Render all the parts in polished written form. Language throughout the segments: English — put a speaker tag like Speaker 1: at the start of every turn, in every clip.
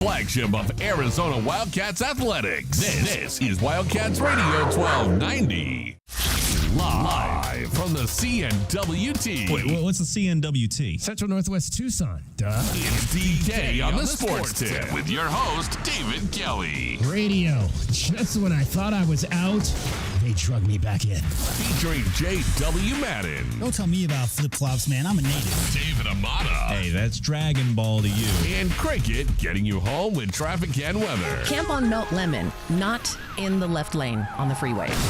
Speaker 1: Flagship of Arizona Wildcats Athletics. This is Wildcats Radio 1290. Live from the CNWT.
Speaker 2: Wait, what's the CNWT?
Speaker 3: Central Northwest Tucson. Duh.
Speaker 1: It's DK on the Sports Tip with your host, David Kelly.
Speaker 3: Radio. Just when I thought I was out, they drug me back in.
Speaker 1: Featuring J.W. Madden.
Speaker 4: Don't tell me about flip-flops, man. I'm a native.
Speaker 1: David Amata.
Speaker 2: Hey, that's Dragon Ball to you.
Speaker 1: And Cricket getting you home with traffic and weather.
Speaker 5: Camp on Melt Lemon, not in the left lane on the freeway.
Speaker 1: Here we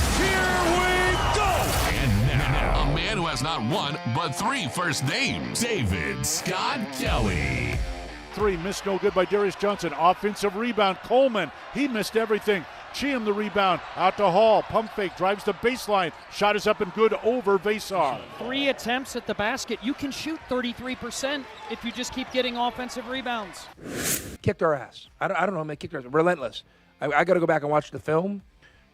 Speaker 1: go! And now, a man who has not one, but three first names, David Scott Kelly.
Speaker 6: Three missed, no good by Darius Johnson. Offensive rebound, Coleman. He missed everything. Cheam the rebound, out to Hall. Pump fake, drives the baseline. Shot is up and good over Vasar.
Speaker 7: 3 attempts at the basket. You can shoot 33% if you just keep getting offensive rebounds.
Speaker 8: Kicked our ass. I don't know, man. Kicked our ass. Relentless. I got to go back and watch the film.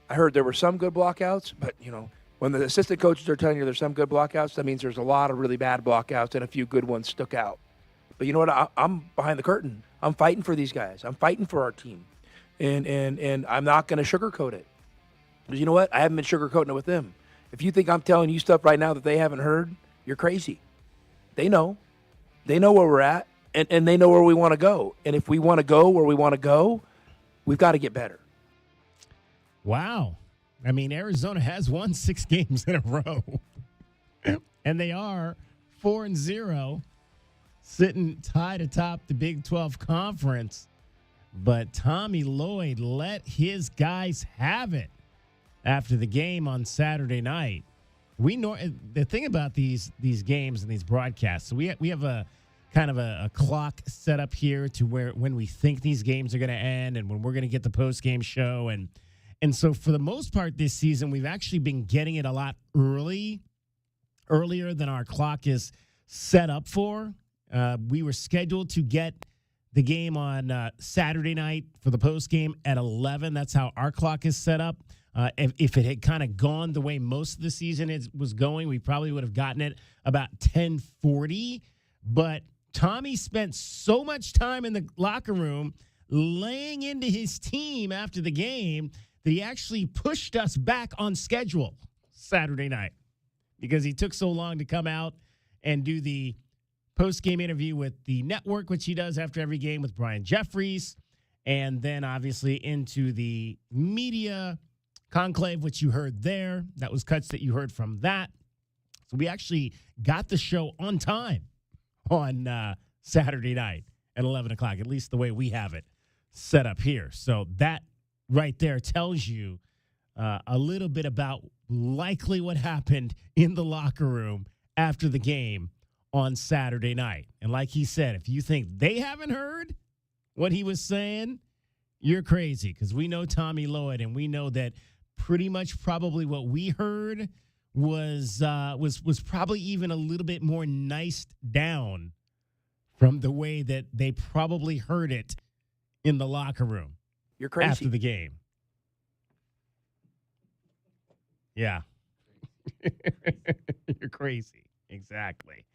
Speaker 8: I heard there were some good blockouts, but, you know, when the assistant coaches are telling you there's some good blockouts, that means there's a lot of really bad blockouts and a few good ones stuck out. But you know what? I'm behind the curtain. I'm fighting for these guys. I'm fighting for our team. And I'm not going to sugarcoat it. Because you know what? I haven't been sugarcoating it with them. If you think I'm telling you stuff right now that they haven't heard, you're crazy. They know. They know where we're at, and they know where we want to go. And if we want to go where we want to go, we've got to get better.
Speaker 3: Wow. I mean, Arizona has won 6 games in a row. And they are 4-0, sitting tied atop the Big 12 Conference. But Tommy Lloyd let his guys have it after the game on Saturday night. We know the thing about these games and these broadcasts. So we have a kind of a clock set up here to where when we think these games are going to end and when we're going to get the post game show and so for the most part this season we've actually been getting it a lot earlier than our clock is set up for. We were scheduled to get the game on Saturday night for the post game at 11. That's how our clock is set up. If it had kind of gone the way most of the season was going, we probably would have gotten it about 10:40. But Tommy spent so much time in the locker room laying into his team after the game that he actually pushed us back on schedule Saturday night because he took so long to come out and do the post-game interview with the network, which he does after every game with Brian Jeffries, and then obviously into the media conclave, which you heard there. That was cuts that you heard from that. So we actually got the show on time on Saturday night at 11 o'clock, at least the way we have it set up here. So that right there tells you a little bit about likely what happened in the locker room after the game on Saturday night. And like he said, if you think they haven't heard what he was saying, you're crazy because we know Tommy Lloyd and we know that pretty much probably what we heard was probably even a little bit more niced down from the way that they probably heard it in the locker room.
Speaker 8: You're crazy.
Speaker 3: After the game. Yeah. You're crazy. Exactly.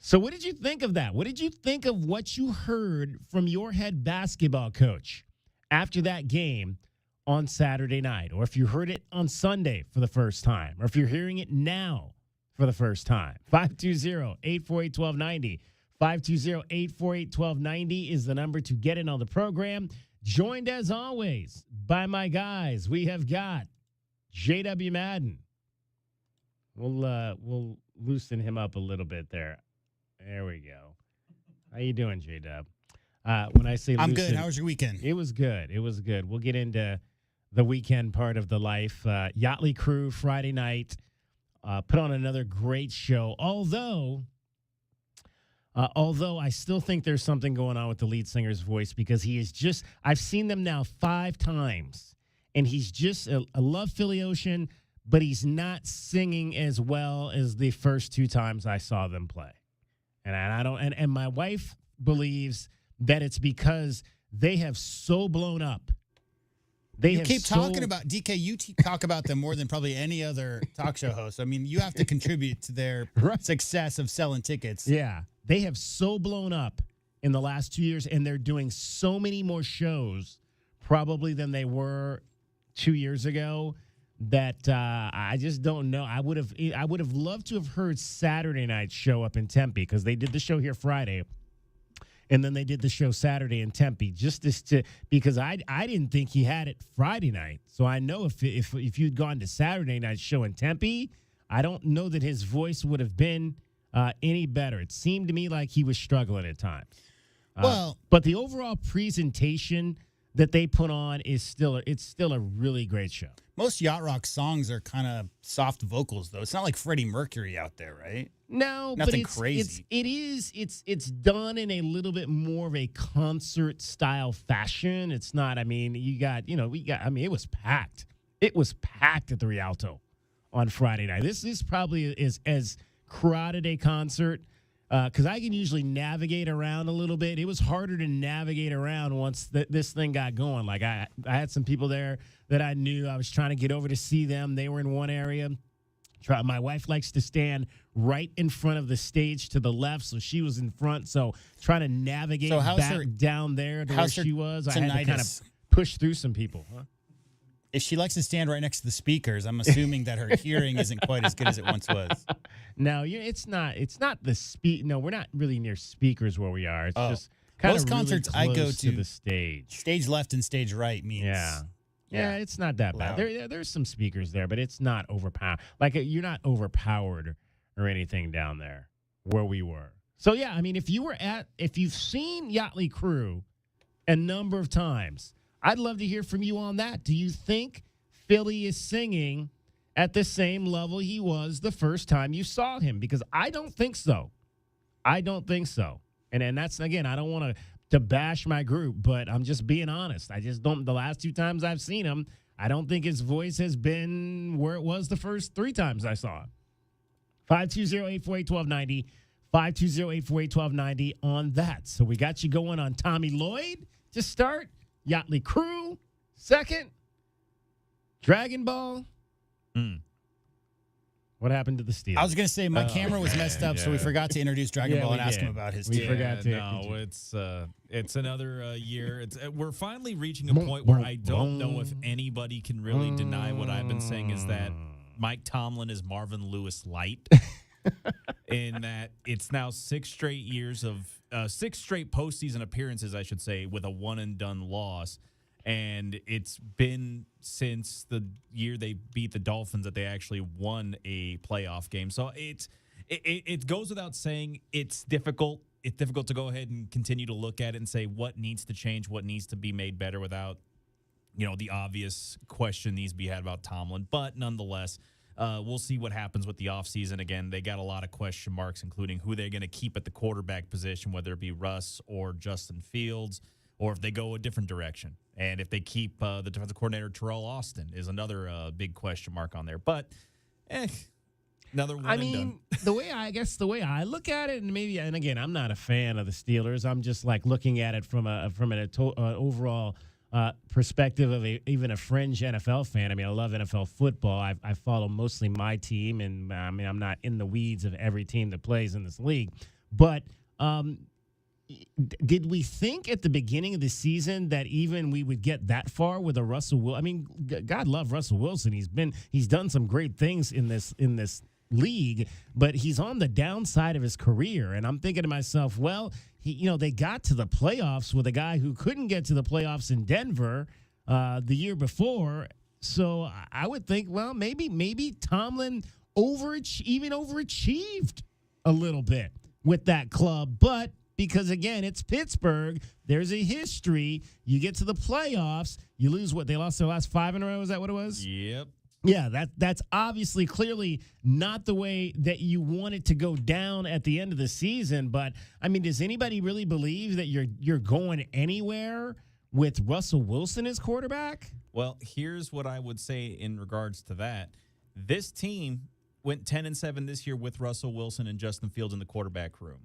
Speaker 3: So what did you think of that? What did you think of what you heard from your head basketball coach after that game on Saturday night? Or if you heard it on Sunday for the first time, or if you're hearing it now for the first time. 520-848-1290. 520-848-1290 is the number to get in on the program. Joined as always by my guys. We have got J.W. Madden. We'll loosen him up a little bit there. There we go. How you doing, J-Dub? When I say
Speaker 4: I'm
Speaker 3: loosen,
Speaker 4: good. How was your weekend?
Speaker 3: It was good. It was good. We'll get into the weekend part of the life. Yachtly Crew Friday night put on another great show. Although I still think there's something going on with the lead singer's voice because he is just – I've seen them now 5 times, and he's just – I love Philly Ocean, but he's not singing as well as the first 2 times I saw them play. And I don't – and my wife believes that it's because they have so blown up.
Speaker 4: You keep talking about DK. You talk about them more than probably any other talk show host. I mean, you have to contribute to their success of selling tickets.
Speaker 3: Yeah, they have so blown up in the last 2 years, and they're doing so many more shows probably than they were 2 years ago that I just don't know. I would have loved to have heard Saturday night show up in Tempe because they did the show here Friday. And then they did the show Saturday in Tempe, because I didn't think he had it Friday night. So I know if you'd gone to Saturday night show in Tempe, I don't know that his voice would have been any better. It seemed to me like he was struggling at times. But the overall presentation that they put on is still a really great show.
Speaker 4: Most yacht rock songs are kind of soft vocals, though. It's not like Freddie Mercury out there, right?
Speaker 3: No,
Speaker 4: nothing
Speaker 3: but
Speaker 4: crazy.
Speaker 3: It's done in a little bit more of a concert style fashion. It's not. I mean, it was packed. It was packed at the Rialto on Friday night. This is probably as crowded a concert because I can usually navigate around a little bit. It was harder to navigate around once this thing got going. Like I had some people there that I knew. I was trying to get over to see them. They were in one area. My wife likes to stand right in front of the stage to the left, so she was in front. So trying to navigate down there to where she was, I had to kind of push through some people. Huh?
Speaker 4: If she likes to stand right next to the speakers, I'm assuming that her hearing isn't quite as good as it once was.
Speaker 3: No, it's not. It's not the No, we're not really near speakers where we are. It's just kind
Speaker 4: most
Speaker 3: of really
Speaker 4: concerts I go
Speaker 3: to the stage.
Speaker 4: Stage left and stage right means.
Speaker 3: Yeah, it's not that bad. There's some speakers there, but it's not overpowered. Like you're not overpowered or anything down there where we were. So yeah, I mean, if you've seen Yachtly Crew a number of times, I'd love to hear from you on that. Do you think Philly is singing at the same level he was the first time you saw him? Because I don't think so. I don't think so. And that's, again, I don't want to bash my group, but I'm just being honest. I just don't. The last 2 times I've seen him, I don't think his voice has been where it was the first 3 times I saw him. 520-848-1290. 520-848-1290 on that. So we got you going on Tommy Lloyd to start. Yachtly Crew, second. Dragon Ball. What happened to the Steelers?
Speaker 4: I was going to say my camera was messed up, so we forgot to introduce Dragon Ball and ask him about his team.
Speaker 3: We forgot to.
Speaker 2: No, it's another year. We're finally reaching a point where I don't know if anybody can really deny what I've been saying is that Mike Tomlin is Marvin Lewis light. In that it's now 6 straight years of 6 straight postseason appearances, I should say, with a one-and-done loss. And it's been since the year they beat the Dolphins that they actually won a playoff game. So it goes without saying it's difficult. It's difficult to go ahead and continue to look at it and say what needs to change, what needs to be made better without, the obvious question needs to be had about Tomlin. But nonetheless, we'll see what happens with the offseason. Again, they got a lot of question marks, including who they're going to keep at the quarterback position, whether it be Russ or Justin Fields, or if they go a different direction. And if they keep the defensive coordinator, Terrell Austin, is another big question mark on there. But, another one and done.
Speaker 3: the way I look at it, and again, I'm not a fan of the Steelers. I'm just like looking at it from an overall perspective of even a fringe NFL fan. I mean, I love NFL football. I follow mostly my team, and I'm not in the weeds of every team that plays in this league. But did we think at the beginning of the season that even we would get that far with a Russell Wilson? I mean, God love Russell Wilson. He's done some great things in this league, but he's on the downside of his career. And I'm thinking to myself, well, they got to the playoffs with a guy who couldn't get to the playoffs in Denver the year before. So I would think, well, maybe Tomlin overachieved a little bit with that club, but because, again, it's Pittsburgh. There's a history. You get to the playoffs. You lose what? They lost their last 5 in a row? Is that what it was?
Speaker 2: Yep.
Speaker 3: Yeah, that's obviously clearly not the way that you want it to go down at the end of the season. But, I mean, does anybody really believe that you're going anywhere with Russell Wilson as quarterback?
Speaker 2: Well, here's what I would say in regards to that. This team went 10-7 this year with Russell Wilson and Justin Fields in the quarterback room.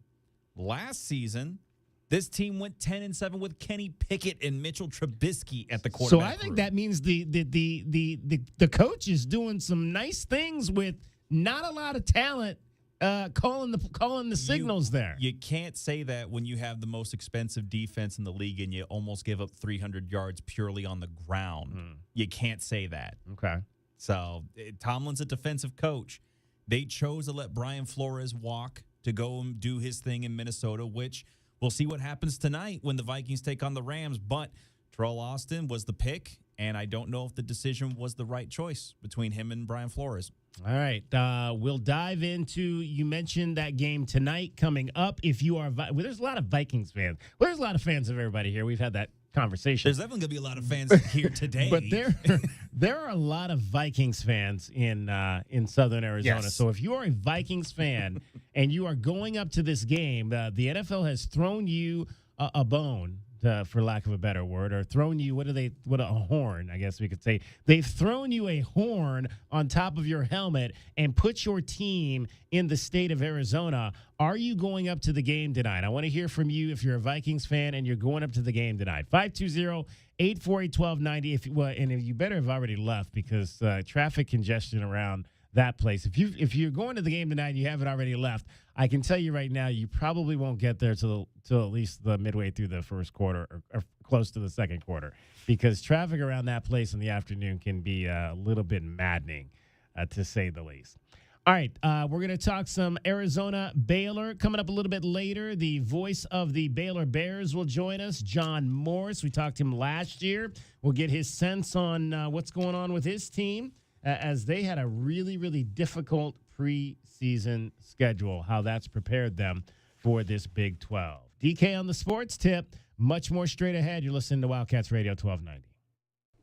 Speaker 2: Last season, this team went 10-7 with Kenny Pickett and Mitchell Trubisky at the quarterback.
Speaker 3: So I think that means the coach is doing some nice things with not a lot of talent calling the signals there.
Speaker 2: You can't say that when you have the most expensive defense in the league and you almost give up 300 yards purely on the ground. You can't say that.
Speaker 3: Okay.
Speaker 2: So Tomlin's a defensive coach. They chose to let Brian Flores walk to go and do his thing in Minnesota, which we'll see what happens tonight when the Vikings take on the Rams. But Terrell Austin was the pick, and I don't know if the decision was the right choice between him and Brian Flores.
Speaker 3: All right. We'll dive into, you mentioned that game tonight coming up. If you are, there's a lot of Vikings fans. Well, there's a lot of fans of everybody here. We've had that conversation.
Speaker 2: There's definitely going to be a lot of fans here today.
Speaker 3: But there are a lot of Vikings fans in Southern Arizona.
Speaker 4: Yes.
Speaker 3: So if you are a Vikings fan and you are going up to this game, the NFL has thrown you a bone, for lack of a better word, or thrown you, a horn, I guess we could say. They've thrown you a horn on top of your helmet and put your team in the state of Arizona. Are you going up to the game tonight? I want to hear from you if you're a Vikings fan and you're going up to the game tonight. 520-848-1290. And if you better have already left because traffic congestion around that place. If you're going to the game tonight and you haven't already left, I can tell you right now you probably won't get there till at least the midway through the first quarter or close to the second quarter, because traffic around that place in the afternoon can be a little bit maddening, to say the least. All right, we're going to talk some Arizona Baylor coming up a little bit later. The voice of the Baylor Bears will join us, John Morris. We talked to him last year. We'll get his sense on what's going on with his team, as they had a really, really difficult preseason schedule, how that's prepared them for this Big 12. DK on the sports tip. Much more straight ahead. You're listening to Wildcats Radio 1290.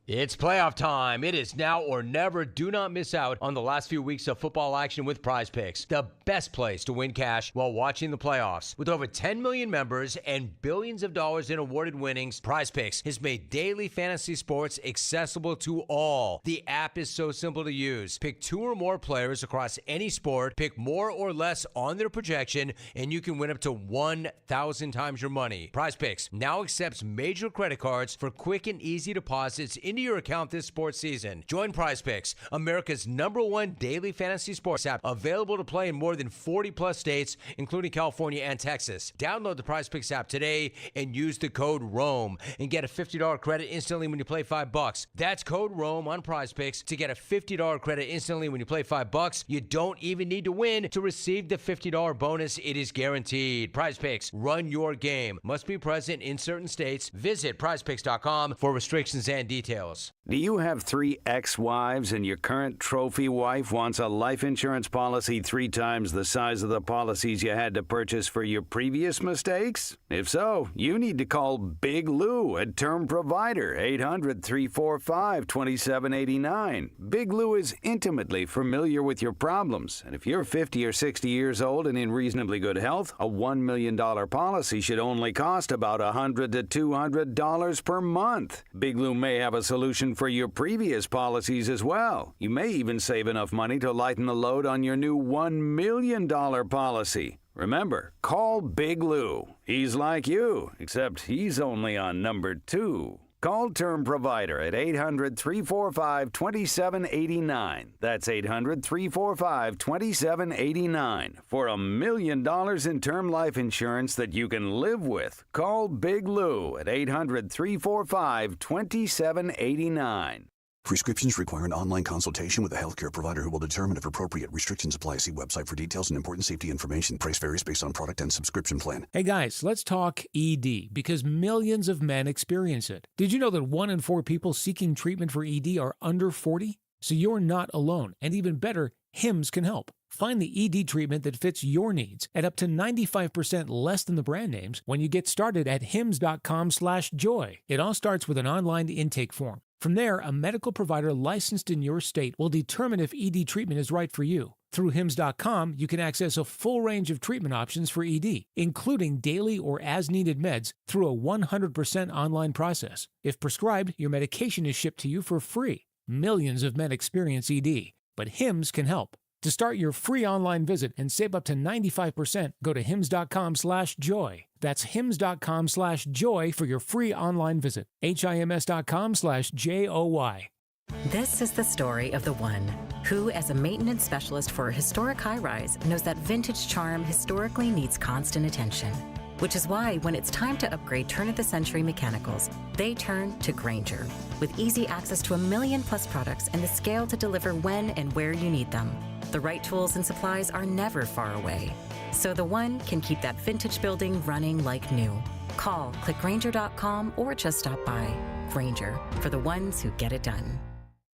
Speaker 9: It's playoff time. It is now or never. Do not miss out on the last few weeks of football action with Prize Picks, the best place to win cash while watching the playoffs. With over 10 million members and billions of dollars in awarded winnings, Prize Picks has made daily fantasy sports accessible to all. The app is so simple to use. Pick 2 or more players across any sport, pick more or less on their projection, and you can win up to 1,000 times your money. Prize Picks now accepts major credit cards for quick and easy deposits into your account this sports season. Join Prize Picks, America's #1 daily fantasy sports app, available to play in more than 40 plus states, including California and Texas. Download the Prize Picks app today and use the code ROAM and get a $50 credit instantly when you play $5. That's code ROAM on Prize Picks to get a $50 credit instantly when you play $5. You don't even need to win to receive the $50 bonus. It is guaranteed. Prize Picks, run your game. Must be present in certain states. Visit prizepicks.com for restrictions and details.
Speaker 10: Do you have 3 ex-wives and your current trophy wife wants a life insurance policy 3 times the size of the policies you had to purchase for your previous mistakes? If so, you need to call Big Lou, a term provider, 800-345-2789. Big Lou is intimately familiar with your problems, and if you're 50 or 60 years old and in reasonably good health, a $1 million policy should only cost about $100 to $200 per month. Big Lou may have a solution for your previous policies as well. You may even save enough money to lighten the load on your new $1 million policy. Remember, call Big Lou. He's like you, except he's only on number 2. Call Term Provider at 800-345-2789. That's 800-345-2789. For $1 million in term life insurance that you can live with. Call Big Lou at 800-345-2789.
Speaker 11: Prescriptions require an online consultation with a healthcare provider who will determine if appropriate. Restrictions apply. See website for details and important safety information. Price varies based on product and subscription plan.
Speaker 12: Hey guys, let's talk ED, because millions of men experience it. Did you know that 1 in 4 people seeking treatment for ED are under 40? So you're not alone. And even better, Hims can help. Find the ED treatment that fits your needs at up to 95% less than the brand names when you get started at hims.com/joy. It all starts with an online intake form. From there, a medical provider licensed in your state will determine if ED treatment is right for you. Through hims.com, you can access a full range of treatment options for ED, including daily or as-needed meds through a 100% online process. If prescribed, your medication is shipped to you for free. Millions of men experience ED, but Hims can help. To start your free online visit and save up to 95%, go to hims.com/joy. That's hims.com/joy for your free online visit. HIMS.com/JOY.
Speaker 13: This is the story of the one who, as a maintenance specialist for a historic high-rise, knows that vintage charm historically needs constant attention. Which is why when it's time to upgrade turn-of-the-century mechanicals, they turn to Grainger. With easy access to 1 million-plus products and the scale to deliver when and where you need them. The right tools and supplies are never far away. So the one can keep that vintage building running like new. Call, click Grainger.com, or just stop by. Grainger, for the ones who get it done.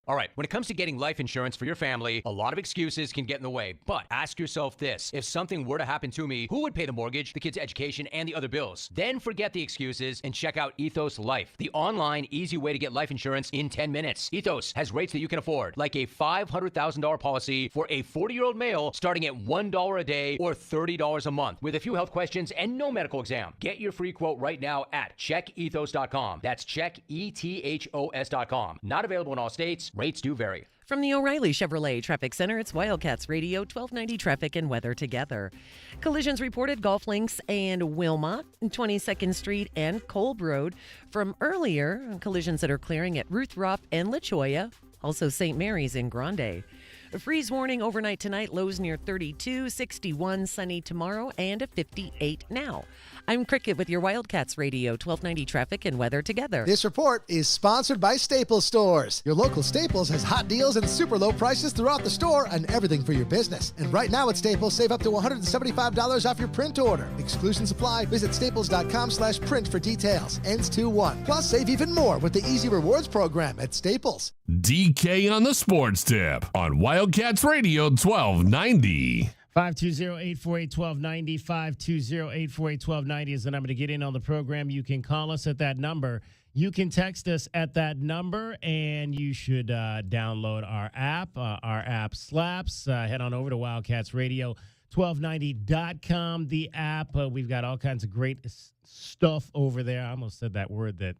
Speaker 9: All right, when it comes to getting life insurance for your family, a lot of excuses can get in the way. But ask yourself this. If something were to happen to me, who would pay the mortgage, the kids' education, and the other bills? Then forget the excuses and check out Ethos Life, the online, easy way to get life insurance in 10 minutes. Ethos has rates that you can afford, like a $500,000 policy for a 40-year-old male starting at $1 a day or $30 a month, with a few health questions and no medical exam. Get your free quote right now at checkethos.com. That's checkethos.com. Not available in all states. Rates do vary.
Speaker 5: From the O'Reilly Chevrolet Traffic Center, it's Wildcats Radio 1290 Traffic and Weather together. Collisions reported Golf Links and Wilmot, 22nd Street and Kolb Road. From earlier, collisions that are clearing at Ruth Ruff and La Cholla, also St. Mary's in Grande. A freeze warning overnight tonight, lows near 32, 61 sunny tomorrow, and a 58 now. I'm Cricket with your Wildcats Radio 1290 Traffic and Weather together.
Speaker 14: This report is sponsored by Staples Stores. Your local Staples has hot deals and super low prices throughout the store on everything for your business. And right now at Staples, save up to $175 off your print order. Exclusions apply. Visit staples.com/print for details. Ends 2/1. Plus, save even more with the Easy Rewards program at Staples.
Speaker 1: DK on the Sports Tip on Wildcats Radio 1290.
Speaker 3: 520-848-1290, 520-848-1290 is the number to get in on the program. You can call us at that number. You can text us at that number, and you should download our app. Our app slaps. Head on over to WildcatsRadio1290.com. The app, we've got all kinds of great stuff over there. I almost said that word that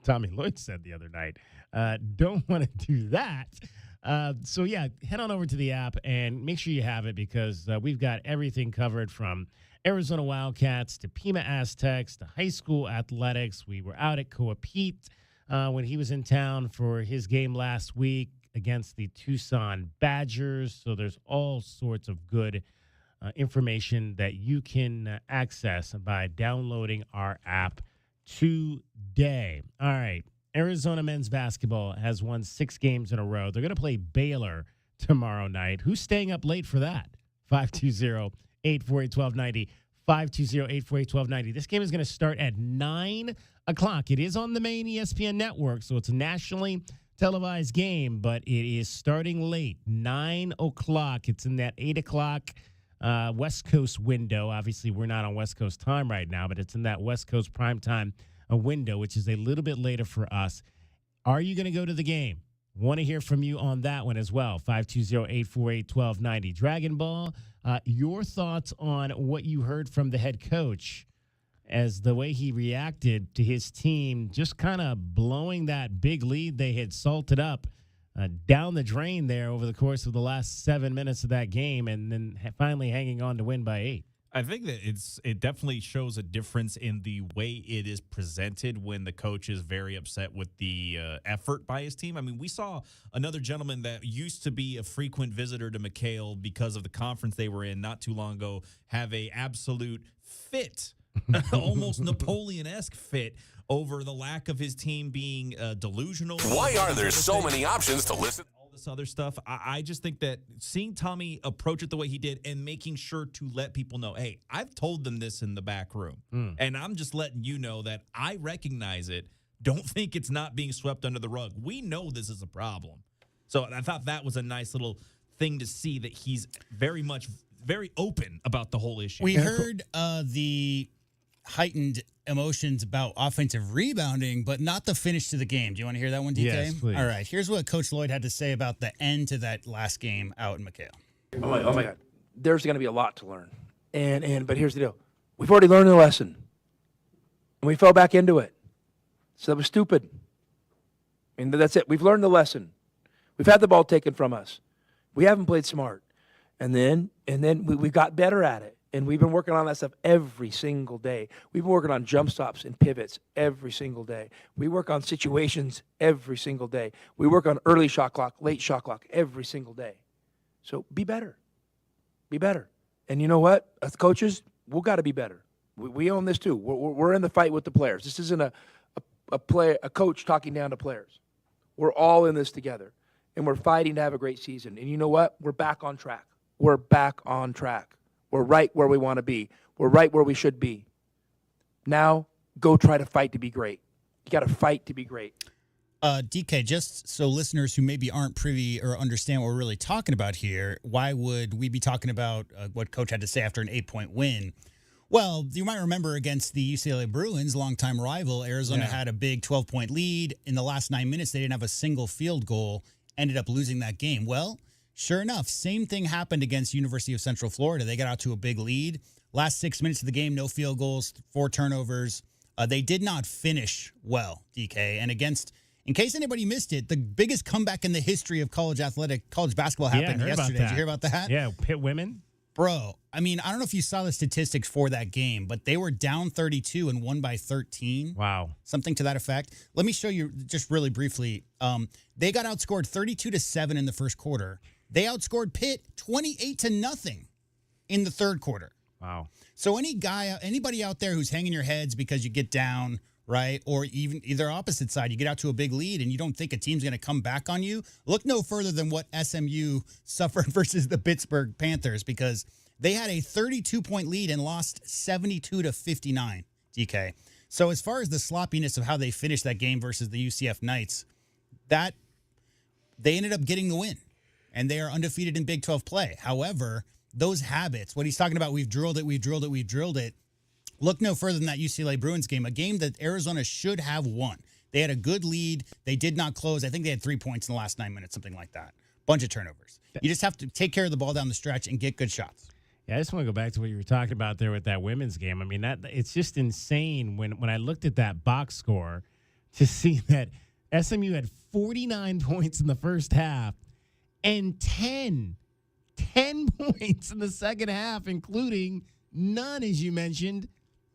Speaker 3: Tommy Lloyd said the other night. Don't want to do that. So, yeah, head on over to the app and make sure you have it because we've got everything covered from Arizona Wildcats to Pima Aztecs to high school athletics. We were out at Coapete when he was in town for his game last week against the Tucson Badgers. So there's all sorts of good information that you can access by downloading our app today. All right. Arizona men's basketball has won 6 games in a row. They're going to play Baylor tomorrow night. Who's staying up late for that? 520-848-1290, 520-848-1290. This game is going to start at 9 o'clock. It is on the main ESPN network, so it's a nationally televised game, but it is starting late, 9 o'clock. It's in that 8 o'clock West Coast window. Obviously, we're not on West Coast time right now, but it's in that West Coast prime time a window, which is a little bit later for us. Are you going to go to the game? Want to hear from you on that one as well. 520-848-1290. Dragon Ball, your thoughts on what you heard from the head coach as the way he reacted to his team just kind of blowing that big lead they had salted up down the drain there over the course of the last 7 minutes of that game and then finally hanging on to win by 8.
Speaker 2: I think that it definitely shows a difference in the way it is presented when the coach is very upset with the effort by his team. I mean, we saw another gentleman that used to be a frequent visitor to McHale because of the conference they were in not too long ago have a absolute fit, almost Napoleon-esque fit over the lack of his team being delusional.
Speaker 1: Why are there so many options to listen?
Speaker 2: This other stuff. I just think that seeing Tommy approach it the way he did and making sure to let people know, hey, I've told them this in the back room, and I'm just letting you know that I recognize it. Don't think it's not being swept under the rug. We know this is a problem. So I thought that was a nice little thing to see that he's very open about the whole issue.
Speaker 4: We heard the heightened emotions about offensive rebounding, but not the finish to the game. Do you want to hear that one, DK?
Speaker 3: Yes, please.
Speaker 4: All right. Here's what Coach Lloyd had to say about the end to that last game out in McHale.
Speaker 8: Oh my God. There's going to be a lot to learn. But here's the deal. We've already learned the lesson. And we fell back into it. So that was stupid. I mean, that's it. We've learned the lesson. We've had the ball taken from us. We haven't played smart. And then we got better at it. And we've been working on that stuff every single day. We've been working on jump stops and pivots every single day. We work on situations every single day. We work on early shot clock, late shot clock every single day. So be better. Be better. And you know what? As coaches, we've got to be better. We own this too. We're in the fight with the players. This isn't a coach talking down to players. We're all in this together. And we're fighting to have a great season. And you know what? We're back on track. We're back on track. We're right where we want to be. We're right where we should be. Now, go try to fight to be great. You got to fight to be great.
Speaker 4: DK, just so listeners who maybe aren't privy or understand what we're really talking about here, why would we be talking about what Coach had to say after an 8-point win? Well, you might remember against the UCLA Bruins, longtime rival, Arizona had a big 12-point lead. In the last 9 minutes, they didn't have a single field goal, ended up losing that game. Well, sure enough, same thing happened against University of Central Florida. They got out to a big lead. Last 6 minutes of the game, no field goals, 4 turnovers. They did not finish well, DK. And against, in case anybody missed it, the biggest comeback in the history of college basketball happened yesterday. Did you hear about that?
Speaker 3: Yeah, Pitt women.
Speaker 4: Bro, I mean, I don't know if you saw the statistics for that game, but they were down 32 and won by 13.
Speaker 3: Wow.
Speaker 4: Something to that effect. Let me show you just really briefly. They got outscored 32-7 in the first quarter. They outscored Pitt 28-0 in the third quarter.
Speaker 3: Wow.
Speaker 4: So anybody out there who's hanging your heads because you get down, right? Or even either opposite side, you get out to a big lead and you don't think a team's going to come back on you. Look no further than what SMU suffered versus the Pittsburgh Panthers, because they had a 32-point lead and lost 72-59, DK. So as far as the sloppiness of how they finished that game versus the UCF Knights, that they ended up getting the win. And they are undefeated in Big 12 play. However, those habits, what he's talking about, we've drilled it. Look no further than that UCLA Bruins game, a game that Arizona should have won. They had a good lead. They did not close. I think they had 3 points in the last 9 minutes, something like that. Bunch of turnovers. You just have to take care of the ball down the stretch and get good shots.
Speaker 3: Yeah, I just want to go back to what you were talking about there with that women's game. I mean, it's just insane when I looked at that box score to see that SMU had 49 points in the first half and 10 points in the second half, including none, as you mentioned,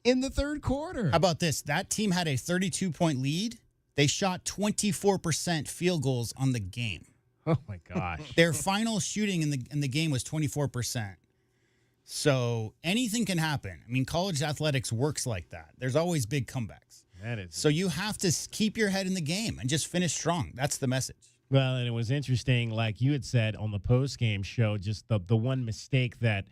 Speaker 3: in the third quarter.
Speaker 4: How about this? That team had a 32-point lead. They shot 24% field goals on the game.
Speaker 3: Oh, my gosh.
Speaker 4: Their final shooting in the game was 24%. So anything can happen. I mean, college athletics works like that. There's always big comebacks.
Speaker 3: That is.
Speaker 4: So you have to keep your head in the game and just finish strong. That's the message.
Speaker 3: Well, and it was interesting, like you had said on the post-game show, just the one mistake that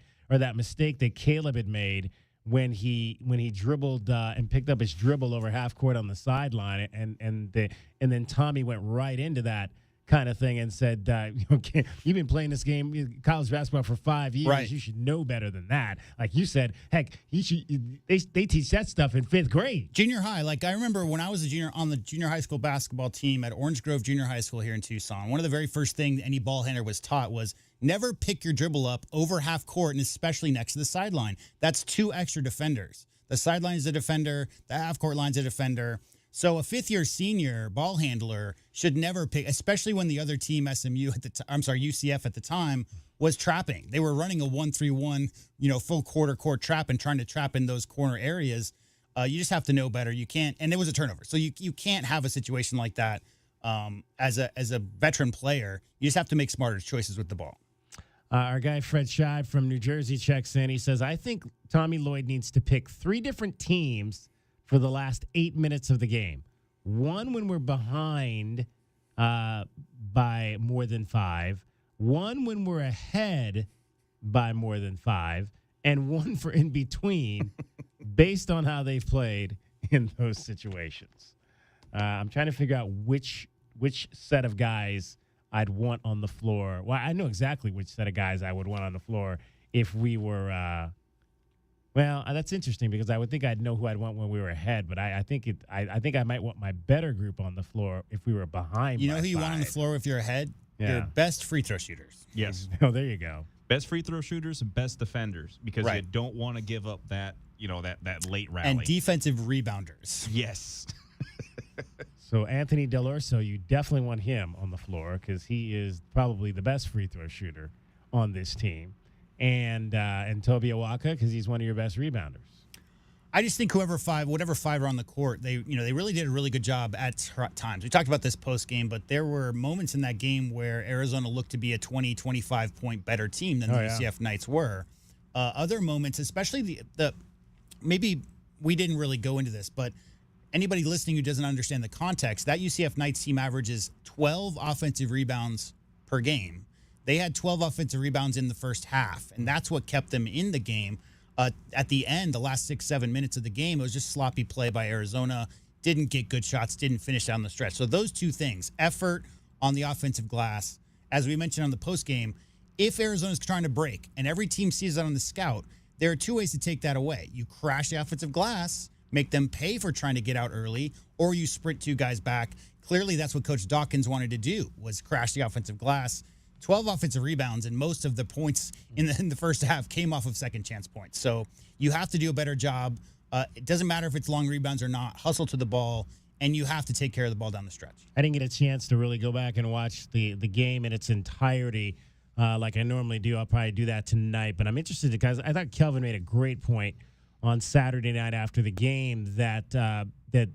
Speaker 3: Caleb had made when he dribbled and picked up his dribble over half court on the sideline, and then Tommy went right into that kind of thing and said, okay, you've been playing this game, college basketball, for 5 years.
Speaker 4: Right.
Speaker 3: You should know better than that. Like you said, heck, they teach that stuff in 5th grade.
Speaker 4: Junior high, like I remember when I was a junior on the junior high school basketball team at Orange Grove Junior High School here in Tucson, one of the very first things any ball handler was taught was never pick your dribble up over half court, and especially next to the sideline. That's 2 extra defenders. The sideline is a defender, the half court line's a defender. So a 5th-year senior ball handler should never pick, especially when the other team, UCF at the time, was trapping. They were running a 1-3-1, full court trap and trying to trap in those corner areas. You just have to know better. You can't, and it was a turnover. So you can't have a situation like that as a veteran player. You just have to make smarter choices with the ball.
Speaker 3: Our guy Fred Scheid from New Jersey checks in. He says, I think Tommy Lloyd needs to pick 3 different teams for the last 8 minutes of the game. One when we're behind by more than 5. One when we're ahead by more than 5. And one for in between based on how they've played in those situations. I'm trying to figure out which set of guys I'd want on the floor. Well, I know exactly which set of guys I would want on the floor if we were well, that's interesting because I would think I'd know who I'd want when we were ahead, but I think I might want my better group on the floor if we were behind.
Speaker 4: You know who you want on the floor if you're ahead?
Speaker 3: Yeah.
Speaker 4: Your best free throw shooters.
Speaker 2: Yes.
Speaker 3: Oh, there you go.
Speaker 2: Best free throw shooters and best defenders, because
Speaker 4: Right.
Speaker 2: you don't want to give up that that late rally.
Speaker 4: And defensive rebounders.
Speaker 2: Yes.
Speaker 3: So Anthony Delorso, you definitely want him on the floor because he is probably the best free throw shooter on this team. and Toby Awaka because he's one of your best rebounders.
Speaker 4: I just think whatever five are on the court, they really did a really good job at times. We talked about this post game, but there were moments in that game where Arizona looked to be a 20, 25 point better team than the UCF Knights were. Other moments, especially the maybe we didn't really go into this, but anybody listening who doesn't understand the context, that UCF Knights team averages 12 offensive rebounds per game. They had 12 offensive rebounds in the first half, and that's what kept them in the game. At the end, the last 6-7 minutes of the game, it was just sloppy play by Arizona. Didn't get good shots, didn't finish down the stretch. So those two things, effort on the offensive glass, as we mentioned on the post game, if Arizona's trying to break, and every team sees that on the scout, there are two ways to take that away. You crash the offensive glass, make them pay for trying to get out early, or you sprint two guys back. Clearly, that's what Coach Dawkins wanted to do, was crash the offensive glass. 12 offensive rebounds, and most of the points in the first half came off of second chance points. So you have to do a better job. It doesn't matter if it's long rebounds or not. Hustle to the ball, and you have to take care of the ball down the stretch.
Speaker 3: I didn't get a chance to really go back and watch the game in its entirety like I normally do. I'll probably do that tonight. But I'm interested because I thought Kelvin made a great point on Saturday night after the game that that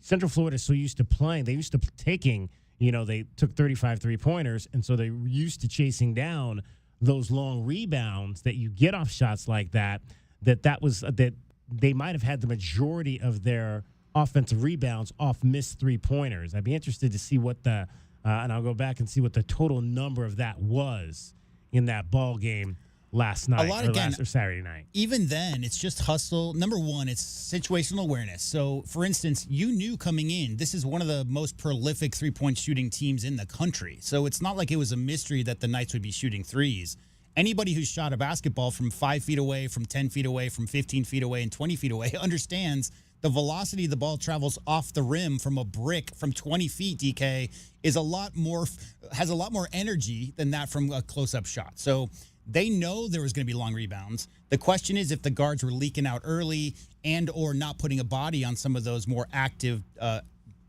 Speaker 3: Central Florida is so used to playing. They used to taking – they took 35 three-pointers, and so they were used to chasing down those long rebounds that you get off shots like that they might have had the majority of their offensive rebounds off missed three-pointers. I'd be interested to see what and I'll go back and see what the total number of that was in that ball game last night or Saturday night.
Speaker 4: Even then, it's just hustle. Number one, it's situational awareness. So, for instance, you knew coming in, this is one of the most prolific three-point shooting teams in the country. So it's not like it was a mystery that the Knights would be shooting threes. Anybody who's shot a basketball from 5 feet away, from 10 feet away, from 15 feet away, and 20 feet away understands the velocity the ball travels off the rim from a brick from 20 feet, DK, has a lot more energy than that from a close-up shot. So they know there was going to be long rebounds. The question is if the guards were leaking out early and or not putting a body on some of those more active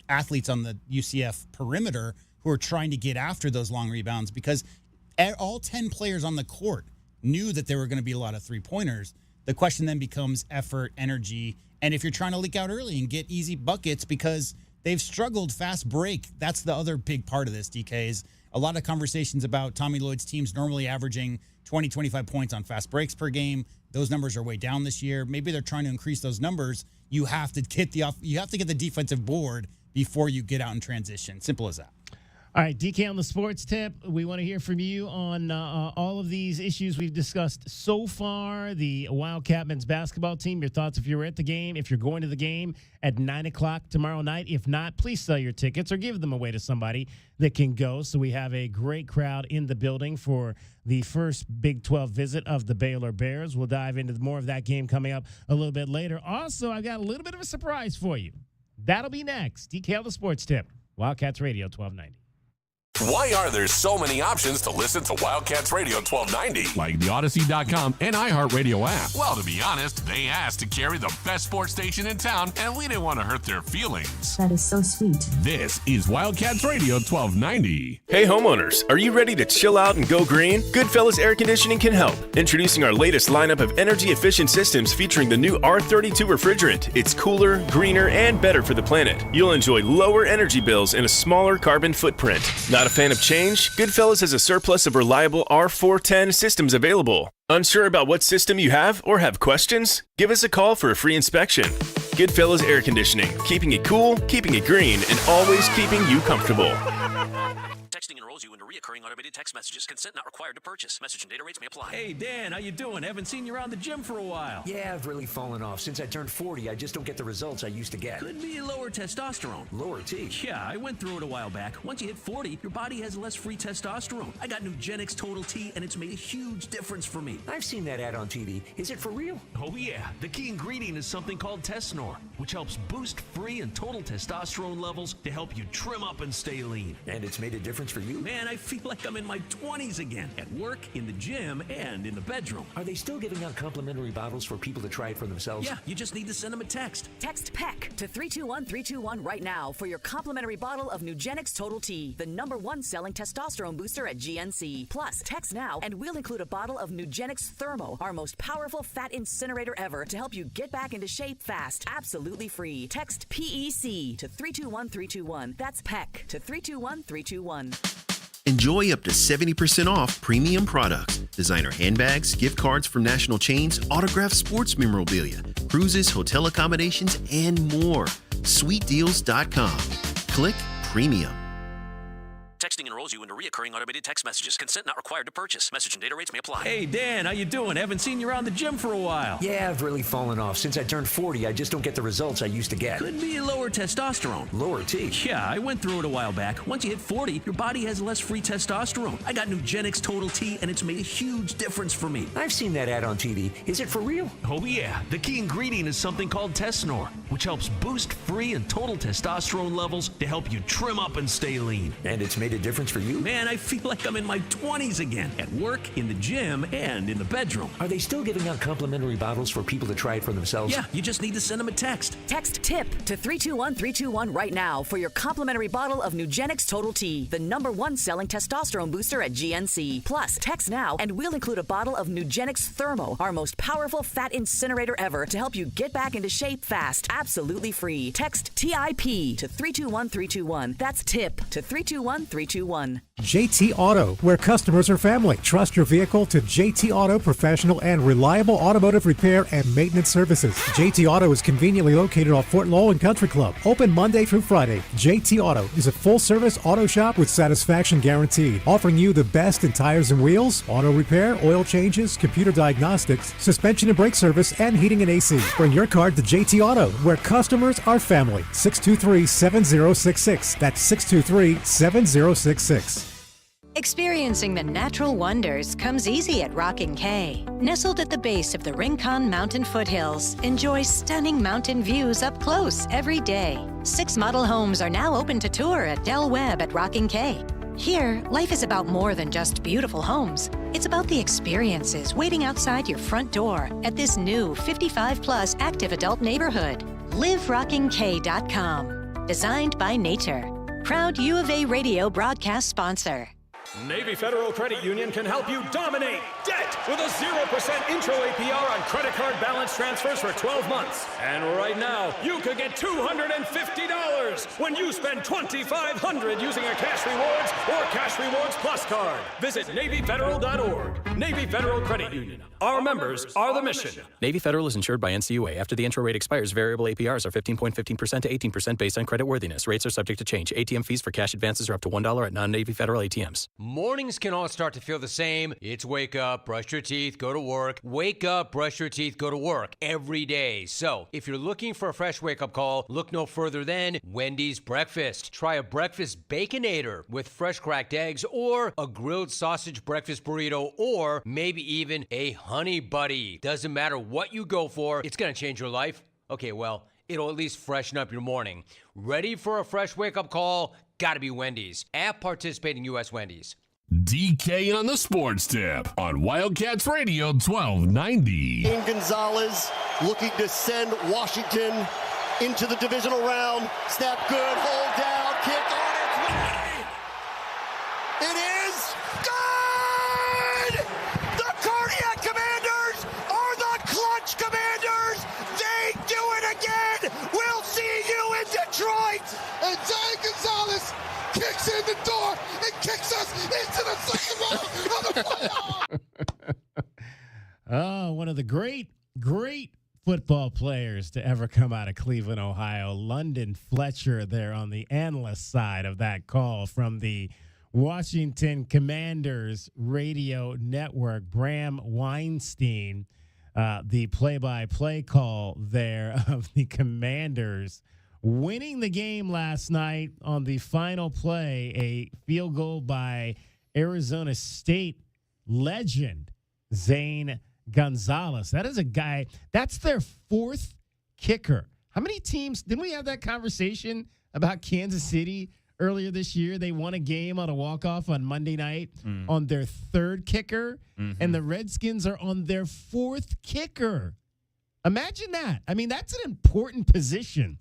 Speaker 4: athletes on the UCF perimeter who are trying to get after those long rebounds, because all 10 players on the court knew that there were going to be a lot of three-pointers. The question then becomes effort, energy, and if you're trying to leak out early and get easy buckets because they've struggled fast break. That's the other big part of this, DK, is a lot of conversations about Tommy Lloyd's teams normally averaging 20, 25 points on fast breaks per game. Those numbers are way down this year. Maybe they're trying to increase those numbers. You have to get the defensive board before you get out in transition. Simple as that.
Speaker 3: All right, DK on the sports tip. We want to hear from you on all of these issues we've discussed so far. The Wildcat men's basketball team, your thoughts if you were at the game, if you're going to the game at 9 o'clock tomorrow night. If not, please sell your tickets or give them away to somebody that can go. So we have a great crowd in the building for the first Big 12 visit of the Baylor Bears. We'll dive into more of that game coming up a little bit later. Also, I've got a little bit of a surprise for you. That'll be next. DK on the sports tip. Wildcats Radio 1290.
Speaker 1: Why are there so many options to listen to Wildcats Radio 1290? Like the Odyssey.com and iHeartRadio app. Well, to be honest, they asked to carry the best sports station in town, and we didn't want to hurt their feelings.
Speaker 15: That is so sweet.
Speaker 1: This is Wildcats Radio 1290.
Speaker 16: Hey homeowners, are you ready to chill out and go green? Goodfellas Air Conditioning can help. Introducing our latest lineup of energy-efficient systems featuring the new R32 refrigerant. It's cooler, greener, and better for the planet. You'll enjoy lower energy bills and a smaller carbon footprint. Not a fan of change? Goodfellas has a surplus of reliable R410 systems available. Unsure about what system you have or have questions? Give us a call for a free inspection. Goodfellas Air Conditioning, keeping it cool, keeping it green, and always keeping you comfortable.
Speaker 17: Texting enrolls you into recurring automated text messages. Consent not required to purchase. Message and data rates may apply.
Speaker 18: Hey, Dan, how you doing? Haven't seen you around the gym for a while.
Speaker 19: Yeah, I've really fallen off. Since I turned 40, I just don't get the results I used to get.
Speaker 18: Could be lower testosterone.
Speaker 19: Lower T?
Speaker 18: Yeah, I went through it a while back. Once you hit 40, your body has less free testosterone. I got Nugenix Total T, and it's made a huge difference for me.
Speaker 19: I've seen that ad on TV. Is it for real?
Speaker 18: Oh, yeah. The key ingredient is something called Tesnor, which helps boost free and total testosterone levels to help you trim up and stay lean.
Speaker 19: And it's made a difference for you?
Speaker 18: Man, I feel feel like I'm in my 20s again. At work, in the gym, and in the bedroom.
Speaker 19: Are they still giving out complimentary bottles for people to try it for themselves?
Speaker 18: Yeah, you just need to send them a text.
Speaker 15: Text PEC to 321-321 right now for your complimentary bottle of Nugenix Total T, the #1 selling testosterone booster at GNC. Plus, text now and we'll include a bottle of Nugenix Thermo, our most powerful fat incinerator ever, to help you get back into shape fast. Absolutely free. Text PEC to 321-321. That's PEC to 321-321.
Speaker 20: Enjoy up to 70% off premium products, designer handbags, gift cards from national chains, autographed sports memorabilia, cruises, hotel accommodations, and more. SweetDeals.com. Click Premium.
Speaker 17: Texting enrolls you into recurring automated text messages. Consent not required to purchase. Message and data rates may apply.
Speaker 18: Hey, Dan, how you doing? Haven't seen you around the gym for a while.
Speaker 19: Yeah, I've really fallen off. Since I turned 40, I just don't get the results I used to get.
Speaker 18: Could be lower testosterone.
Speaker 19: Lower T?
Speaker 18: Yeah, I went through it a while back. Once you hit 40, your body has less free testosterone. I got Nugenix Total T, and it's made a huge difference for me.
Speaker 19: I've seen that ad on TV. Is it for real?
Speaker 18: Oh, yeah. The key ingredient is something called Tesnor, which helps boost free and total testosterone levels to help you trim up and stay lean.
Speaker 19: And it's made a difference for you?
Speaker 18: Man, I feel like I'm in my 20s again. At work, in the gym, and in the bedroom.
Speaker 19: Are they still giving out complimentary bottles for people to try it for themselves?
Speaker 18: Yeah, you just need to send them a text.
Speaker 15: Text TIP to 321-321 right now for your complimentary bottle of Nugenix Total T, the #1 selling testosterone booster at GNC. Plus, text now and we'll include a bottle of Nugenix Thermo, our most powerful fat incinerator ever, to help you get back into shape fast. Absolutely free. Text TIP to 321-321. That's TIP to 321-321.
Speaker 21: JT Auto, where customers are family. Trust your vehicle to JT Auto professional and reliable automotive repair and maintenance services. JT Auto is conveniently located off Fort Lowell and Country Club. Open Monday through Friday. JT Auto is a full-service auto shop with satisfaction guaranteed, offering you the best in tires and wheels, auto repair, oil changes, computer diagnostics, suspension and brake service, and heating and AC. Bring your car to JT Auto, where customers are family. 623-7066. That's 623-7066.
Speaker 22: Experiencing the natural wonders comes easy at Rockin' K. Nestled at the base of the Rincon Mountain foothills, enjoy stunning mountain views up close every day. 6 model homes are now open to tour at Del Webb at Rockin' K. Here, life is about more than just beautiful homes. It's about the experiences waiting outside your front door at this new 55-plus active adult neighborhood. LiveRockingK.com. Designed by nature. Proud U of A radio broadcast sponsor.
Speaker 23: Navy Federal Credit Union can help you dominate debt with a 0% intro APR on credit card balance transfers for 12 months. And right now, you could get $250 when you spend $2,500 using a Cash Rewards or Cash Rewards Plus card. Visit NavyFederal.org. Navy Federal Credit Union. Our members are the mission.
Speaker 24: Navy Federal is insured by NCUA. After the intro rate expires, variable APRs are 15.15% to 18% based on credit worthiness. Rates are subject to change. ATM fees for cash advances are up to $1 at non-Navy Federal ATMs.
Speaker 9: Mornings can all start to feel the same. It's wake up, brush your teeth, go to work. Wake up, brush your teeth, go to work every day. So if you're looking for a fresh wake-up call, look no further than Wendy's Breakfast. Try a breakfast Baconator with fresh cracked eggs, or a grilled sausage breakfast burrito, or maybe even a honey buddy. Doesn't matter what you go for, it's gonna change your life. Okay, well, it'll at least freshen up your morning. Ready for a fresh wake-up call? Gotta be Wendy's. At participating U.S. Wendy's.
Speaker 1: DK on the Sports Tip on Wildcats Radio 1290.
Speaker 25: Gonzales looking to send Washington into the divisional round. Snap good, hold down, kick on its way. It is good! The Cardiac Commanders are the clutch Commanders. They do it again. We'll see you in Detroit. And Zay Gonzales kicks in the door and kicks us into the second round of the playoffs.
Speaker 3: Oh, one of the great football players to ever come out of Cleveland, Ohio, London Fletcher, there on the analyst side of that call from the Washington Commanders radio network. Bram Weinstein, the play-by-play call there of the Commanders, winning the game last night on the final play, a field goal by Arizona State legend Zane Gonzales. That is a guy, that's their 4th kicker. How many teams, didn't we have that conversation about Kansas City earlier this year, they won a game on a walk-off on Monday night on their third kicker, and the Redskins are on their fourth kicker. Imagine that. I mean, that's an important position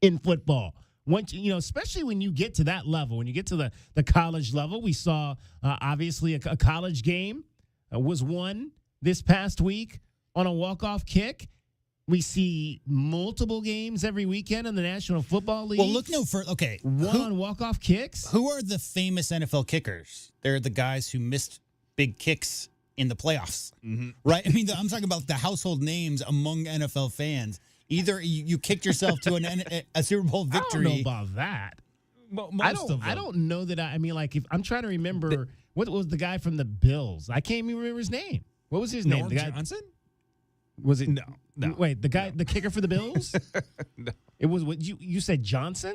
Speaker 3: in football. Once especially when you get to that level, when you get to the college level, we saw obviously a college game was won this past week on a walk-off kick. We see multiple games every weekend in the National Football League.
Speaker 4: Well, look no further. Okay.
Speaker 3: One on walk-off kicks.
Speaker 4: Who are the famous NFL kickers? They're the guys who missed big kicks in the playoffs, right? I mean, I'm talking about the household names among NFL fans. Either you kicked yourself to a Super Bowl victory.
Speaker 3: I don't know about that. I don't know that. I mean, like, if I'm trying to remember, what was the guy from the Bills? I can't even remember his name. What was his name?
Speaker 2: Norm
Speaker 3: The guy,
Speaker 2: Johnson?
Speaker 3: Was it?
Speaker 2: No.
Speaker 3: Wait, the guy, the kicker for the Bills?
Speaker 2: No.
Speaker 3: It was what you said, Johnson?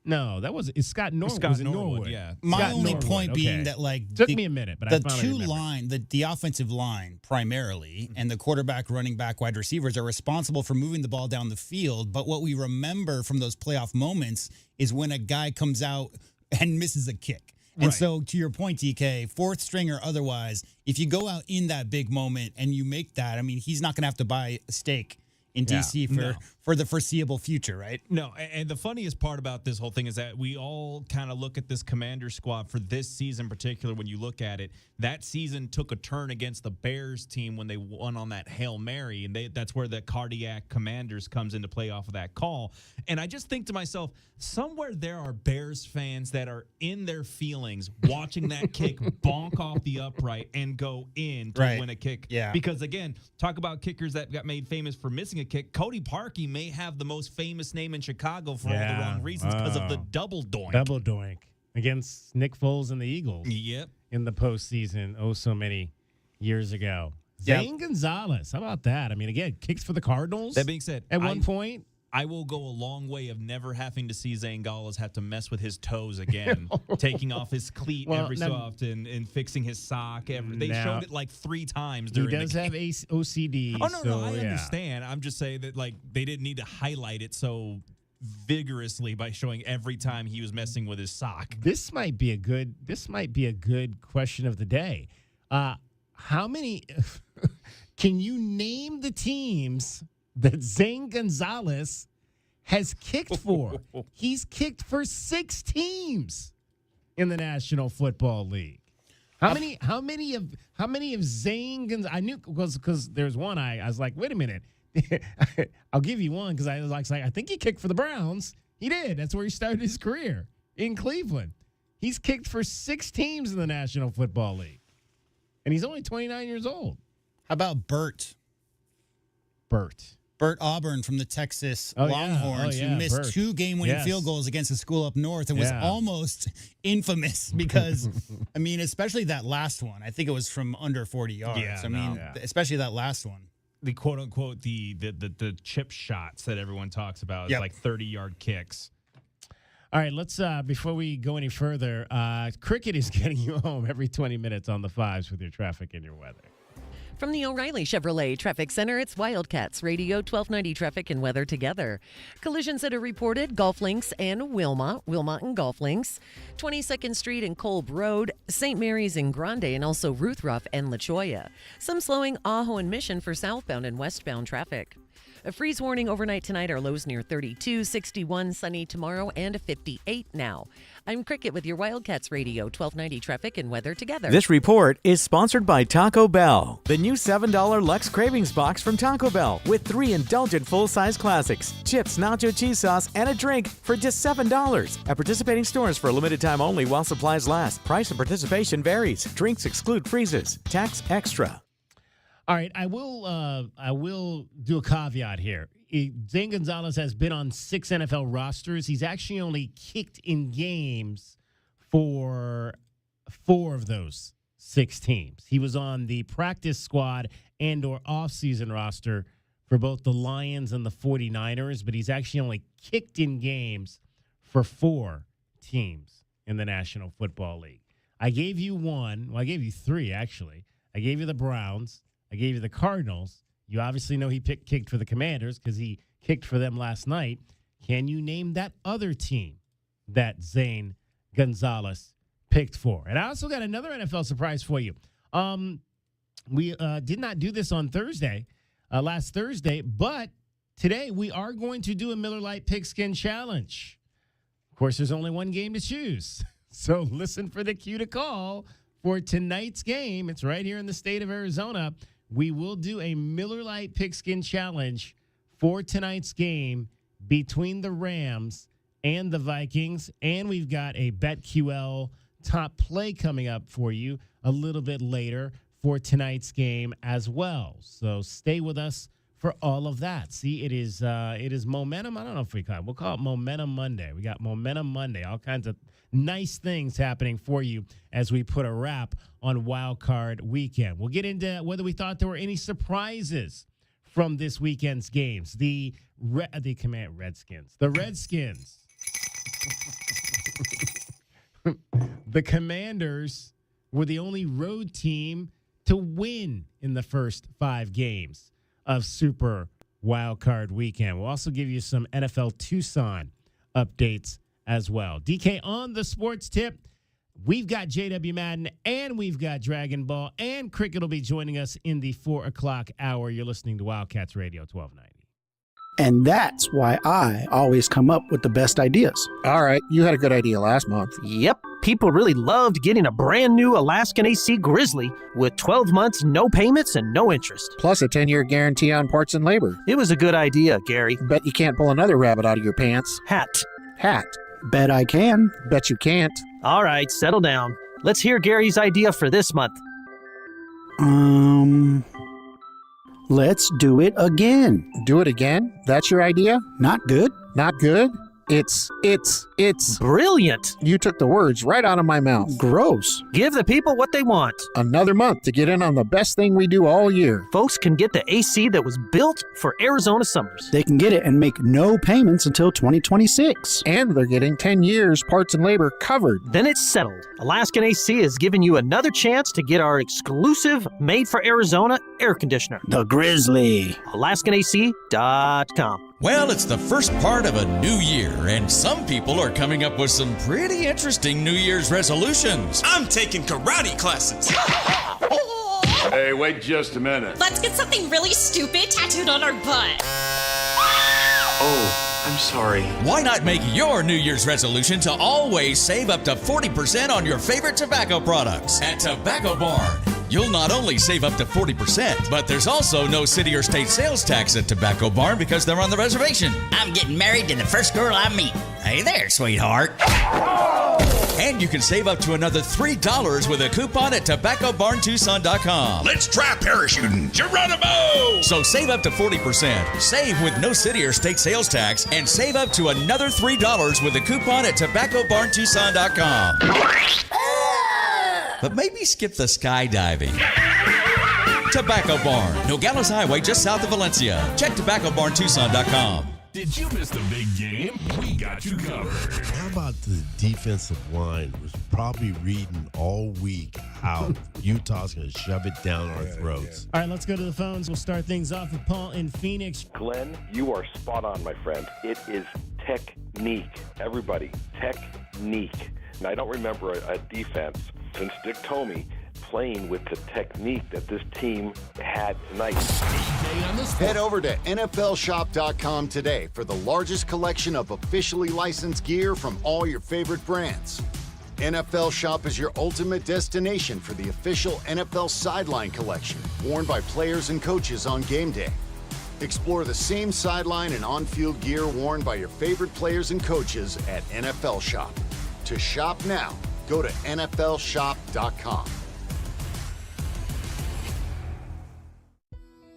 Speaker 3: No, it's Scott Norwood.
Speaker 2: Scott
Speaker 3: Was it
Speaker 2: Norwood, yeah.
Speaker 4: My
Speaker 3: Scott
Speaker 4: only
Speaker 3: Norwood,
Speaker 4: point being
Speaker 3: okay.
Speaker 4: that, like,
Speaker 3: Took me a minute, but I
Speaker 4: the
Speaker 3: finally
Speaker 4: two
Speaker 3: remembered.
Speaker 4: line, the offensive line primarily, and the quarterback, running back, wide receivers are responsible for moving the ball down the field. But what we remember from those playoff moments is when a guy comes out and misses a kick. And so, to your point, TK, fourth string or otherwise, if you go out in that big moment and you make that, I mean, he's not going to have to buy a steak in D.C. for the foreseeable future, right?
Speaker 2: No, and the funniest part about this whole thing is that we all kind of look at this Commander squad for this season in particular. When you look at it, that season took a turn against the Bears team when they won on that Hail Mary, and that's where the cardiac Commanders comes into play off of that call. And I just think to myself, somewhere there are Bears fans that are in their feelings watching that kick bonk off the upright and go in to win a kick.
Speaker 4: Yeah.
Speaker 2: Because, again, talk about kickers that got made famous for missing a kick. Cody Parkey may have the most famous name in Chicago for all the wrong reasons because of the double doink.
Speaker 3: Double doink against Nick Foles and the Eagles.
Speaker 2: Yep.
Speaker 3: In the postseason, so many years ago.
Speaker 2: Yep.
Speaker 3: Zane Gonzales, how about that? I mean, again, kicks for the Cardinals.
Speaker 2: That being said,
Speaker 3: at one point,
Speaker 2: I will go a long way of never having to see Zane Gonzales have to mess with his toes again, taking off his cleat every so often and fixing his sock. They showed it like 3 times during
Speaker 3: he does
Speaker 2: the
Speaker 3: have
Speaker 2: game.
Speaker 3: OCD.
Speaker 2: Oh, no, I understand. I'm just saying that, like, they didn't need to highlight it so vigorously by showing every time he was messing with his sock.
Speaker 3: This might be a good question of the day. How many can you name the teams that Zane Gonzales has kicked for? He's kicked for 6 teams in the National Football League. How many of Zane Gonzales? I knew because there's one I was like, wait a minute. I'll give you one because I was like, I think he kicked for the Browns. He did. That's where he started his career, in Cleveland. He's kicked for 6 teams in the National Football League. And he's only 29 years old.
Speaker 4: How about Burt Auburn from the Texas Longhorns, who missed 2 game-winning field goals against a school up north and was almost infamous because, I mean, especially that last one. I think it was from under 40 yards. Especially that last one.
Speaker 2: The quote-unquote, the chip shots that everyone talks about, is like 30-yard kicks.
Speaker 3: All right, let's, before we go any further, cricket is getting you home every 20 minutes on the 5s with your traffic and your weather.
Speaker 5: From the O'Reilly Chevrolet Traffic Center, it's Wildcats Radio 1290 Traffic and Weather together. Collisions that are reported, Golf Links and Wilmot and Golf Links, 22nd Street and Kolb Road, St. Mary's and Grande, and also Ruth Ruff and La Cholla. Some slowing Ajo and Mission for southbound and westbound traffic. A freeze warning overnight tonight. Our lows near 32, 61 sunny tomorrow, and 58 now. I'm Cricket with your Wildcats Radio 1290 Traffic and Weather together.
Speaker 6: This report is sponsored by Taco Bell. The new $7 Lux Cravings Box from Taco Bell with 3 indulgent full-size classics, chips, nacho cheese sauce, and a drink for just $7. At participating stores for a limited time only while supplies last. Price and participation varies. Drinks exclude freezes. Tax extra.
Speaker 3: All right, I will do a caveat here. Zane Gonzales has been on 6 NFL rosters. He's actually only kicked in games for 4 of those 6 teams. He was on the practice squad and or offseason roster for both the Lions and the 49ers, but he's actually only kicked in games for 4 teams in the National Football League. I gave you 1. Well, I gave you 3, actually. I gave you the Browns. I gave you the Cardinals. You obviously know he kicked for the Commanders because he kicked for them last night. Can you name that other team that Zane Gonzales picked for. And I also got another NFL surprise for you. We did not do this on last Thursday, but today we are going to do a Miller Lite Pigskin Challenge. Of course, there's only one game to choose. So listen for the cue to call for tonight's game. It's right here in the state of Arizona. We will do a Miller Lite Pigskin Challenge for tonight's game between the Rams and the Vikings. And we've got a BetQL top play coming up for you a little bit later for tonight's game as well. So stay with us for all of that. See, it is momentum. I don't know if we'll call it Momentum Monday. We got Momentum Monday, all kinds of nice things happening for you as we put a wrap on Wild Card Weekend. We'll get into whether we thought there were any surprises from this weekend's games. The Redskins. The Commanders were the only road team to win in the first 5 games of Super Wild Card Weekend. We'll also give you some NFL Tucson updates as well. DK on the sports tip. We've got JW Madden and we've got Dragon Ball, and cricket will be joining us in the 4 o'clock hour. You're listening to Wildcats Radio 1290.
Speaker 7: And that's why I always come up with the best ideas.
Speaker 10: All right, you had a good idea last month.
Speaker 18: Yep, people really loved getting a brand new Alaskan AC Grizzly with 12 months, no payments, and no interest.
Speaker 10: Plus a 10-year guarantee on parts and labor.
Speaker 18: It was a good idea, Gary.
Speaker 10: Bet you can't pull another rabbit out of your pants.
Speaker 18: Hat.
Speaker 7: Bet I can.
Speaker 10: Bet you can't.
Speaker 18: All right, settle down. Let's hear Gary's idea for this month.
Speaker 7: Let's do it again.
Speaker 10: Do it again? That's your idea?
Speaker 7: Not good.
Speaker 10: Not good? It's
Speaker 18: brilliant.
Speaker 10: You took the words right out of my mouth.
Speaker 7: Gross.
Speaker 18: Give the people what they want.
Speaker 10: Another month to get in on the best thing we do all year.
Speaker 18: Folks can get the AC that was built for Arizona summers.
Speaker 7: They can get it and make no payments until 2026.
Speaker 10: And they're getting 10 years parts and labor covered.
Speaker 18: Then it's settled. Alaskan AC is giving you another chance to get our exclusive made for Arizona air conditioner.
Speaker 7: The Grizzly.
Speaker 18: AlaskanAC.com.
Speaker 11: Well, it's the first part of a new year, and some people are coming up with some pretty interesting New Year's resolutions.
Speaker 12: I'm taking karate classes.
Speaker 13: Hey, wait just a minute.
Speaker 26: Let's get something really stupid tattooed on our butt.
Speaker 13: Oh, I'm sorry.
Speaker 11: Why not make your New Year's resolution to always save up to 40% on your favorite tobacco products at Tobacco Barn? You'll not only save up to 40%, but there's also no city or state sales tax at Tobacco Barn because they're on the reservation.
Speaker 27: I'm getting married to the first girl I meet. Hey there, sweetheart.
Speaker 11: And you can save up to another $3 with a coupon at TobaccoBarnTucson.com.
Speaker 12: Let's try parachuting. Geronimo!
Speaker 11: So save up to 40%, save with no city or state sales tax, and save up to another $3 with a coupon at TobaccoBarnTucson.com. But maybe skip the skydiving. Tobacco Barn, Nogales Highway, just south of Valencia. Check TobaccoBarnTucson.com.
Speaker 1: Did you miss the big game? We got you covered.
Speaker 28: How about the defensive line was probably reading all week how Utah's going to shove it down our throats.
Speaker 3: All right, let's go to the phones. We'll start things off with Paul in Phoenix.
Speaker 29: Glenn, you are spot on, my friend. It is technique. Everybody, technique. And I don't remember a defense since Dick Tomey playing with the technique that this team had tonight.
Speaker 30: Head over to NFLshop.com today for the largest collection of officially licensed gear from all your favorite brands. NFL Shop is your ultimate destination for the official NFL sideline collection, worn by players and coaches on game day. Explore the same sideline and on-field gear worn by your favorite players and coaches at NFL Shop. To shop now, go to NFLshop.com.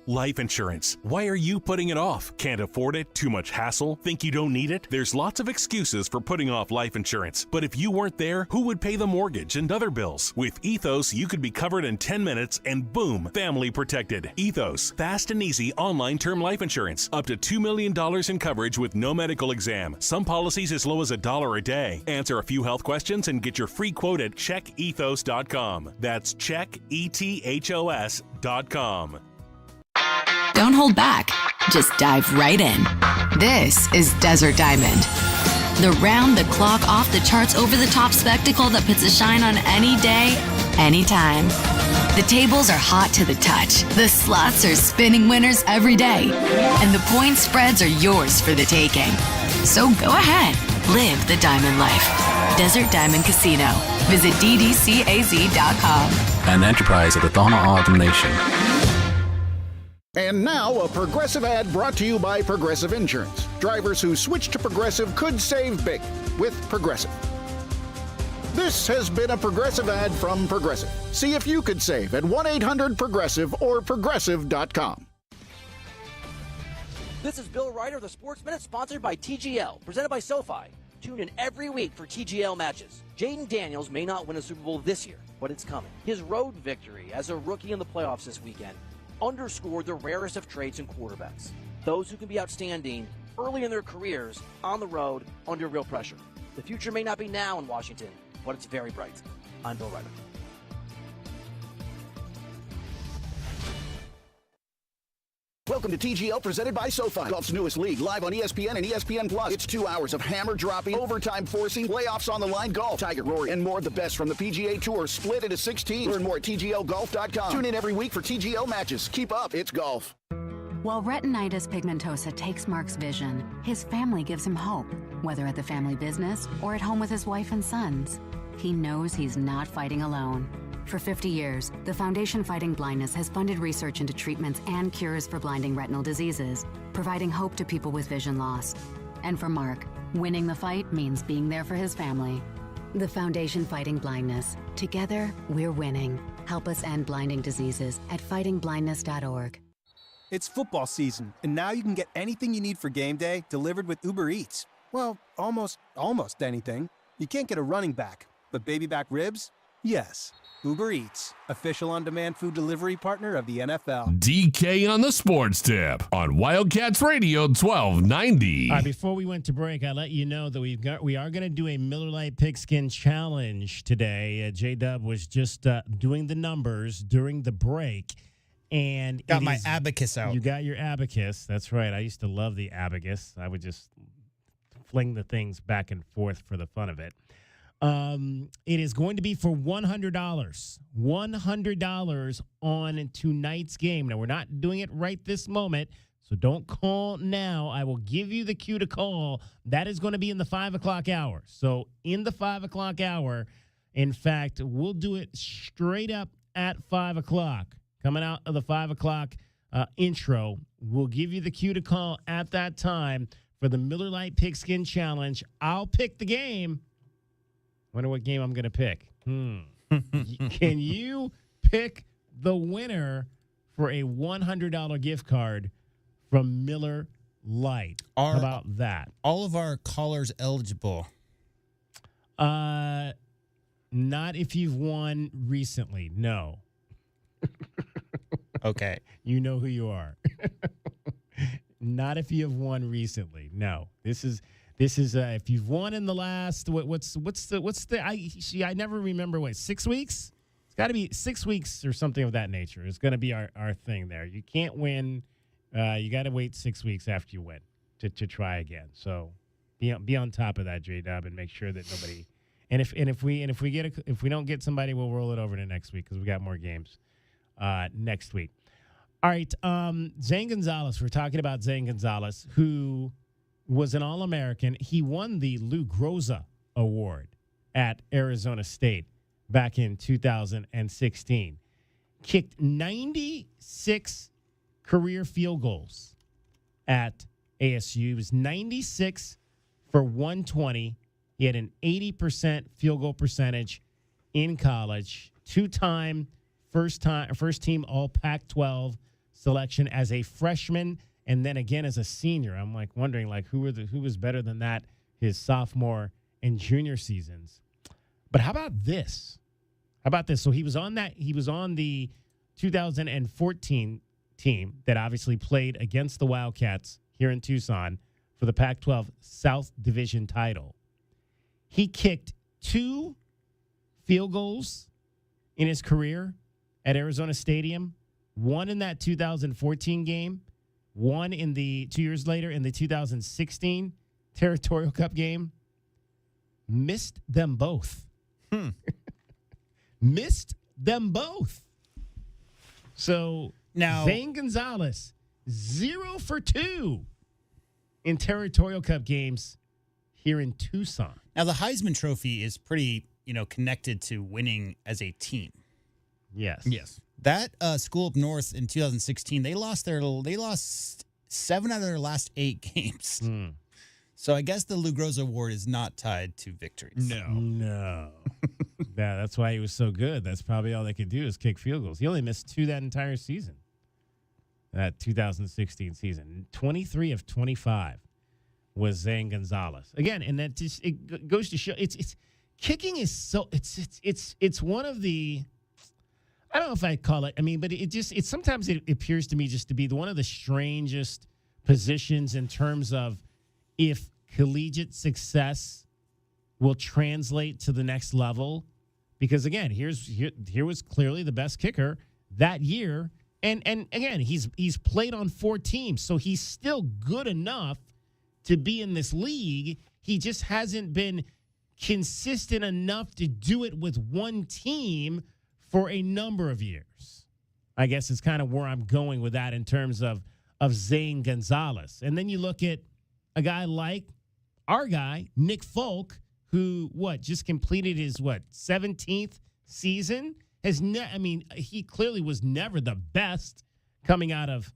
Speaker 16: Life insurance. Why are you putting it off? Can't afford it? Too much hassle? Think you don't need it? There's lots of excuses for putting off life insurance. But if you weren't there, who would pay the mortgage and other bills? With Ethos, you could be covered in 10 minutes and boom, family protected. Ethos, fast and easy online term life insurance. Up to $2 million in coverage with no medical exam. Some policies as low as $1 a day. Answer a few health questions and get your free quote at checkethos.com. That's checkethos.com.
Speaker 31: Don't hold back. Just dive right in. This is Desert Diamond.
Speaker 8: The round-the-clock, off-the-charts, over-the-top spectacle that puts a shine on any day, anytime. The tables are hot to the touch. The slots are spinning winners every day. And the point spreads are yours for the taking. So go ahead. Live the diamond life. Desert Diamond Casino. Visit ddcaz.com.
Speaker 14: An enterprise of the Thona Autumn Nation.
Speaker 10: And now, a Progressive ad brought to you by Progressive Insurance. Drivers who switch to Progressive could save big with Progressive. This has been a Progressive ad from Progressive. See if you could save at 1-800-PROGRESSIVE or Progressive.com.
Speaker 15: This is Bill Ryder, the Sports Minute, sponsored by TGL, presented by SoFi. Tune in every week for TGL matches. Jaden Daniels may not win a Super Bowl this year, but it's coming. His road victory as a rookie in the playoffs this weekend underscored the rarest of traits in quarterbacks. Those who can be outstanding early in their careers, on the road, under real pressure. The future may not be now in Washington, but it's very bright. I'm Bill Ryder.
Speaker 10: Welcome to TGL, presented by SoFi. Golf's newest league, live on ESPN and ESPN Plus. It's 2 hours of hammer-dropping, overtime-forcing, playoffs on the line golf. Tiger, Rory, and more of the best from the PGA Tour, split into 6 teams. Learn more at TGLGolf.com. Tune in every week for TGL matches. Keep up, it's golf.
Speaker 17: While retinitis pigmentosa takes Mark's vision, his family gives him hope, whether at the family business or at home with his wife and sons. He knows he's not fighting alone. For 50 years, the Foundation Fighting Blindness has funded research into treatments and cures for blinding retinal diseases, providing hope to people with vision loss. And for Mark, winning the fight means being there for his family. The Foundation Fighting Blindness. Together, we're winning. Help us end blinding diseases at fightingblindness.org.
Speaker 19: It's football season, and now you can get anything you need for game day delivered with Uber Eats. Well, almost anything. You can't get a running back, but baby back ribs? Yes. Uber Eats, official on-demand food delivery partner of the NFL.
Speaker 1: DK on the Sports Tip on Wildcats Radio 1290.
Speaker 3: All right, before we went to break, I let you know that we are going to do a Miller Lite Pigskin Challenge today. J-Dub was just doing the numbers during the break. And
Speaker 4: got my abacus out.
Speaker 3: You got your abacus. That's right. I used to love the abacus. I would just fling the things back and forth for the fun of it. It is going to be for $100. $100 on tonight's game. Now, we're not doing it right this moment, so don't call now. I will give you the cue to call. That is going to be in the 5 o'clock hour. So in the 5 o'clock hour, in fact, we'll do it straight up at 5 o'clock. Coming out of the 5 o'clock intro, we'll give you the cue to call at that time for the Miller Lite Pigskin Challenge. I'll pick the game. Wonder what game I'm going to pick. Can you pick the winner for a $100 gift card from Miller Lite? How about that?
Speaker 4: All of our callers eligible?
Speaker 3: Not if you've won recently. No.
Speaker 4: Okay.
Speaker 3: You know who you are. Not if you have won recently. No. This is if you've won in the last I never remember 6 weeks? It's got to be 6 weeks or something of that nature. It's going to be our thing there. You can't win. You got to wait 6 weeks after you win to try again. So be on top of that, J-Dub, and make sure that nobody. And if we don't get somebody, we'll roll it over to next week because we got more games next week. All right, Zane Gonzales. We're talking about Zane Gonzales, who was an All-American. He won the Lou Groza Award at Arizona State back in 2016. Kicked 96 career field goals at ASU. It was 96 for 120. He had an 80% field goal percentage in college. Two-time first team All Pac-12 selection as a freshman. And then again as a senior. I'm wondering who was better than that his sophomore and junior seasons. But how about this? So he was on the 2014 team that obviously played against the Wildcats here in Tucson for the Pac-12 South Division title. He kicked 2 field goals in his career at Arizona Stadium, one in that 2014 game, one in the 2 years later in the 2016 Territorial Cup game missed them both. Missed them both. So
Speaker 4: now
Speaker 3: Zane Gonzales, 0 for 2 in Territorial Cup games here in Tucson.
Speaker 4: Now the Heisman Trophy is pretty, connected to winning as a team.
Speaker 3: Yes.
Speaker 4: That school up north in 2016, they lost 7 out of their last 8 games. So I guess the Lou Groza Award is not tied to victories.
Speaker 3: No. Yeah, that's why he was so good. That's probably all they could do is kick field goals. He only missed 2 that entire season. That 2016 season. 23 of 25 was Zane Gonzales. Again, and that just it goes to show it's kicking is so it's one of the, I don't know if I call it, but it sometimes it appears to me just to be one of the strangest positions in terms of if collegiate success will translate to the next level. Because again, here was clearly the best kicker that year. And again, he's played on 4 teams, so he's still good enough to be in this league. He just hasn't been consistent enough to do it with one team for a number of years. I guess is kind of where I'm going with that in terms of Zane Gonzales. And then you look at a guy like our guy, Nick Folk, who just completed his 17th season. He clearly was never the best coming out of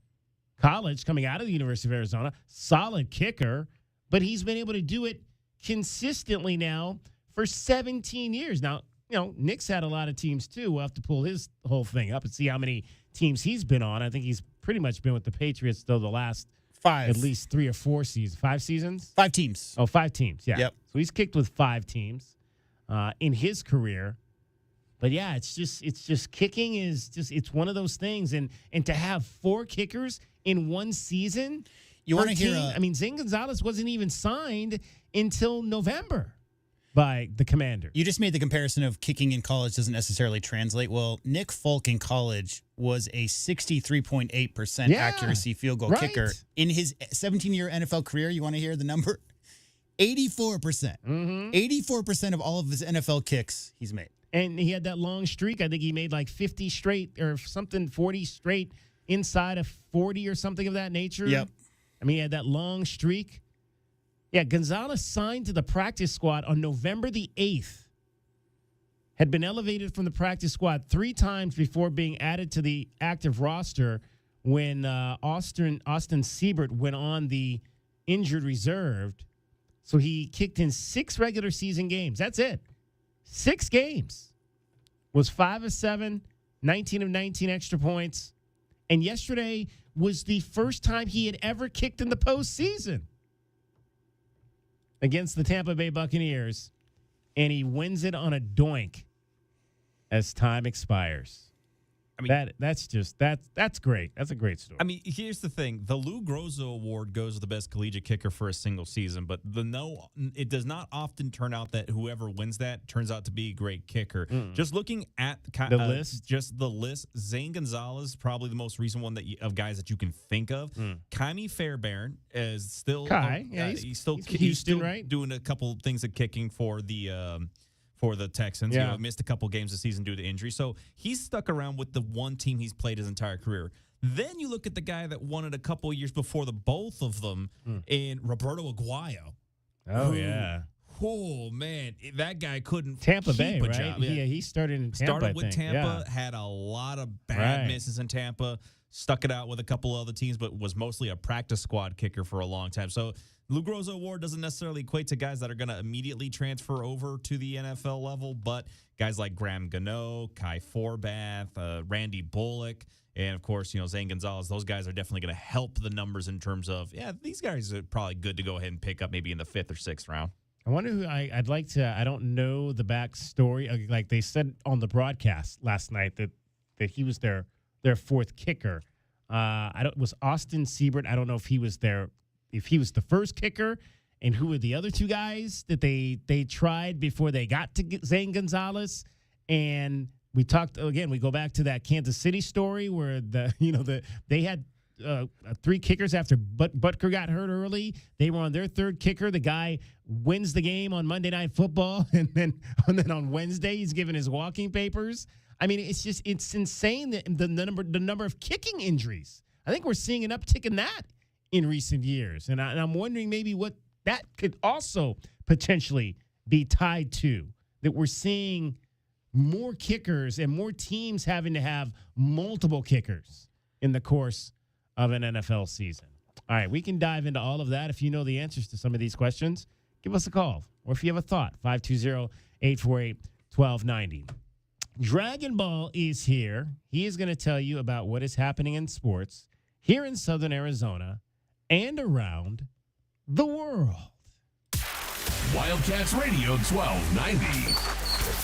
Speaker 3: college, coming out of the University of Arizona. Solid kicker, but he's been able to do it consistently now for 17 years. Now, Nick's had a lot of teams too. We'll have to pull his whole thing up and see how many teams he's been on. I think he's pretty much been with the Patriots though the last
Speaker 4: 5,
Speaker 3: at least 3 or 4 seasons. 5 seasons?
Speaker 4: 5 teams.
Speaker 3: Oh, 5 teams. Yeah.
Speaker 4: Yep.
Speaker 3: So he's kicked with 5 teams in his career. But yeah, it's just kicking is just, it's one of those things. And to have 4 kickers in one season,
Speaker 4: you want to hear?
Speaker 3: Zane Gonzales wasn't even signed until November by the Commanders.
Speaker 4: You just made the comparison of kicking in college doesn't necessarily translate. Well, Nick Folk in college was a 63.8% accuracy field goal kicker. In his 17-year NFL career, you want to hear the number? 84%. 84% of all of his NFL kicks he's made.
Speaker 3: And he had that long streak. I think he made like 50 straight or something, 40 straight inside of 40 or something of that nature.
Speaker 4: Yep.
Speaker 3: He had that long streak. Yeah, Gonzales signed to the practice squad on November the 8th. Had been elevated from the practice squad 3 times before being added to the active roster when Austin Siebert went on the injured reserve. So he kicked in 6 regular season games. That's it. 6 games. Was 5 of 7, 19 of 19 extra points. And yesterday was the first time he had ever kicked in the postseason against the Tampa Bay Buccaneers. And he wins it on a doink as time expires. That's great. That's a great story.
Speaker 2: Here's the thing. The Lou Groza Award goes to the best collegiate kicker for a single season, but it does not often turn out that whoever wins that turns out to be a great kicker. Just looking at
Speaker 3: the list,
Speaker 2: Zane Gonzales, probably the most recent one of guys that you can think of. Kaimi Fairbairn is still he's still
Speaker 3: Houston, right?
Speaker 2: Doing a couple things of kicking for the Texans.
Speaker 3: Yeah.
Speaker 2: Missed a couple games this season due to injury. So he's stuck around with the one team he's played his entire career. Then you look at the guy that won it a couple of years before the both of them in Roberto Aguayo.
Speaker 3: Oh, yeah.
Speaker 2: Oh, man. That guy couldn't
Speaker 3: Tampa
Speaker 2: keep
Speaker 3: Bay,
Speaker 2: a
Speaker 3: right?
Speaker 2: job.
Speaker 3: Yeah, he started in Tampa,
Speaker 2: Started with Tampa,
Speaker 3: yeah.
Speaker 2: had a lot of bad misses in Tampa, stuck it out with a couple other teams, but was mostly a practice squad kicker for a long time. So Lou Groza Award doesn't necessarily equate to guys that are going to immediately transfer over to the NFL level, but guys like Graham Gano, Kai Forbath, Randy Bullock, and, of course, Zane Gonzales, those guys are definitely going to help the numbers in terms of, these guys are probably good to go ahead and pick up maybe in the 5th or 6th round.
Speaker 3: I wonder who I'd like to. I don't know the backstory. Like they said on the broadcast last night that he was their 4th kicker. Was Austin Siebert. I don't know if he was there. If he was the first kicker, and who were the other 2 guys that they tried before they got to Zane Gonzales. And we talked again. We go back to that Kansas City story where they had three kickers after Butker got hurt early. They were on their third kicker. The guy wins the game on Monday Night Football, and then on Wednesday he's given his walking papers. I mean, it's insane the number of kicking injuries. I think we're seeing an uptick in that in recent years, and I'm wondering maybe what that could also potentially be tied to, that we're seeing more kickers and more teams having to have multiple kickers in the course of an NFL season. All right, we can dive into all of that. If you know the answers to some of these questions, give us a call. Or if you have a thought, 520-848-1290. Dragon Ball is here. He is going to tell you about what is happening in sports here in Southern Arizona and around the world.
Speaker 1: Wildcats Radio 1290.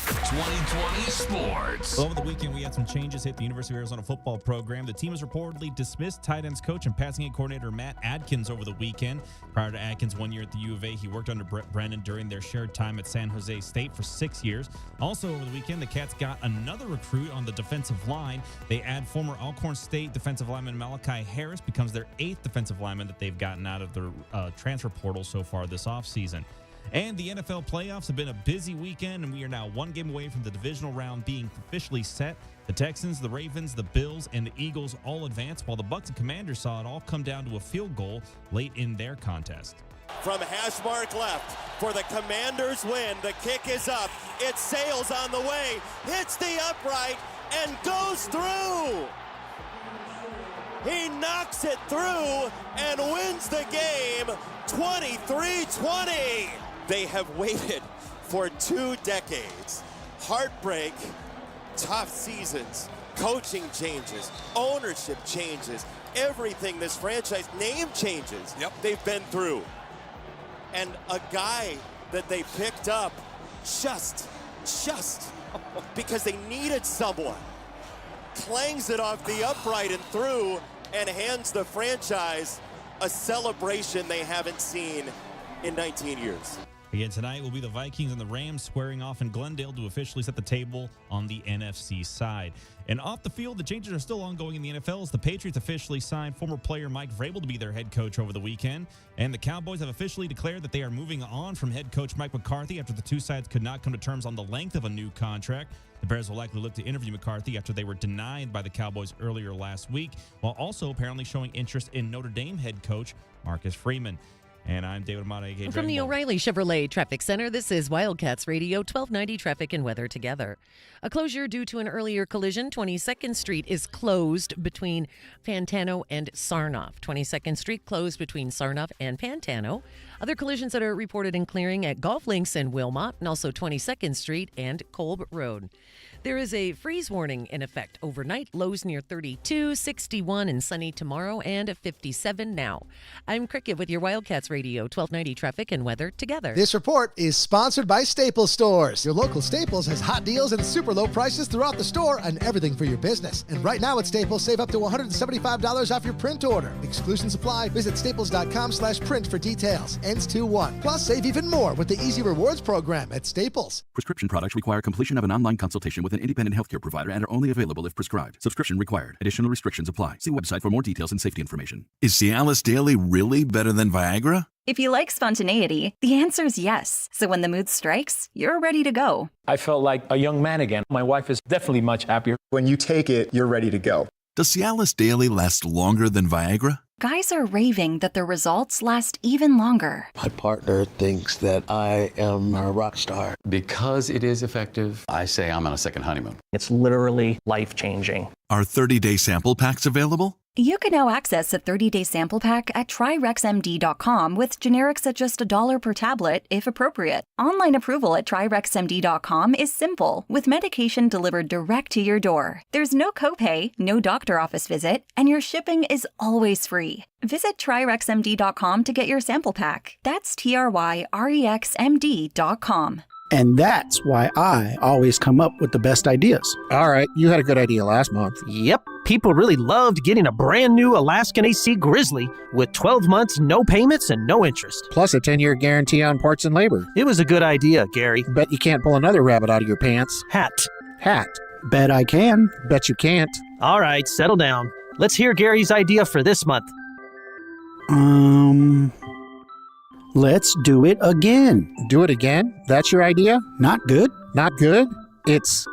Speaker 1: 2020 Sports.
Speaker 2: Over the weekend, we had some changes hit the University of Arizona football program. The team has reportedly dismissed tight ends coach and passing game coordinator Matt Adkins over the weekend. Prior to Adkins' 1 year at the U of A, he worked under Brent Brennan during their shared time at San Jose State for 6 years. Also over the weekend, the Cats got another recruit on the defensive line. They add former Alcorn State defensive lineman Malachi Harris, becomes their 8th defensive lineman that they've gotten out of their transfer portal so far this offseason. And the NFL playoffs have been a busy weekend, and we are now one game away from the divisional round being officially set. The Texans, the Ravens, the Bills, and the Eagles all advance, while the Bucs and Commanders saw it all come down to a field goal late in their contest.
Speaker 5: From hash mark left for the Commanders win. The kick is up. It sails on the way, hits the upright, and goes through. He knocks it through and wins the game 23-20. They have waited for 2 decades. Heartbreak, tough seasons, coaching changes, ownership changes, everything this franchise, name changes they've been through. And a guy that they picked up just because they needed someone, clangs it off the upright and through and hands the franchise a celebration they haven't seen in 19 years.
Speaker 2: Again, tonight will be the Vikings and the Rams squaring off in Glendale to officially set the table on the NFC side. And off the field, the changes are still ongoing in the NFL as the Patriots officially signed former player Mike Vrabel to be their head coach over the weekend. And the Cowboys have officially declared that they are moving on from head coach Mike McCarthy after the two sides could not come to terms on the length of a new contract. The Bears will likely look to interview McCarthy after they were denied by the Cowboys earlier last week, while also apparently showing interest in Notre Dame head coach Marcus Freeman. And I'm David Amata.
Speaker 6: From the O'Reilly Chevrolet Traffic Center, this is Wildcats Radio 1290 Traffic and Weather Together. A closure due to an earlier collision. 22nd Street is closed between Pantano and Sarnoff. 22nd Street closed between Sarnoff and Pantano. Other collisions that are reported in clearing at Golf Links in Wilmot, and also 22nd Street and Kolb Road. There is a freeze warning in effect overnight. Lows near 32, 61 and sunny tomorrow, and 57 now. I'm Cricket with your Wildcats Radio 1290 Traffic and Weather Together.
Speaker 7: This report is sponsored by Staples Stores. Your local Staples has hot deals and super low prices throughout the store on everything for your business. And right now at Staples, save up to $175 off your print order. Exclusions apply. Visit staples.com/print for details. Ends 2/1. Plus, save even more with the Easy Rewards program at Staples.
Speaker 9: Prescription products require completion of an online consultation with an independent healthcare provider and are only available if prescribed. Subscription required. Additional restrictions apply. See website for more details and safety information.
Speaker 20: Is Cialis Daily really better than Viagra?
Speaker 21: If you like spontaneity, the answer is yes. So when the mood strikes, you're ready to go.
Speaker 22: I felt like a young man again. My wife is definitely much happier.
Speaker 23: When you take it, you're ready to go.
Speaker 20: Does Cialis Daily last longer than Viagra?
Speaker 21: Guys are raving that their results last even longer.
Speaker 24: My partner thinks that I am a rock star.
Speaker 25: Because it is effective, I say I'm on a second honeymoon.
Speaker 31: It's literally life-changing.
Speaker 20: Are 30-day sample packs available?
Speaker 21: You can now access a 30-day sample pack at TryRexMD.com with generics at just $1 per tablet, if appropriate. Online approval at TryRexMD.com is simple, with medication delivered direct to your door. There's no copay, no doctor office visit, and your shipping is always free. Visit TryRexMD.com to get your sample pack. That's TryRexMD.com.
Speaker 24: And that's why I always come up with the best ideas. All right, you had a good idea last month.
Speaker 31: Yep, people really loved getting a brand new Alaskan AC Grizzly with 12 months, no payments, and no interest.
Speaker 24: Plus a 10-year guarantee on parts and labor.
Speaker 31: It was a good idea, Gary.
Speaker 24: Bet you can't pull another rabbit out of your pants.
Speaker 31: Hat.
Speaker 24: Bet I can. Bet you can't.
Speaker 31: All right, settle down. Let's hear Gary's idea for this month.
Speaker 24: Let's do it again.
Speaker 23: Do it again? That's your idea?
Speaker 24: Not good?
Speaker 23: Not good? It's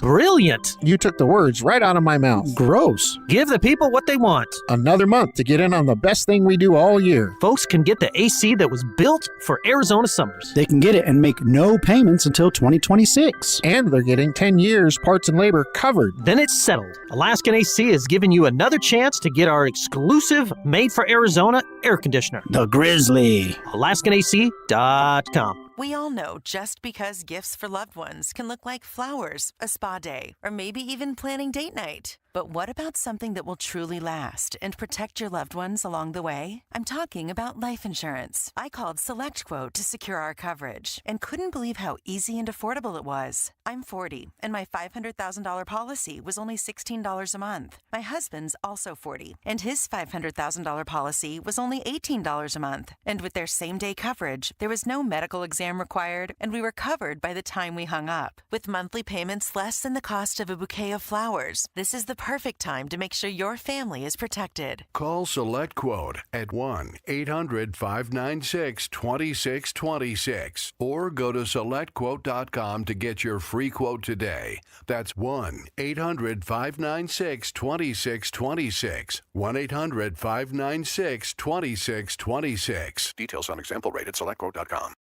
Speaker 31: brilliant.
Speaker 23: You took the words right out of my mouth.
Speaker 24: Gross.
Speaker 31: Give the people what they want.
Speaker 23: Another month to get in on the best thing we do all year.
Speaker 31: Folks can get the AC that was built for Arizona summers.
Speaker 24: They can get it and make no payments until 2026.
Speaker 23: And they're getting 10 years parts and labor covered.
Speaker 31: Then it's settled. Alaskan AC is giving you another chance to get our exclusive made for Arizona air conditioner.
Speaker 24: The Grizzly.
Speaker 31: AlaskanAC.com.
Speaker 8: We all know just because gifts for loved ones can look like flowers, a spa day, or maybe even planning date night. But what about something that will truly last and protect your loved ones along the way? I'm talking about life insurance. I called SelectQuote to secure our coverage and couldn't believe how easy and affordable it was. I'm 40, and my $500,000 policy was only $16 a month. My husband's also 40, and his $500,000 policy was only $18 a month. And with their same-day coverage, there was no medical exam required, and we were covered by the time we hung up. With monthly payments less than the cost of a bouquet of flowers, this is the perfect time to make sure your family is protected.
Speaker 11: Call SelectQuote at 1-800-596-2626 or go to SelectQuote.com to get your free quote today. That's 1-800-596-2626. 1-800-596-2626. Details on example rate at SelectQuote.com.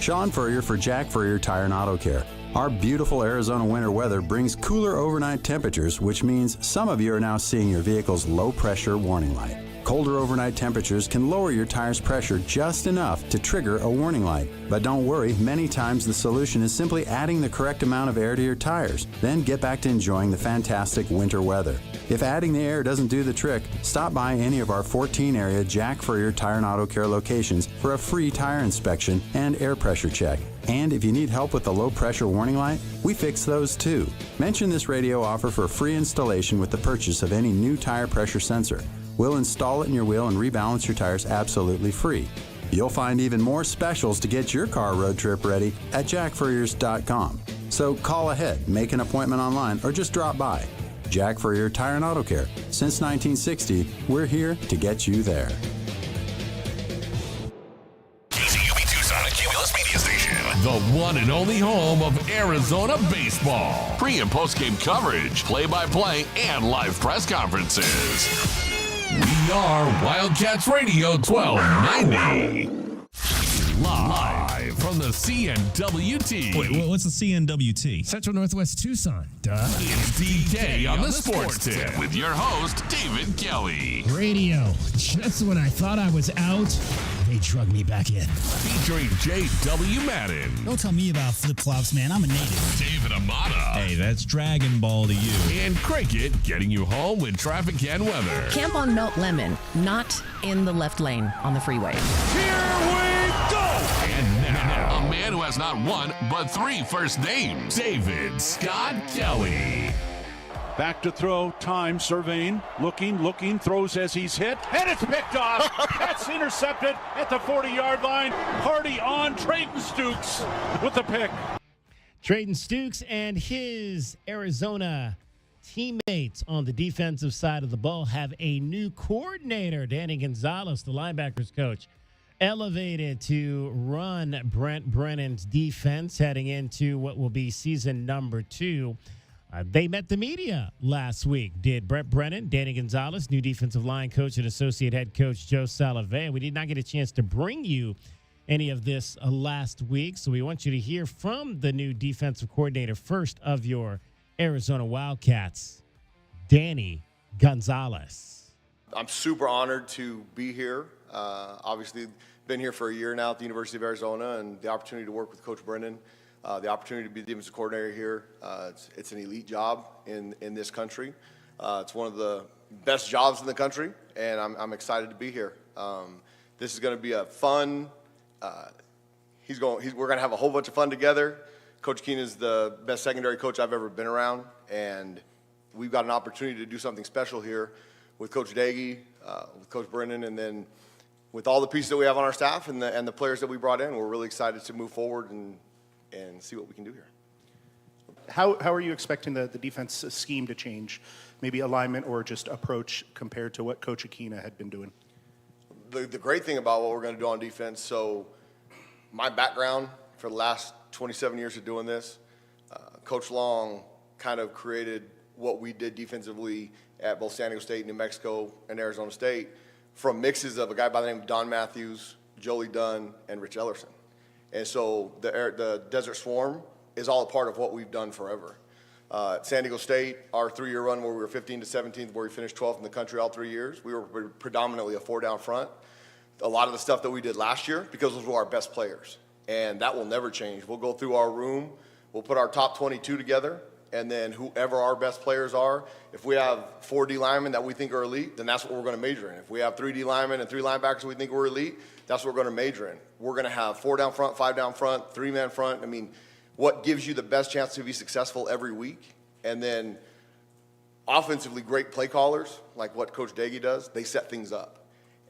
Speaker 12: Sean Furrier for Jack Furrier Tire and Auto Care. Our beautiful Arizona winter weather brings cooler overnight temperatures, which means some of you are now seeing your vehicle's low pressure warning light. Colder overnight temperatures can lower your tire's pressure just enough to trigger a warning light. But don't worry, many times the solution is simply adding the correct amount of air to your tires. Then get back to enjoying the fantastic winter weather. If adding the air doesn't do the trick, stop by any of our 14 area Jack Furrier Tire and Auto Care locations for a free tire inspection and air pressure check. And if you need help with the low pressure warning light, we fix those too. Mention this radio offer for free installation with the purchase of any new tire pressure sensor. We'll install it in your wheel and rebalance your tires absolutely free. You'll find even more specials to get your car road trip ready at jackfurriers.com. So call ahead, make an appointment online, or just drop by. Jack Furrier Tire and Auto Care. Since 1960, we're here to get you there.
Speaker 1: The one and only home of Arizona baseball. Pre- and post-game coverage, play-by-play, and live press conferences. We are Wildcats Radio 1290. Live from the CNWT.
Speaker 2: Wait, what's the CNWT?
Speaker 3: Central Northwest Tucson. Duh.
Speaker 1: It's DK on the Sports Tip with your host, David Kelly.
Speaker 3: Radio. Just when I thought I was out, they drug me back in.
Speaker 1: Featuring J.W. Madden.
Speaker 4: Don't tell me about flip-flops, man. I'm a native.
Speaker 1: David Amata.
Speaker 2: Hey, that's Dragon Ball to you.
Speaker 1: And Cricket getting you home with traffic and weather.
Speaker 6: Camp on Melt Lemon, not in the left lane on the freeway.
Speaker 1: Here we go! And now, a man who has not one, but three first names, David Scott Kelly.
Speaker 13: Back to throw, time, surveying, looking, throws as he's hit, and it's picked off. That's intercepted at the 40-yard line. Hardy on, Trayton Stukes with the pick.
Speaker 3: Trayton Stukes and his Arizona teammates on the defensive side of the ball have a new coordinator. Danny Gonzales, the linebackers coach, elevated to run Brent Brennan's defense heading into what will be season number 2. They met the media last week. Did Brent Brennan, Danny Gonzales, new defensive line coach and associate head coach Joe Salavea. We did not get a chance to bring you any of this last week, so we want you to hear from the new defensive coordinator first of your Arizona Wildcats, Danny Gonzales.
Speaker 16: I'm super honored to be here. Obviously, been here for a year now at the University of Arizona, and the opportunity to work with Coach Brennan, the opportunity to be the defensive coordinator here. It's an elite job in this country. It's one of the best jobs in the country, and I'm excited to be here. This is going to be a fun. We're going to have a whole bunch of fun together. Coach Keenan is the best secondary coach I've ever been around, and we've got an opportunity to do something special here with Coach Daggy, with Coach Brennan, and then with all the pieces that we have on our staff and the players that we brought in. We're really excited to move forward and see what we can do here.
Speaker 19: How are you expecting the defense scheme to change
Speaker 5: maybe alignment or just approach compared to what Coach Aquina had been doing?
Speaker 16: The great thing about what we're going to do on defense, so my background for the last 27 years of doing this, Coach Long kind of created what we did defensively at both San Diego State, New Mexico, and Arizona State from mixes of a guy by the name of Don Matthews, Jolie Dunn, and Rich Ellerson. And so the Desert Swarm is all a part of what we've done forever. At San Diego State, our 3-year run where we were 15 to 17th, where we finished 12th in the country all 3 years, we were predominantly a 4-down front. A lot of the stuff that we did last year, because those were our best players. And that will never change. We'll go through our room, we'll put our top 22 together, and then whoever our best players are, if we have 4 D linemen that we think are elite, then that's what we're going to major in. If we have 3 D linemen and 3 linebackers we think we're elite, that's what we're going to major in. We're going to have 4 down front, 5 down front, 3-man front. I mean, what gives you the best chance to be successful every week? And then offensively, great play callers, like what Coach Daggy does, they set things up.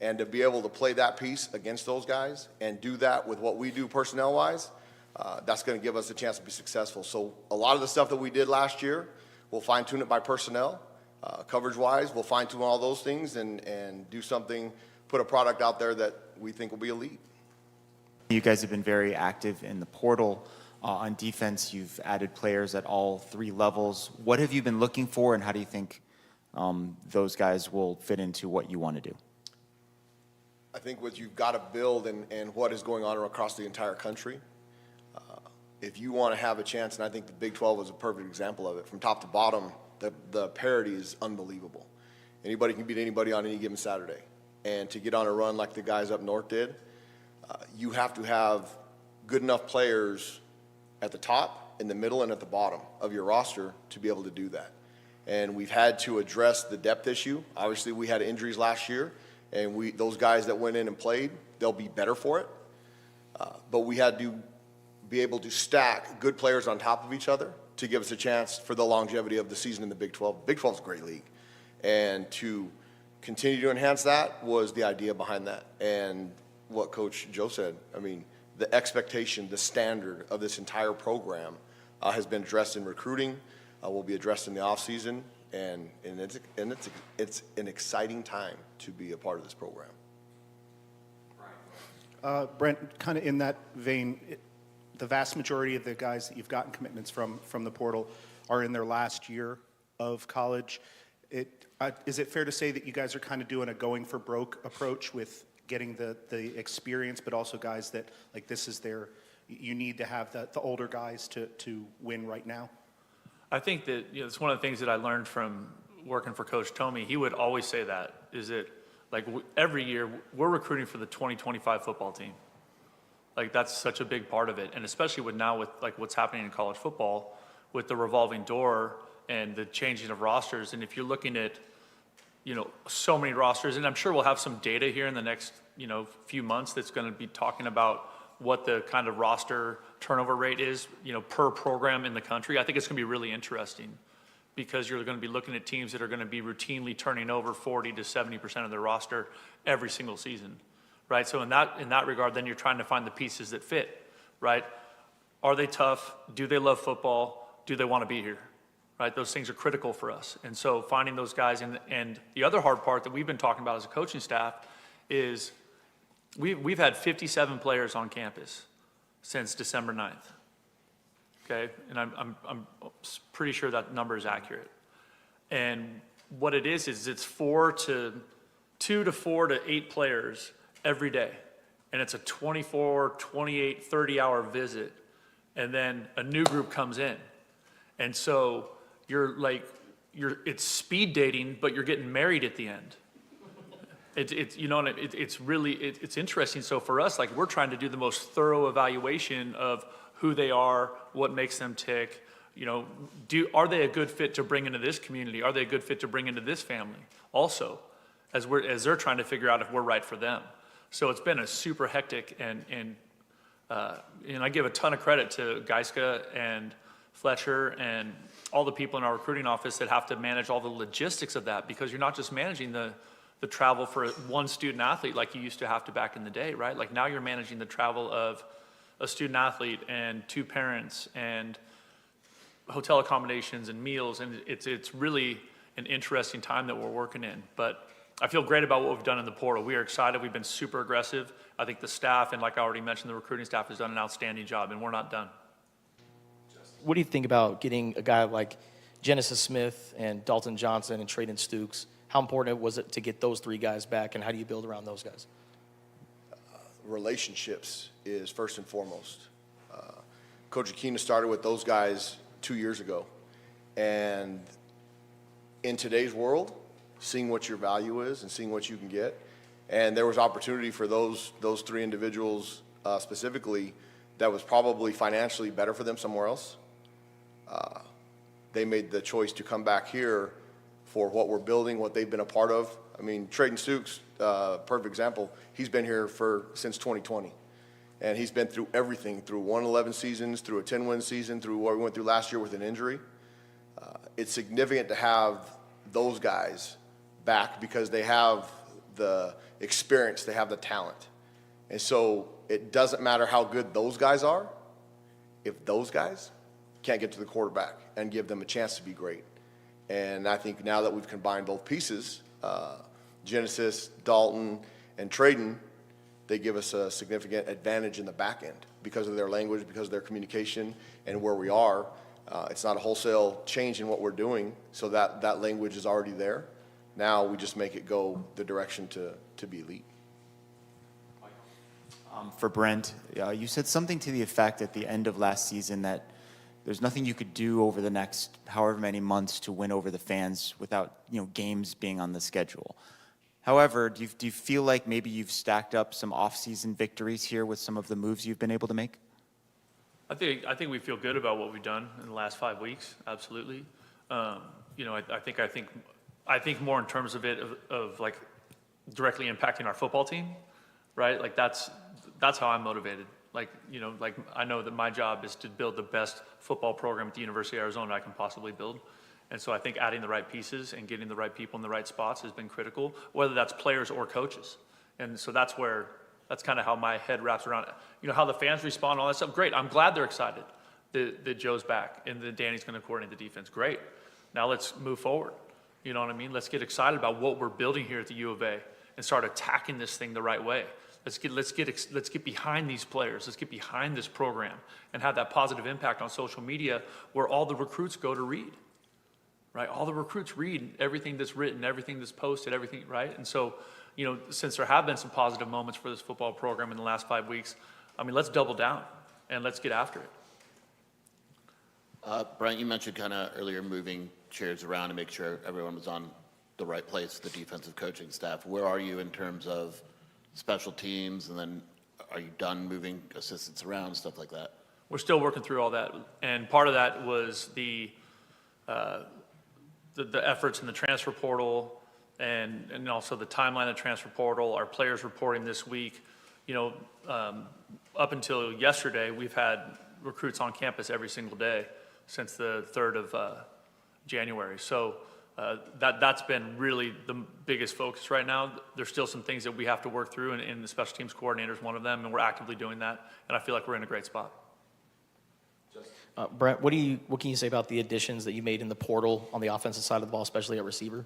Speaker 16: And to be able to play that piece against those guys and do that with what we do personnel-wise, that's going to give us a chance to be successful. So a lot of the stuff that we did last year, we'll fine-tune it by personnel. Coverage-wise, we'll fine-tune all those things and do something, put a product out there that we think will be elite.
Speaker 10: You guys have been very active in the portal. On defense, you've added players at all 3 levels. What have you been looking for, and how do you think those guys will fit into what you want to do?
Speaker 16: I think what you've got to build and what is going on across the entire country, if you want to have a chance, and I think the Big 12 is a perfect example of it, from top to bottom, the parity is unbelievable. Anybody can beat anybody on any given Saturday. And to get on a run like the guys up north did, you have to have good enough players at the top, in the middle, and at the bottom of your roster to be able to do that. And we've had to address the depth issue. Obviously, we had injuries last year, and those guys that went in and played, they'll be better for it. But we had to be able to stack good players on top of each other to give us a chance for the longevity of the season in the Big 12. Big 12 is a great league. And to continue to enhance that was the idea behind that. And what Coach Joe said, I mean, the expectation, the standard of this entire program has been addressed in recruiting, will be addressed in the offseason, and it's an exciting time to be a part of this program.
Speaker 5: Brent, kind of in that vein, the vast majority of the guys that you've gotten commitments from the portal are in their last year of college. Is it fair to say that you guys are kind of doing a going for broke approach with getting the experience, but also guys that, like, this is you need to have the older guys to win right now?
Speaker 14: I think that it's one of the things that I learned from working for Coach Tommy. He would always say that, is that, like, every year we're recruiting for the 2025 football team. Like, that's such a big part of it. And especially with like what's happening in college football with the revolving door and the changing of rosters. And if you're looking at, so many rosters, and I'm sure we'll have some data here in the next, few months that's going to be talking about what the kind of roster turnover rate is, per program in the country. I think it's going to be really interesting because you're going to be looking at teams that are going to be routinely turning over 40 to 70% of their roster every single season, right? So in that regard, then you're trying to find the pieces that fit, right? Are they tough? Do they love football? Do they want to be here? Right, those things are critical for us. And so finding those guys, and the other hard part that we've been talking about as a coaching staff is we've had 57 players on campus since December 9th. Okay, and I'm pretty sure that number is accurate. And what it is it's 2 to 4 to 8 players every day. And it's a 24, 28, 30-hour visit. And then a new group comes in. And so it's speed dating, but you're getting married at the end. It's interesting. So for us, like, we're trying to do the most thorough evaluation of who they are, what makes them tick. Are they a good fit to bring into this community? Are they a good fit to bring into this family? Also, as they're trying to figure out if we're right for them. So it's been a super hectic, and I give a ton of credit to Geiska and Fletcher and all the people in our recruiting office that have to manage all the logistics of that, because you're not just managing the travel for one student athlete like you used to have to back in the day, right? Like, now you're managing the travel of a student athlete and 2 parents and hotel accommodations and meals, and it's really an interesting time that we're working in. But I feel great about what we've done in the portal. We are excited. We've been super aggressive. I think the staff, and like I already mentioned, the recruiting staff has done an outstanding job, and we're not done.
Speaker 7: What do you think about getting a guy like Genesis Smith and Dalton Johnson and Trayden Stukes? How important was it to get those three guys back, and how do you build around those guys?
Speaker 16: Relationships is first and foremost. Coach Aquino started with those guys 2 years ago. And in today's world, seeing what your value is and seeing what you can get, and there was opportunity for those three individuals specifically that was probably financially better for them somewhere else. They made the choice to come back here for what we're building, what they've been a part of. I mean, Trayden Stukes, perfect example. He's been here since 2020. And he's been through everything, through 1-11 seasons, through a 10-win season, through what we went through last year with an injury. It's significant to have those guys back because they have the experience, they have the talent. And so it doesn't matter how good those guys are if those guys can't get to the quarterback and give them a chance to be great. And I think now that we've combined both pieces, Genesis, Dalton, and Trayden, they give us a significant advantage in the back end because of their language, because of their communication, and where we are. It's not a wholesale change in what we're doing, so that language is already there. Now we just make it go the direction to be elite.
Speaker 10: For Brent, you said something to the effect at the end of last season that there's nothing you could do over the next however many months to win over the fans without games being on the schedule. However, do you feel like maybe you've stacked up some off-season victories here with some of the moves you've been able to make?
Speaker 14: I think we feel good about what we've done in the last 5 weeks. Absolutely. I think more in terms of it of like directly impacting our football team, right? Like that's how I'm motivated. Like I know that my job is to build the best football program at the University of Arizona I can possibly build. And so I think adding the right pieces and getting the right people in the right spots has been critical, whether that's players or coaches. And so that's kind of how my head wraps around it. How the fans respond, all that stuff, great. I'm glad they're excited that Joe's back and that Danny's going to coordinate the defense. Great. Now let's move forward. You know what I mean? Let's get excited about what we're building here at the U of A and start attacking this thing the right way. Let's get behind these players. Let's get behind this program and have that positive impact on social media where all the recruits go to read. Right? All the recruits read everything that's written, everything that's posted, everything, right? And so, since there have been some positive moments for this football program in the last 5 weeks, let's double down and let's get after it.
Speaker 9: Brent, you mentioned kind of earlier moving chairs around to make sure everyone was on the right place, the defensive coaching staff. Where are you in terms of special teams, and then are you done moving assistants around, stuff like that?
Speaker 14: We're still working through all that, and part of that was the efforts in the transfer portal and also the timeline of the transfer portal, our players reporting this week. Up until yesterday, we've had recruits on campus every single day since the 3rd of January. So that's been really the biggest focus right now. There's still some things that we have to work through, and the special teams coordinator is one of them, and we're actively doing that, and I feel like we're in a great spot.
Speaker 7: Brent, what can you say about the additions that you made in the portal on the offensive side of the ball, especially at receiver?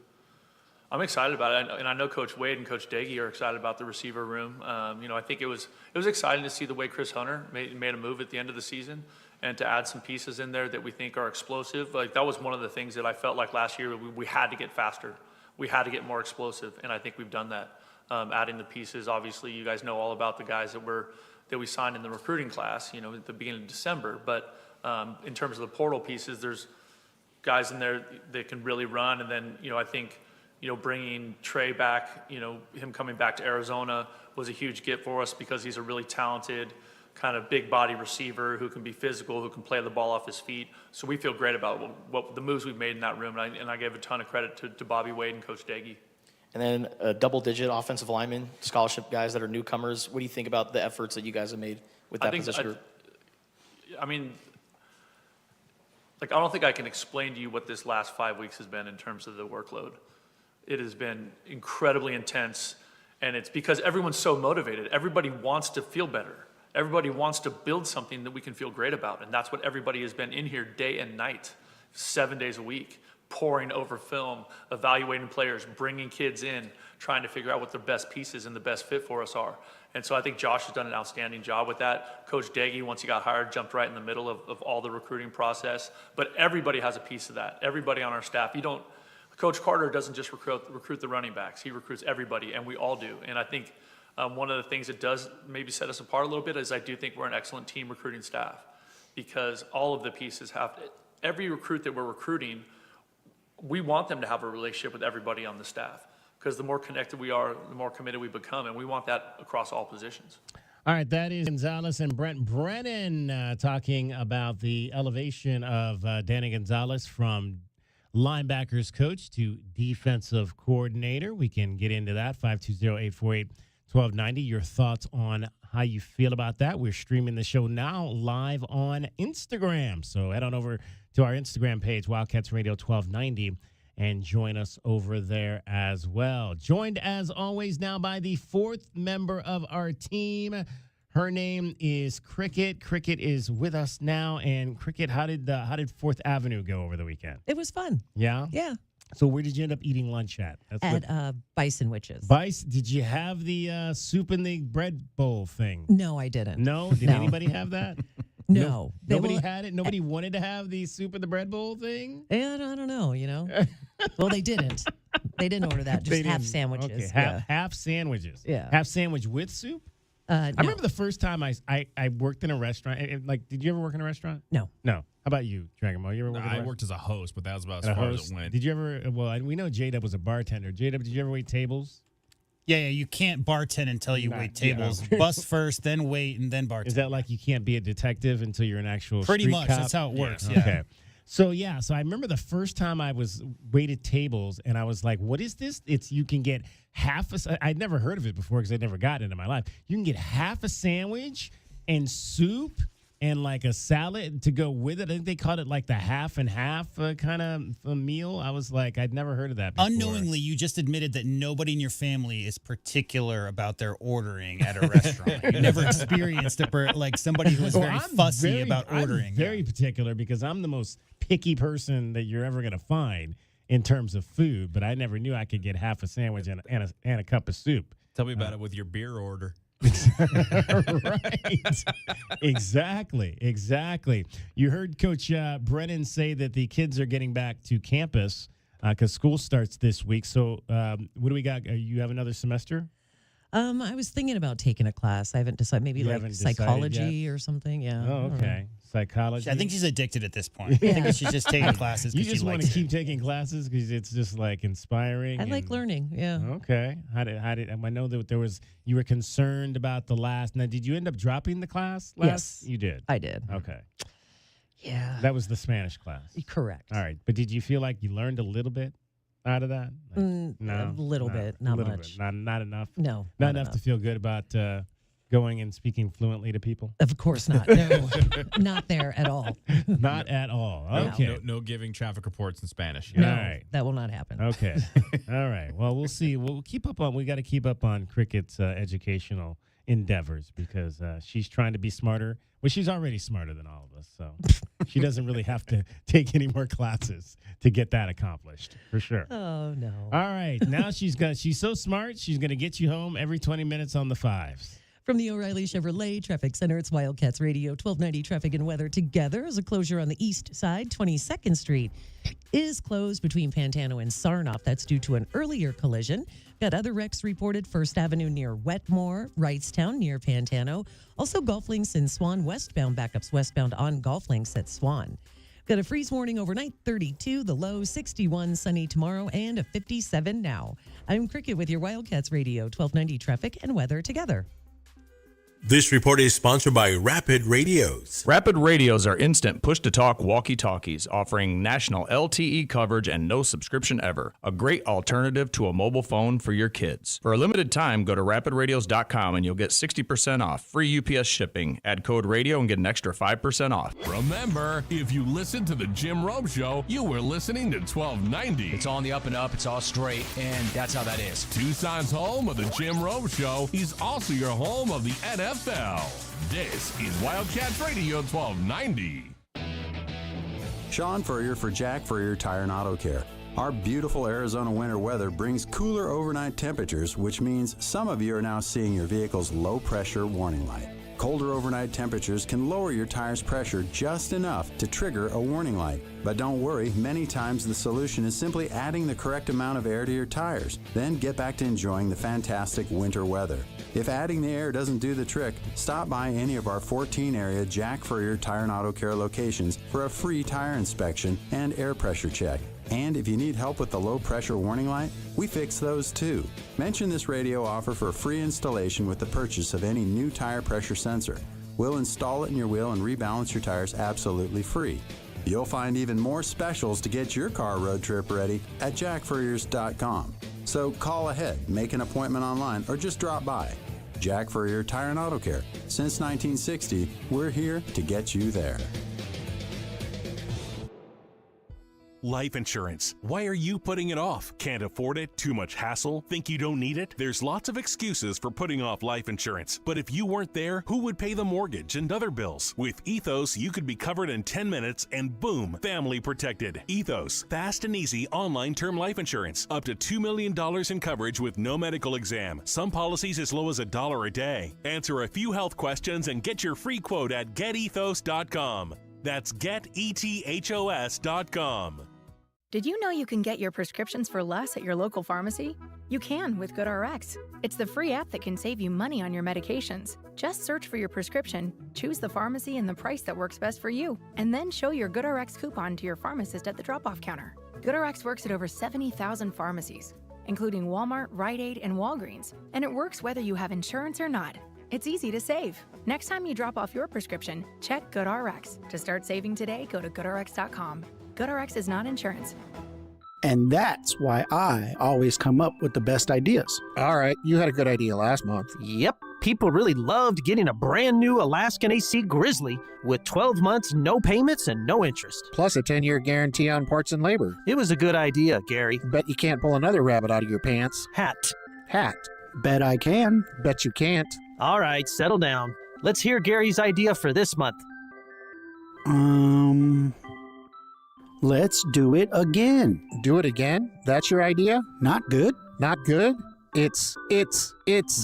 Speaker 14: I'm excited about it, and I know Coach Wade and Coach Daggy are excited about the receiver room. I think it was exciting to see the way Chris Hunter made a move at the end of the season, and to add some pieces in there that we think are explosive. Like that was one of the things that I felt like last year we had to get faster, we had to get more explosive, and I think we've done that. Adding the pieces, obviously, you guys know all about the guys that we signed in the recruiting class, at the beginning of December, but. In terms of the portal pieces, there's guys in there that can really run. And then, I think, bringing Trey back, him coming back to Arizona was a huge get for us because he's a really talented kind of big body receiver who can be physical, who can play the ball off his feet. So we feel great about what the moves we've made in that room. And I gave a ton of credit to Bobby Wade and Coach Daggy.
Speaker 7: And then a double-digit offensive lineman, scholarship guys that are newcomers. What do you think about the efforts that you guys have made with that position group?
Speaker 14: I don't think I can explain to you what this last 5 weeks has been in terms of the workload. It has been incredibly intense, and it's because everyone's so motivated. Everybody wants to feel better. Everybody wants to build something that we can feel great about, and that's what everybody has been in here day and night, 7 days a week, poring over film, evaluating players, bringing kids in, trying to figure out what the best pieces and the best fit for us are. And so I think Josh has done an outstanding job with that. Coach Daggy, once he got hired, jumped right in the middle of all the recruiting process. But everybody has a piece of that. Everybody on our staff. Coach Carter doesn't just recruit the running backs. He recruits everybody, and we all do. And I think one of the things that does maybe set us apart a little bit is I do think we're an excellent team recruiting staff, because all of the pieces every recruit that we're recruiting, we want them to have a relationship with everybody on the staff, because the more connected we are, the more committed we become, and we want that across all positions.
Speaker 3: All right, that is Gonzales and Brent Brennan talking about the elevation of Danny Gonzales from linebackers coach to defensive coordinator. We can get into that. 520-848-1290. Your thoughts on how you feel about that. We're streaming the show now live on Instagram. So head on over to our Instagram page, Wildcats Radio 1290, and join us over there as well. Joined, as always, now by the fourth member of our team. Her name is Cricket. Cricket is with us now. And Cricket, how did 4th Avenue go over the weekend?
Speaker 6: It was fun.
Speaker 3: Yeah?
Speaker 6: Yeah.
Speaker 3: So where did you end up eating lunch at?
Speaker 6: Bison Witches.
Speaker 3: Did you have the soup in the bread bowl thing?
Speaker 6: No, I didn't.
Speaker 3: No? Did anybody have that?
Speaker 6: No.
Speaker 3: Nobody had it? Nobody wanted to have the soup in the bread bowl thing?
Speaker 6: I don't know, Well, they didn't. They didn't order that. Just half sandwiches.
Speaker 3: Okay, half sandwiches.
Speaker 6: Yeah.
Speaker 3: Half sandwich with soup? I remember the first time I worked in a restaurant. Did you ever work in a restaurant?
Speaker 6: No.
Speaker 3: No. How about you, Dragon Ball? You ever work?
Speaker 2: I worked as a host, but that was about as far as it went.
Speaker 3: Did you ever? Well, we know J-Dub was a bartender. J-Dub, did you ever wait tables?
Speaker 4: Yeah, you can't bartend until you wait tables.
Speaker 3: Yeah.
Speaker 4: Bus first, then wait, and then bartend.
Speaker 3: Is that like you can't be a detective until you're an actual
Speaker 4: Pretty
Speaker 3: street
Speaker 4: much.
Speaker 3: cop?
Speaker 4: That's how it works.
Speaker 3: Yeah. Okay. So I remember the first time I was waited tables, and I was like, "What is this?" You can get I'd never heard of it before because I'd never gotten it in my life. You can get half a sandwich and soup and like a salad to go with it. I think they called it like the half and half kind of a meal. I was like, I'd never heard of that before.
Speaker 4: Unknowingly, you just admitted that nobody in your family is particular about their ordering at a restaurant. You never experienced it, like somebody who was very fussy about ordering.
Speaker 3: I'm very particular because I'm the most picky person that you're ever going to find in terms of food, but I never knew I could get half a sandwich and a cup of soup.
Speaker 2: Tell me about it with your beer order.
Speaker 3: Right. Exactly. You heard Coach Brennan say that the kids are getting back to campus because school starts this week. So what do we got? You have another semester?
Speaker 6: I was thinking about taking a class. I haven't decided. Maybe like psychology or something. Yeah.
Speaker 3: Oh, okay. Psychology.
Speaker 4: I think she's addicted at this point. I think she's just taking classes.
Speaker 3: You just want to keep taking classes because it's just like inspiring.
Speaker 6: I like learning. Yeah.
Speaker 3: Okay. How did I know that you were concerned about the last. Now, did you end up dropping the class last?
Speaker 6: Yes.
Speaker 3: You did.
Speaker 6: I did.
Speaker 3: Okay.
Speaker 6: Yeah.
Speaker 3: That was the Spanish class.
Speaker 6: Correct.
Speaker 3: All right. But did you feel like you learned a little bit out of that?
Speaker 6: No. A little bit. Not much.
Speaker 3: Not enough?
Speaker 6: No.
Speaker 3: Not enough to feel good about going and speaking fluently to people?
Speaker 6: Of course not. No, not there at all.
Speaker 3: Not at all. Okay.
Speaker 2: No giving traffic reports in Spanish.
Speaker 6: No,
Speaker 3: all right.
Speaker 6: That will not happen.
Speaker 3: Okay. All right. Well, we'll see. We got to keep up on Cricket's educational endeavors because she's trying to be smarter. Well, she's already smarter than all of us, so she doesn't really have to take any more classes to get that accomplished, for sure.
Speaker 6: Oh, no.
Speaker 3: All right. Now she's so smart, she's going to get you home every 20 minutes on the fives.
Speaker 6: From the O'Reilly Chevrolet Traffic Center, it's Wildcats Radio 1290 Traffic and Weather together. As a closure on the east side, 22nd Street is closed between Pantano and Sarnoff. That's due to an earlier collision. Got other wrecks reported. 1st Avenue near Wetmore, Wrightstown near Pantano. Also Golf Links in Swan westbound, backups westbound on Golf Links at Swan. Got a freeze warning overnight, 32, the low 61, sunny tomorrow, and a 57 now. I'm Cricket with your Wildcats Radio 1290 Traffic and Weather together.
Speaker 15: This report is sponsored by Rapid Radios.
Speaker 17: Rapid Radios are instant push-to-talk walkie-talkies offering national LTE coverage and no subscription ever. A great alternative to a mobile phone for your kids. For a limited time, go to rapidradios.com and you'll get 60% off. Free UPS shipping. Add code radio and get an extra 5% off.
Speaker 1: Remember, if you listen to the Jim Rome Show, you were listening to 1290.
Speaker 18: It's on the up and up. It's all straight, and that's how that is.
Speaker 1: Tucson's home of the Jim Rome Show. He's also your home of the NFL. This is Wildcats Radio 1290.
Speaker 12: Sean Furrier for Jack Furrier Tire and Auto Care. Our beautiful Arizona winter weather brings cooler overnight temperatures, which means some of you are now seeing your vehicle's low pressure warning light. Colder overnight temperatures can lower your tire's pressure just enough to trigger a warning light. But don't worry, many times the solution is simply adding the correct amount of air to your tires. Then get back to enjoying the fantastic winter weather. If adding the air doesn't do the trick, stop by any of our 14 area Jack Furrier Tire and Auto Care locations for a free tire inspection and air pressure check. And if you need help with the low pressure warning light, we fix those too. Mention this radio offer for free installation with the purchase of any new tire pressure sensor. We'll install it in your wheel and rebalance your tires absolutely free. You'll find even more specials to get your car road trip ready at jackfurriers.com. So call ahead, make an appointment online, or just drop by. Jack Furrier Tire and Auto Care. Since 1960, we're here to get you there.
Speaker 20: Life insurance. Why are you putting it off? Can't afford it? Too much hassle? Think you don't need it? There's lots of excuses for putting off life insurance. But if you weren't there, who would pay the mortgage and other bills? With Ethos, you could be covered in 10 minutes and boom, family protected. Ethos, fast and easy online term life insurance. Up to $2 million in coverage with no medical exam. Some policies as low as $1 a day. Answer a few health questions and get your free quote at getethos.com. That's getethos.com.
Speaker 21: Did you know you can get your prescriptions for less at your local pharmacy? You can with GoodRx. It's the free app that can save you money on your medications. Just search for your prescription, choose the pharmacy and the price that works best for you, and then show your GoodRx coupon to your pharmacist at the drop-off counter. GoodRx works at over 70,000 pharmacies, including Walmart, Rite Aid, and Walgreens, and it works whether you have insurance or not. It's easy to save. Next time you drop off your prescription, check GoodRx. To start saving today, go to GoodRx.com. GoodRx is not insurance.
Speaker 22: And that's why I always come up with the best ideas.
Speaker 31: All right, you had a good idea last month. Yep, people really loved getting a brand new Alaskan AC Grizzly with 12 months, no payments, and no interest. Plus a 10-year guarantee on parts and labor. It was a good idea, Gary. Bet you can't pull another rabbit out of your pants. Hat.
Speaker 22: Bet I can.
Speaker 31: Bet you can't. All right, settle down. Let's hear Gary's idea for this month.
Speaker 22: Let's do it again.
Speaker 31: Do it again? That's your idea?
Speaker 22: Not good.
Speaker 31: Not good? It's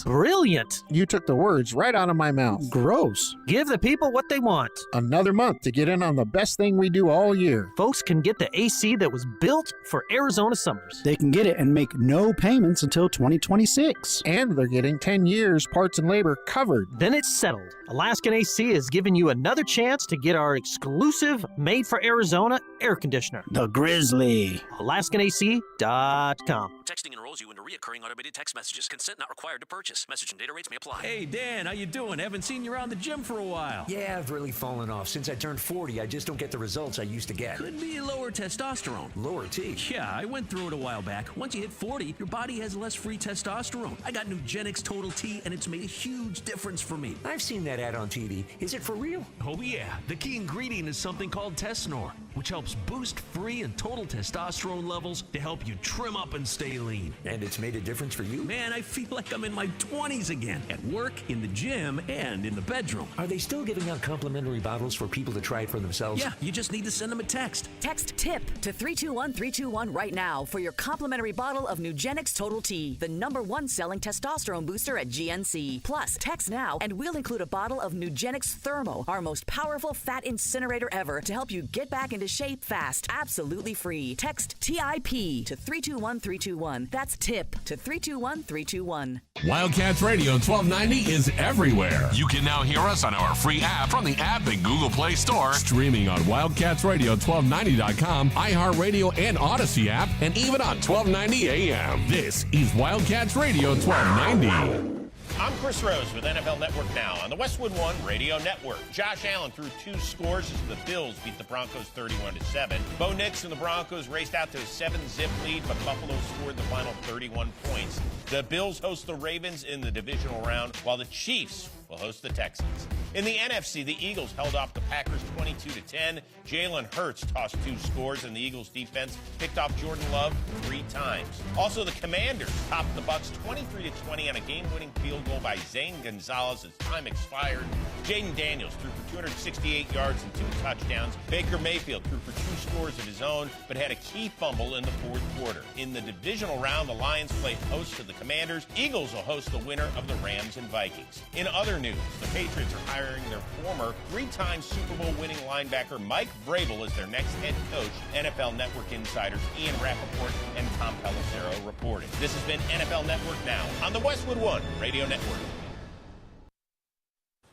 Speaker 31: brilliant. You took the words right out of my mouth.
Speaker 22: Gross.
Speaker 31: Give the people what they want. Another month to get in on the best thing we do all year. Folks can get the AC that was built for Arizona summers.
Speaker 22: They can get it and make no payments until 2026.
Speaker 31: And they're getting 10 years parts and labor covered. Then it's settled. Alaskan AC is giving you another chance to get our exclusive made for Arizona air conditioner.
Speaker 22: The Grizzly.
Speaker 31: AlaskanAC.com.
Speaker 23: Texting enrolls you into reoccurring automated text messages. Consent not required to purchase. Message and data rates may apply.
Speaker 24: Hey, Dan, how you doing? Haven't seen you around the gym for a while.
Speaker 18: Yeah, I've really fallen off. Since I turned 40, I just don't get the results I used to get.
Speaker 24: Could be lower testosterone.
Speaker 18: Lower T?
Speaker 24: Yeah, I went through it a while back. Once you hit 40, your body has less free testosterone. I got Nugenix Total T, and it's made a huge difference for me.
Speaker 18: I've seen that ad on TV. Is it for real?
Speaker 24: Oh, yeah. The key ingredient is something called Tesnor, which helps boost free and total testosterone levels to help you trim up and stay lean.
Speaker 18: And it's made a difference for you?
Speaker 24: Man, I feel like I'm in my 20s again, at work, in the gym, and in the bedroom.
Speaker 18: Are they still giving out complimentary bottles for people to try it for themselves?
Speaker 24: Yeah, you just need to send them a text.
Speaker 25: Text TIP to 321-321 right now for your complimentary bottle of Nugenix Total T, the #1 selling testosterone booster at GNC. Plus, text now and we'll include a bottle of Nugenix Thermo, our most powerful fat incinerator ever, to help you get back into shape fast, absolutely free. Text TIP to 321-321. That's TIP to 321-321.
Speaker 1: Wildcats Radio 1290 is everywhere. You can now hear us on our free app from the App and Google Play Store, streaming on WildcatsRadio1290.com, iHeartRadio and Odyssey app, and even on 1290 AM. This is Wildcats Radio 1290.
Speaker 26: I'm Chris Rose with NFL Network Now on the Westwood One Radio Network. Josh Allen threw 2 scores as the Bills beat the Broncos 31-7. Bo Nix and the Broncos raced out to a 7-zip lead, but Buffalo scored the final 31 points. The Bills host the Ravens in the divisional round, while the Chiefs will host the Texans. In the NFC, the Eagles held off the Packers 22-10. Jalen Hurts tossed 2 scores, and the Eagles defense picked off Jordan Love 3 times. Also, the Commanders topped the Bucs 23-20 on a game-winning field goal by Zane Gonzales as time expired. Jaden Daniels threw for 268 yards and 2 touchdowns. Baker Mayfield threw for 2 scores of his own, but had a key fumble in the fourth quarter. In the divisional round, the Lions play host to the Commanders. Eagles will host the winner of the Rams and Vikings. In other news, the Patriots are hiring their former three-time Super Bowl winning linebacker Mike Vrabel as their next head coach. NFL Network insiders Ian Rappaport and Tom Pelissero reported. This has been NFL Network Now on the Westwood One Radio Network.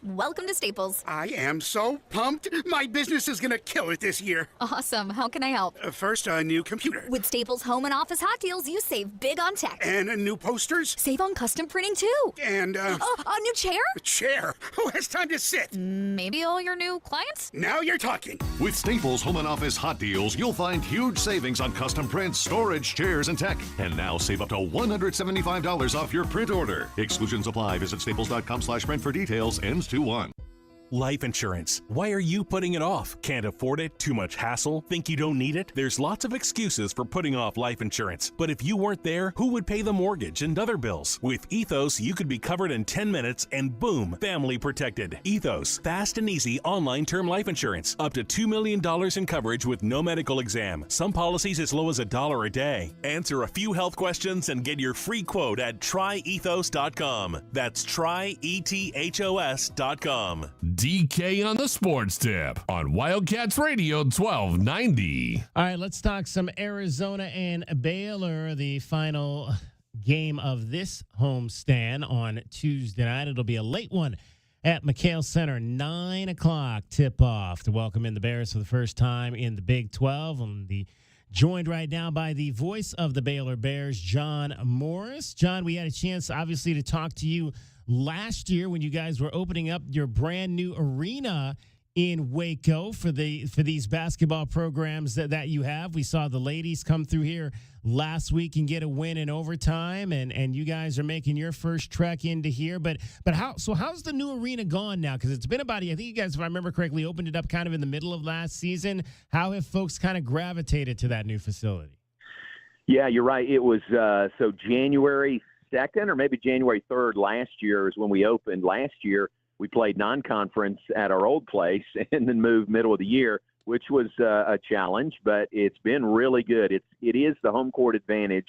Speaker 5: Welcome to Staples.
Speaker 8: I am so pumped. My business is going to kill it this year.
Speaker 5: Awesome. How can I help?
Speaker 8: First, a new computer.
Speaker 5: With Staples Home and Office Hot Deals, you save big on tech.
Speaker 8: And new posters.
Speaker 5: Save on custom printing, too.
Speaker 8: And,
Speaker 5: a new chair?
Speaker 8: A chair? Who has time to sit?
Speaker 5: Maybe all your new clients?
Speaker 8: Now you're talking.
Speaker 10: With Staples Home and Office Hot Deals, you'll find huge savings on custom prints, storage, chairs, and tech. And now save up to $175 off your print order. Exclusions apply. Visit staples.com/print for details. Ends 2/1.
Speaker 20: Life insurance. Why are you putting it off? Can't afford it? Too much hassle? Think you don't need it? There's lots of excuses for putting off life insurance. But if you weren't there, who would pay the mortgage and other bills? With Ethos, you could be covered in 10 minutes and boom, family protected. Ethos, fast and easy online term life insurance. Up to $2 million in coverage with no medical exam. Some policies as low as $1 a day. Answer a few health questions and get your free quote at tryethos.com. That's tryethos.com.
Speaker 1: DK on the Sports Tip on Wildcats Radio 1290.
Speaker 3: All right, let's talk some Arizona and Baylor, the final game of this homestand on Tuesday night. It'll be a late one at McHale Center, 9 o'clock tip-off to welcome in the Bears for the first time in the Big 12. Joined right now by the voice of the Baylor Bears, John Morris. John, we had a chance, obviously, to talk to you last year when you guys were opening up your brand new arena in Waco for these basketball programs that you have. We saw the ladies come through here last week and get a win in overtime, and you guys are making your first trek into here. But how's the new arena gone now? Because it's been about, I think you guys, if I remember correctly, opened it up kind of in the middle of last season. How have folks kind of gravitated to that new facility?
Speaker 11: Yeah, you're right. It was so January 2nd or maybe January 3rd last year is when we opened. Last year we played non-conference at our old place and then moved middle of the year, which was a challenge, but it's been really good. It is the home court advantage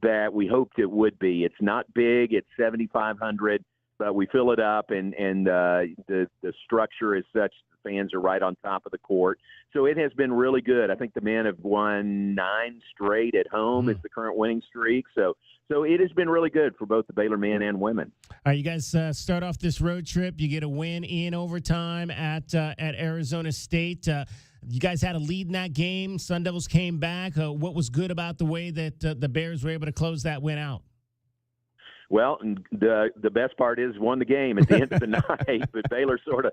Speaker 11: that we hoped it would be. It's not big. It's 7,500, but we fill it up, and the structure is such the fans are right on top of the court. So it has been really good. I think the men have won 9 straight at home. It's the current winning streak. So it has been really good for both the Baylor men and women.
Speaker 3: All right, you guys start off this road trip. You get a win in overtime at Arizona State. You guys had a lead in that game. Sun Devils came back. What was good about the way that the Bears were able to close that win out?
Speaker 11: Well, the best part is won the game at the end of the night, but Baylor sort of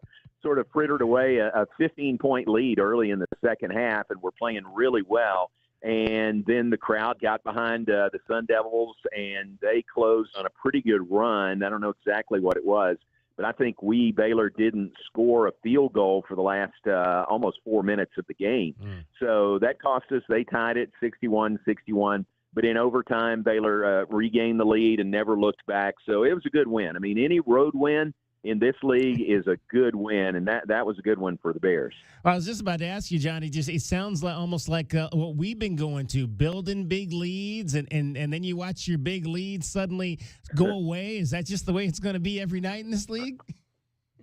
Speaker 11: frittered away a 15-point lead early in the second half, and we're playing really well. And then the crowd got behind the Sun Devils, and they closed on a pretty good run. I don't know exactly what it was, but I think Baylor didn't score a field goal for the last almost 4 minutes of the game. So that cost us. They tied it 61-61. But in overtime, Baylor regained the lead and never looked back. So it was a good win. I mean, any road win in this league is a good win, and that was a good one for the Bears.
Speaker 3: Well, I was just about to ask you, Johnny. It sounds like almost like what we've been going to, building big leads, and then you watch your big leads suddenly go away. Is that just the way it's going to be every night in this league?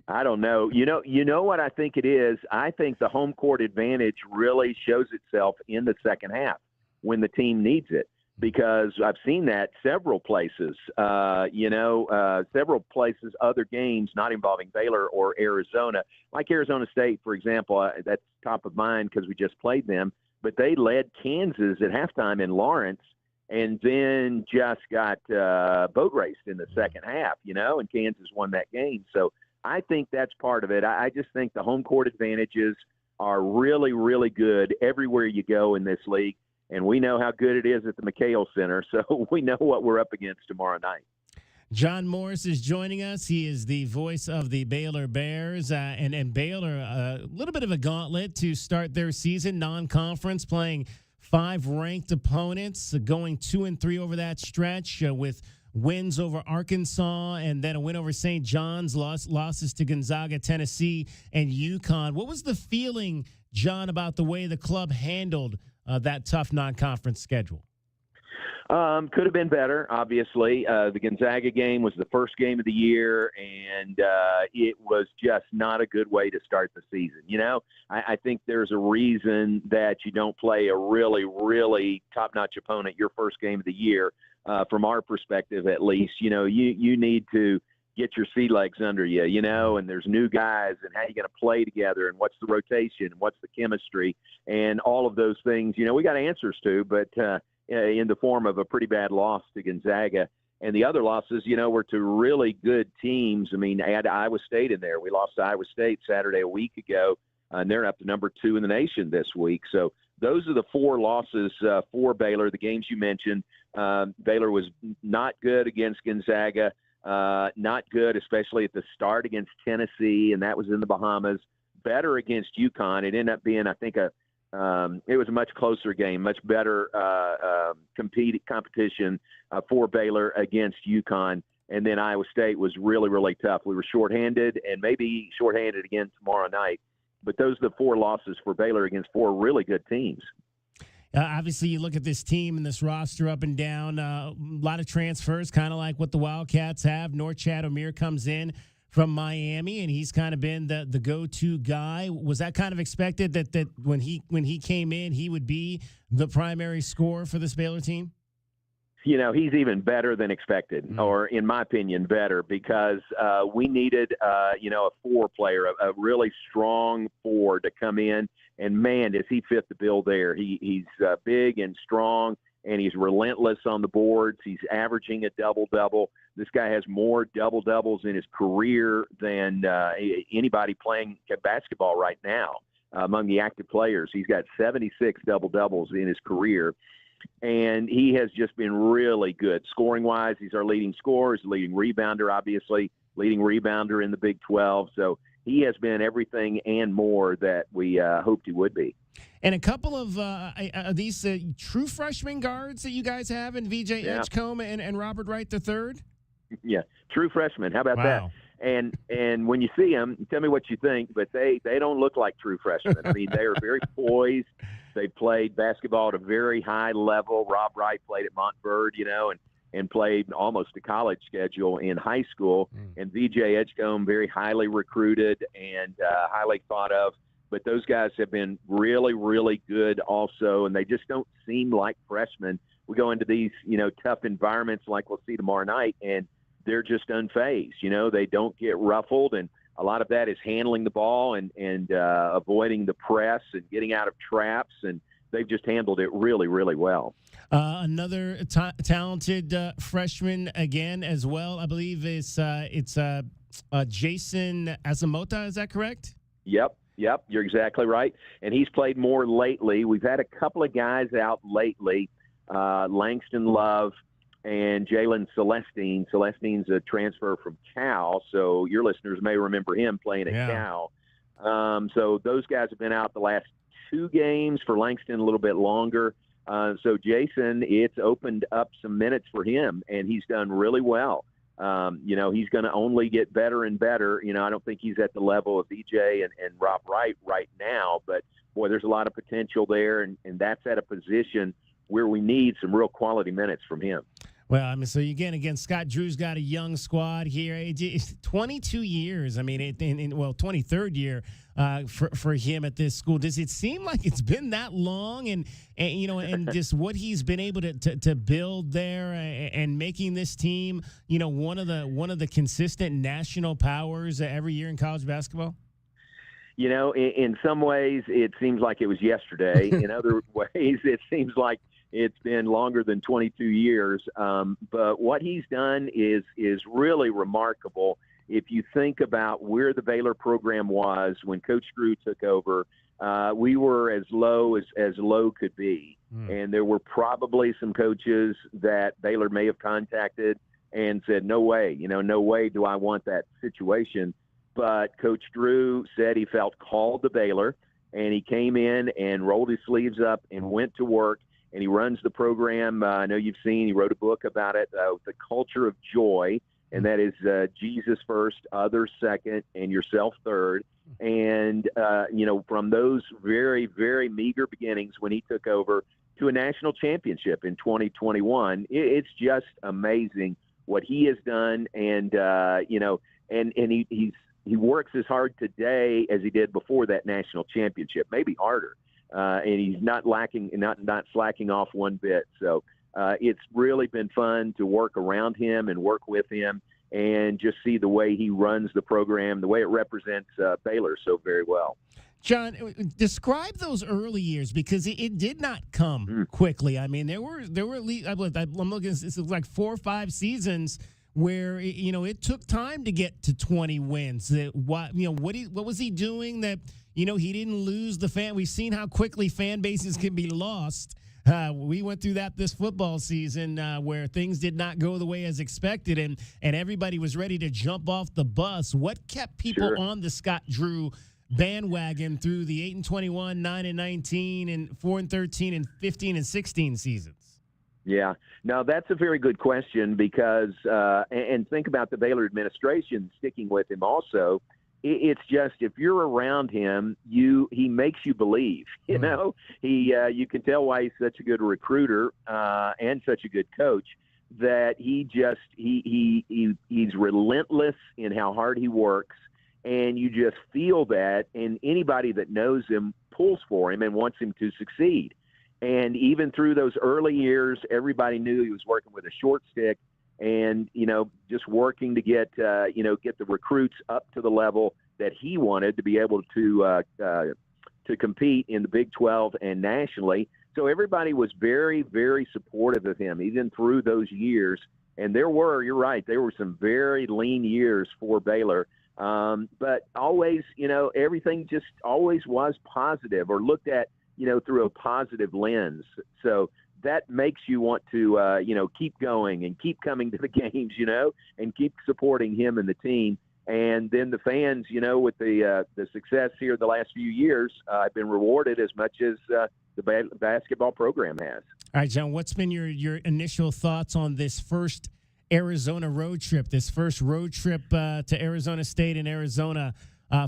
Speaker 11: I don't know. You know what I think it is? I think the home court advantage really shows itself in the second half when the team needs it. Because I've seen that several places, other games not involving Baylor or Arizona, like Arizona State, for example. That's top of mind because we just played them. But they led Kansas at halftime in Lawrence and then just got boat raced in the second half, and Kansas won that game. So I think that's part of it. I just think the home court advantages are really, really good everywhere you go in this league. And we know how good it is at the McHale Center, so we know what we're up against tomorrow night.
Speaker 3: John Morris is joining us. He is the voice of the Baylor Bears. And Baylor, a little bit of a gauntlet to start their season, non-conference, playing 5 ranked opponents, going 2-3 over that stretch with wins over Arkansas and then a win over St. John's, losses to Gonzaga, Tennessee, and UConn. What was the feeling John, about the way the club handled that tough non-conference schedule?
Speaker 11: Could have been better, obviously. The Gonzaga game was the first game of the year, and it was just not a good way to start the season. You know, I think there's a reason that you don't play a really, really top-notch opponent your first game of the year. From our perspective, at least, you know, you need to get your sea legs under you, you know, and there's new guys, and how you going to play together, and what's the rotation, and what's the chemistry, and all of those things, you know, we got answers to, but in the form of a pretty bad loss to Gonzaga. And the other losses, you know, were to really good teams. I mean, add Iowa State in there. We lost to Iowa State Saturday a week ago, and they're up to number 2 in the nation this week. So those are the 4 losses for Baylor, the games you mentioned. Baylor was not good against Gonzaga, not good, especially at the start against Tennessee, and that was in the Bahamas. Better against UConn. It ended up being, I think, it was a much closer game, much better competition for Baylor against UConn. And then Iowa State was really, really tough. We were shorthanded, and maybe shorthanded again tomorrow night. But those are the 4 losses for Baylor against 4 really good teams.
Speaker 3: Obviously, you look at this team and this roster up and down, a lot of transfers, kind of like what the Wildcats have. Norchad Omier comes in from Miami, and he's kind of been the go-to guy. Was that kind of expected that when he came in, he would be the primary scorer for this Baylor team?
Speaker 11: You know, he's even better than expected, or in my opinion, better, because we needed, you know, a 4-player, a really strong 4 to come in. And, man, does he fit the bill there. He's big and strong, and he's relentless on the boards. He's averaging a double-double. This guy has more double-doubles in his career than anybody playing basketball right now among the active players. He's got 76 double-doubles in his career. And he has just been really good. Scoring-wise, he's our leading scorer. He's the leading rebounder, obviously, leading rebounder in the Big 12. So he has been everything and more that we hoped he would be.
Speaker 3: And a couple of these true freshman guards that you guys have in VJ Edgecombe and Robert Wright III?
Speaker 11: Yeah, true freshmen. How about that? And when you see them, tell me what you think, but they don't look like true freshmen. I mean, they are very poised. They played basketball at a very high level. Rob Wright played at Montverde, you know, and played almost a college schedule in high school. And VJ Edgecombe, very highly recruited and highly thought of. But those guys have been really, really good also, and they just don't seem like freshmen. We go into these, you know, tough environments like we'll see tomorrow night, and they're just unfazed. You know, they don't get ruffled, and a lot of that is handling the ball and avoiding the press and getting out of traps, and they've just handled it really, really well.
Speaker 3: Another talented freshman again as well, I believe it's Jason Azamota. Is that correct?
Speaker 11: Yep, you're exactly right. And he's played more lately. We've had a couple of guys out lately, Langston Love and Jalen Celestine. Celestine's a transfer from Cal, so your listeners may remember him playing at Cal. So those guys have been out the last 2 games, for Langston a little bit longer. So Jason, it's opened up some minutes for him, and he's done really well. You know, he's going to only get better and better. You know, I don't think he's at the level of VJ and Rob Wright right now, but, boy, there's a lot of potential there, and that's at a position where we need some real quality minutes from him.
Speaker 3: Well, I mean, so again, Scott Drew's got a young squad here. It's 22 years. I mean, 23rd year for him at this school. Does it seem like it's been that long? And you know, and just what he's been able to build there and making this team, you know, one of the consistent national powers every year in college basketball.
Speaker 11: You know, in some ways, it seems like it was yesterday. In other ways, it seems like it's been longer than 22 years. But what he's done is really remarkable. If you think about where the Baylor program was when Coach Drew took over, we were as low as low could be. And there were probably some coaches that Baylor may have contacted and said, no way, no way do I want that situation. But Coach Drew said he felt called to Baylor, and he came in and rolled his sleeves up and went to work, and he runs the program. I know you've seen, he wrote a book about it, The Culture of Joy, and that is Jesus first, others second, and yourself third. And, from those very, very meager beginnings when he took over to a national championship in 2021, it's just amazing what he has done. And, he works as hard today as he did before that national championship, maybe harder. And he's not slacking off one bit. So it's really been fun to work around him and work with him and just see the way he runs the program, the way it represents Baylor so very well.
Speaker 3: John, describe those early years, because it did not come quickly. I mean, there were at least, I'm looking, it's like 4 or 5 seasons where it took time to get to 20 wins. What was he doing that he didn't lose the fan? We've seen how quickly fan bases can be lost. We went through that this football season where things did not go the way as expected, and everybody was ready to jump off the bus. What kept people on the Scott Drew bandwagon through the 8-21, 9-19, and 4-13, and 15 and 16 seasons?
Speaker 11: Yeah, no, that's a very good question because, and think about the Baylor administration sticking with him also. It's just, if you're around him, he makes you believe. You can tell why he's such a good recruiter and such a good coach. That he's relentless in how hard he works, and you just feel that. And anybody that knows him pulls for him and wants him to succeed. And even through those early years, everybody knew he was working with a short stick. And, just working to get the recruits up to the level that he wanted to be able to compete in the Big 12 and nationally. So everybody was very, very supportive of him, even through those years. And you're right, there were some very lean years for Baylor. But always, everything just always was positive or looked at, through a positive lens. So that makes you want to, keep going and keep coming to the games, and keep supporting him and the team. And then the fans, with the success here the last few years, have been rewarded as much as the basketball program has.
Speaker 3: All right, John, what's been your initial thoughts on this first Arizona road trip, to Arizona State and Arizona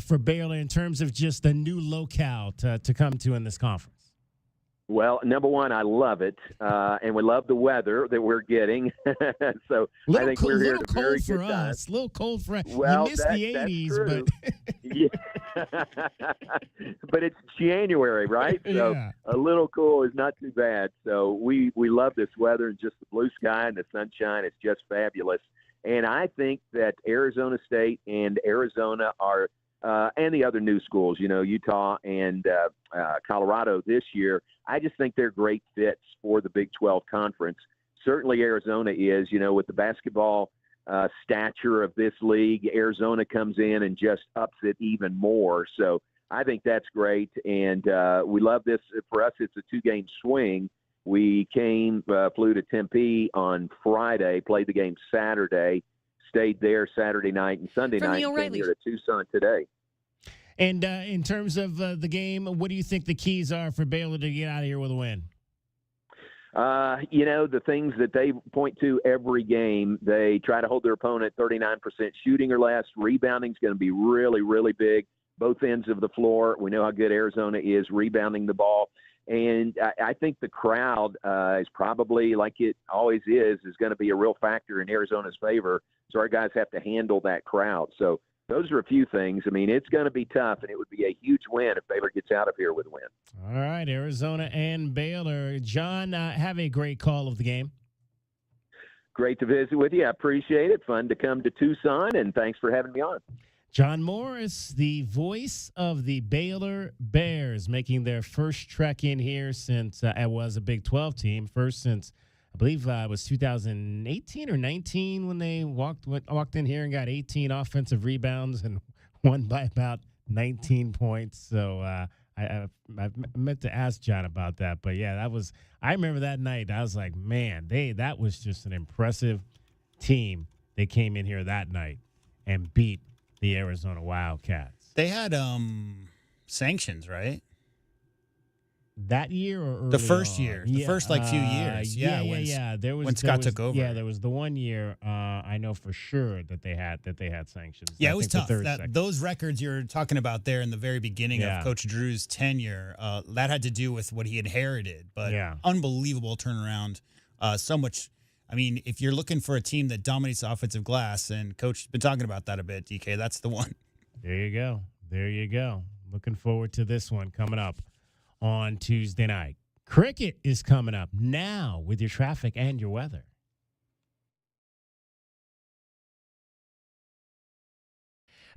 Speaker 3: for Baylor in terms of just a new locale to come to in this conference?
Speaker 11: Well, number one, I love it, and we love the weather that we're getting. So I think we're here at a very good time.
Speaker 3: A little cold for us.
Speaker 11: Well,
Speaker 3: you missed the 80s, but
Speaker 11: yeah. But it's January, right? So a little cool is not too bad. So we love this weather and just the blue sky and the sunshine. It's just fabulous. And I think that Arizona State and Arizona are and the other new schools, Utah and Colorado this year, I just think they're great fits for the Big 12 conference. Certainly Arizona is, with the basketball stature of this league. Arizona comes in and just ups it even more. So I think that's great. And we love this. For us, it's a 2-game swing. We flew to Tempe on Friday, played the game Saturday, stayed there Saturday night and Sunday night, and came here to Tucson today.
Speaker 3: And in terms of the game, what do you think the keys are for Baylor to get out of here with a win?
Speaker 11: The things that they point to every game, they try to hold their opponent 39% shooting or less. Rebounding is going to be really, really big, both ends of the floor. We know how good Arizona is rebounding the ball. And I think the crowd is probably, like it always is going to be a real factor in Arizona's favor. So our guys have to handle that crowd. So those are a few things. I mean, it's going to be tough, and it would be a huge win if Baylor gets out of here with a win.
Speaker 3: All right, Arizona and Baylor. John, have a great call of the game.
Speaker 11: Great to visit with you. I appreciate it. Fun to come to Tucson, and thanks for having me on.
Speaker 3: John Morris, the voice of the Baylor Bears, making their first trek in here since it was a Big 12 team, first since I believe it was 2018 or 19 when they walked in here and got 18 offensive rebounds and won by about 19 points. So I meant to ask John about that, but yeah, I remember that night. I was like, man, that was just an impressive team. They came in here that night and beat the Arizona Wildcats.
Speaker 4: They had sanctions, right?
Speaker 3: That year or early
Speaker 4: The first
Speaker 3: on?
Speaker 4: year. The first, few years.
Speaker 3: Yeah.
Speaker 4: When Scott took over.
Speaker 3: Yeah, there was the one year I know for sure that they had sanctions.
Speaker 4: Yeah,
Speaker 3: I
Speaker 4: it was
Speaker 3: think the
Speaker 4: tough.
Speaker 3: third
Speaker 4: Those records you're talking about there in the very beginning
Speaker 3: Yeah.
Speaker 4: of Coach Drew's tenure, that had to do with what he inherited. But
Speaker 3: Yeah.
Speaker 4: unbelievable turnaround. So much. I mean, if you're looking for a team that dominates the offensive glass, and Coach has been talking about that a bit, DK, that's the one.
Speaker 3: There you go. There you go. Looking forward to this one coming up on Tuesday night. Cricket is coming up now with your traffic and your weather.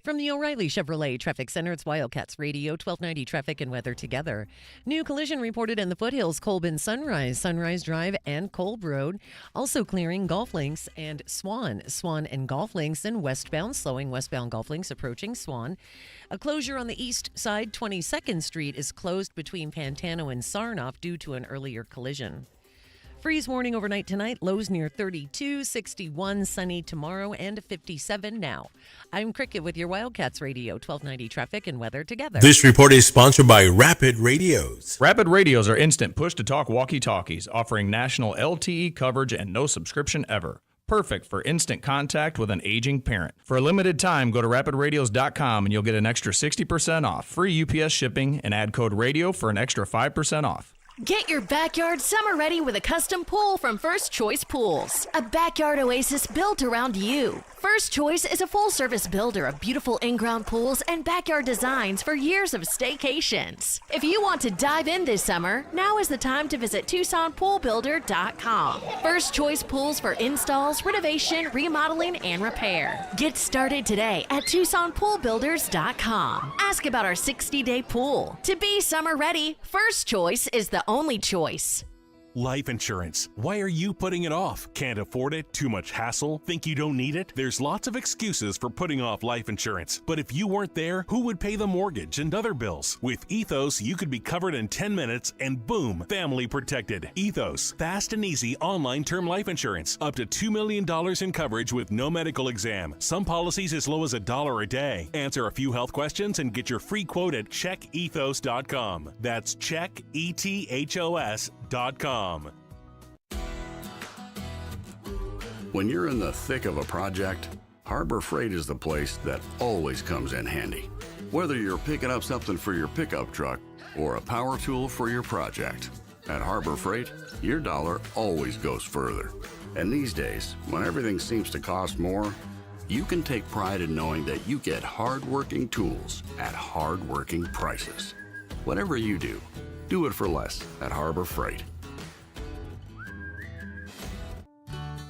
Speaker 6: From the O'Reilly Chevrolet Traffic Center, it's Wildcats Radio, 1290 Traffic and Weather together. New collision reported in the foothills, Colbin Sunrise, Sunrise Drive, and Kolb Road. Also clearing Golf Links and Swan and Golf Links and westbound, slowing westbound Golf Links approaching Swan. A closure on the east side, 22nd Street, is closed between Pantano and Sarnoff due to an earlier collision. Freeze warning overnight tonight, lows near 32, 61 sunny tomorrow, and 57 now. I'm Cricket with your Wildcats Radio, 1290 Traffic and Weather together.
Speaker 15: This report is sponsored by Rapid Radios.
Speaker 17: Rapid Radios are instant push-to-talk walkie-talkies offering national LTE coverage and no subscription ever. Perfect for instant contact with an aging parent. For a limited time, go to rapidradios.com and you'll get an extra 60% off, free UPS shipping, and add code RADIO for an extra 5% off.
Speaker 7: Get your backyard summer ready with a custom pool from First Choice Pools. A backyard oasis built around you. First Choice is a full-service builder of beautiful in-ground pools and backyard designs for years of staycations. If you want to dive in this summer, now is the time to visit TucsonPoolBuilder.com. First Choice Pools for installs, renovation, remodeling, and repair. Get started today at TucsonPoolBuilders.com. Ask about our 60-day pool. To be summer ready, First Choice is the only choice.
Speaker 20: Life insurance. Why are you putting it off? Can't afford it? Too much hassle? Think you don't need it? There's lots of excuses for putting off life insurance. But if you weren't there, who would pay the mortgage and other bills? With Ethos, you could be covered in 10 minutes and boom, family protected. Ethos, fast and easy online term life insurance. Up to $2 million in coverage with no medical exam. Some policies as low as $1 a day. Answer a few health questions and get your free quote at checkethos.com. That's checkethos.com.
Speaker 9: When you're in the thick of a project, Harbor Freight is the place that always comes in handy. Whether you're picking up something for your pickup truck or a power tool for your project, at Harbor Freight, your dollar always goes further. And these days, when everything seems to cost more, you can take pride in knowing that you get hard-working tools at hard-working prices. Whatever you do, do it for less at Harbor Freight.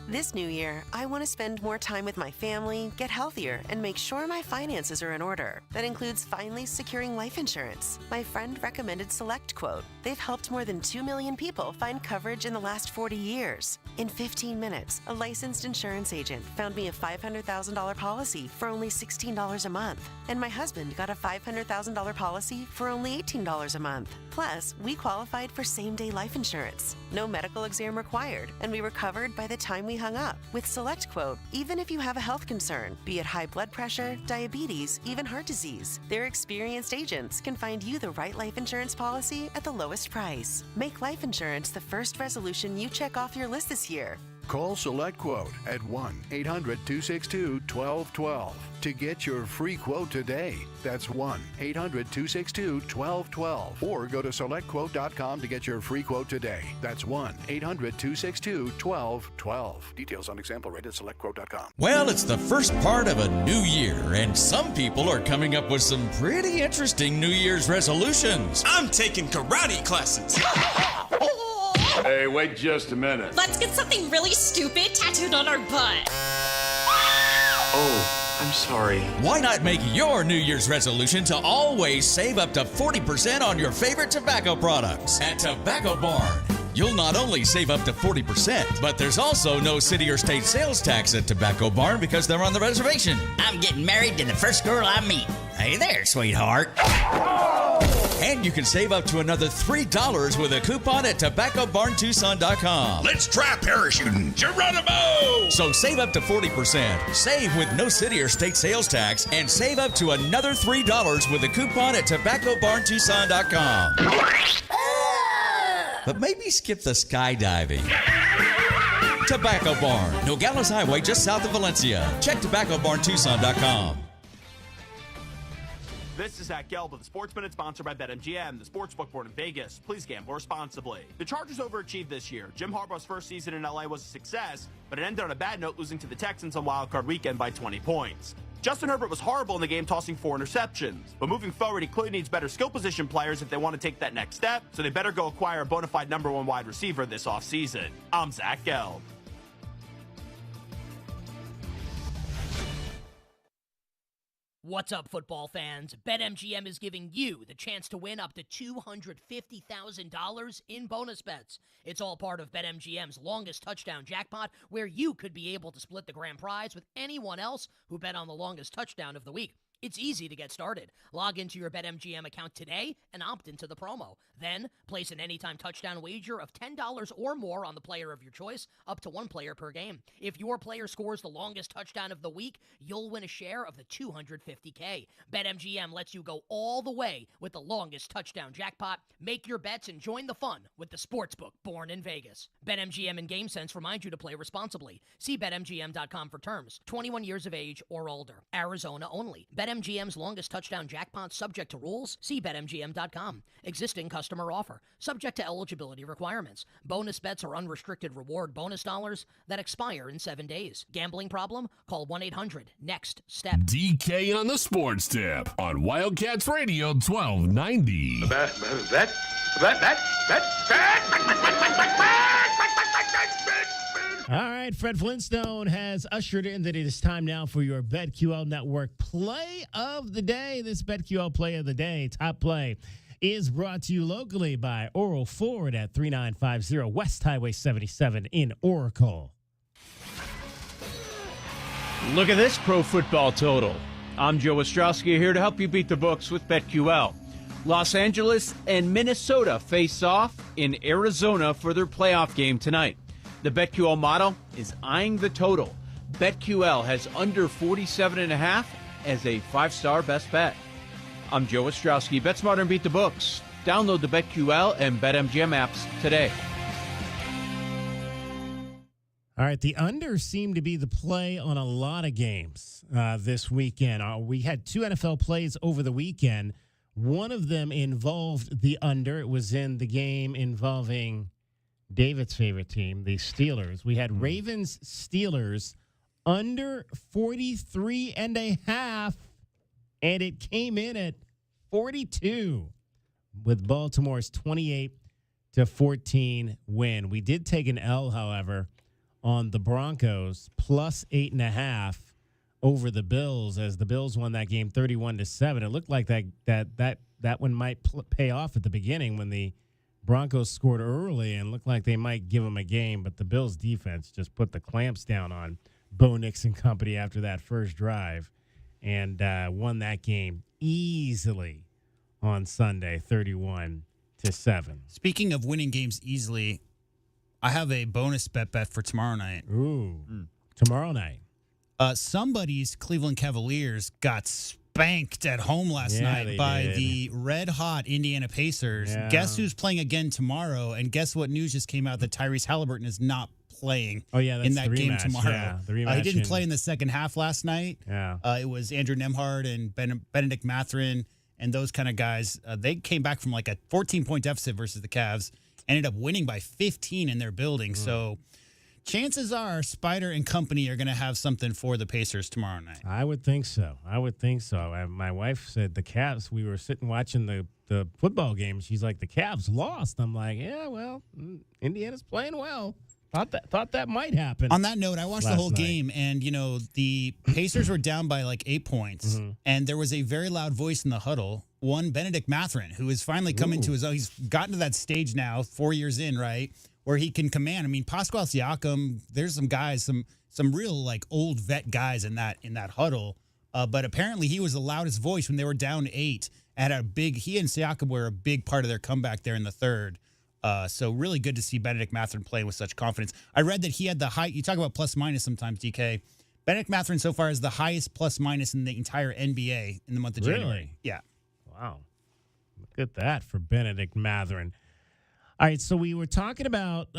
Speaker 13: This new year, I want to spend more time with my family, get healthier, and make sure my finances are in order. That includes finally securing life insurance. My friend recommended SelectQuote. They've helped more than 2 million people find coverage in the last 40 years. In 15 minutes, a licensed insurance agent found me a $500,000 policy for only $16 a month. And my husband got a $500,000 policy for only $18 a month. Plus, we qualified for same-day life insurance. No medical exam required, and we were covered by the time we hung up. With SelectQuote, even if you have a health concern, be it high blood pressure, diabetes, even heart disease, their experienced agents can find you the right life insurance policy at the lowest price. Make life insurance the first resolution you check off your list this year.
Speaker 14: Call SelectQuote at 1-800-262-1212 to get your free quote today. That's 1-800-262-1212. Or go to SelectQuote.com to get your free quote today. That's 1-800-262-1212. Details on example rate at SelectQuote.com.
Speaker 16: Well, it's the first part of a new year, and some people are coming up with some pretty interesting New Year's resolutions.
Speaker 19: I'm taking karate classes.
Speaker 27: Hey, wait just a minute.
Speaker 28: Let's get something really stupid tattooed on our butt.
Speaker 16: Oh, I'm sorry. Why not make your New Year's resolution to always save up to 40% on your favorite tobacco products at Tobacco Barn? You'll not only save up to 40%, but there's also no city or state sales tax at Tobacco Barn because they're on the reservation.
Speaker 31: I'm getting married to the first girl I meet. Hey there, sweetheart.
Speaker 16: And you can save up to another $3 with a coupon at TobaccoBarnTucson.com.
Speaker 19: Let's try parachuting. Geronimo!
Speaker 16: So save up to 40%, save with no city or state sales tax, and save up to another $3 with a coupon at TobaccoBarnTucson.com. but maybe skip the skydiving. Tobacco Barn, Nogales Highway, just south of Valencia. Check tobaccobarntucson.com.
Speaker 2: This is Zach Gelb with the Sports Minute, sponsored by BetMGM, the sportsbook board in Vegas. Please gamble responsibly. The Chargers overachieved this year. Jim Harbaugh's first season in LA was a success, but it ended on a bad note, losing to the Texans on Wild Card Weekend by 20 points. Justin Herbert was horrible in the game, tossing 4 interceptions. But moving forward, he clearly needs better skill position players if they want to take that next step, so they better go acquire a bona fide number 1 wide receiver this offseason. I'm Zach Gelb.
Speaker 12: What's up, football fans? BetMGM is giving you the chance to win up to $250,000 in bonus bets. It's all part of BetMGM's longest touchdown jackpot, where you could be able to split the grand prize with anyone else who bet on the longest touchdown of the week. It's easy to get started. Log into your BetMGM account today and opt into the promo. Then, place an anytime touchdown wager of $10 or more on the player of your choice, up to 1 player per game. If your player scores the longest touchdown of the week, you'll win a share of the $250K. BetMGM lets you go all the way with the longest touchdown jackpot. Make your bets and join the fun with the sportsbook born in Vegas. BetMGM and GameSense remind you to play responsibly. See BetMGM.com for terms. 21 years of age or older. Arizona only. BetMGM's longest touchdown jackpot subject to rules. See BetMGM.com. Existing customer offer. Subject to eligibility requirements. Bonus bets are unrestricted reward bonus dollars that expire in 7 days. Gambling problem? Call 1-800-NEXT-STEP.
Speaker 1: DK on the Sports Tip on Wildcats Radio 1290.
Speaker 3: All right, Fred Flintstone has ushered in that it is time now for your BetQL Network Play of the Day. This BetQL Play of the Day, top play, is brought to you locally by Oral Ford at 3950 West Highway 77 in Oracle.
Speaker 18: Look at this pro football total. I'm Joe Ostrowski here to help you beat the books with BetQL. Los Angeles and Minnesota face off in Arizona for their playoff game tonight. The BetQL model is eyeing the total. BetQL has under 47.5 as a 5-star best bet. I'm Joe Ostrowski. Bet smarter and beat the books. Download the BetQL and BetMGM apps today.
Speaker 3: All right, the under seemed to be the play on a lot of games this weekend. We had 2 NFL plays over the weekend. One of them involved the under. It was in the game involving David's favorite team, the Steelers. We had Ravens-Steelers under 43.5, and it came in at 42 with Baltimore's 28-14 win. We did take an L, however, on the Broncos, plus 8.5 over the Bills, as the Bills won that game 31-7. It looked like that one might pay off at the beginning when the Broncos scored early and looked like they might give them a game, but the Bills' defense just put the clamps down on Bo Nix and company after that first drive and won that game easily on Sunday, 31-7.
Speaker 4: Speaking of winning games easily, I have a bonus bet for tomorrow night.
Speaker 3: Ooh, tomorrow night.
Speaker 4: Somebody's Cleveland Cavaliers got spanked at home last night by the red-hot Indiana Pacers.
Speaker 3: Yeah.
Speaker 4: Guess who's playing again tomorrow? And guess what news just came out that Tyrese Halliburton is not playing in that game tomorrow.
Speaker 3: Yeah, the rematch.
Speaker 4: He didn't play in the second half last night.
Speaker 3: Yeah.
Speaker 4: It was Andrew Nembhard and Benedict Mathurin and those kind of guys. They came back from like a 14-point deficit versus the Cavs, ended up winning by 15 in their building. So chances are Spider and company are going to have something for the Pacers tomorrow night.
Speaker 3: I would think so. My wife said the Cavs, we were sitting watching the football game. She's like, the Cavs lost. I'm like, yeah, well, Indiana's playing well. Thought that might happen.
Speaker 4: On that note, I watched the whole game, and, the Pacers were down by like 8 points, and there was a very loud voice in the huddle. One, Benedict Mathurin, who is finally coming to his own. He's gotten to that stage now, 4 years in, right, where he can command. I mean, Pascal Siakam, there's some guys, some real like old vet guys in that huddle. But apparently he was the loudest voice when they were down 8. He and Siakam were a big part of their comeback there in the third. So really good to see Benedict Mathurin playing with such confidence. I read that he had the high. You talk about plus minus sometimes, DK. Benedict Mathurin so far is the highest plus minus in the entire NBA in the month of January. Yeah.
Speaker 3: Wow. Look at that for Benedict Mathurin. All right, so we were talking about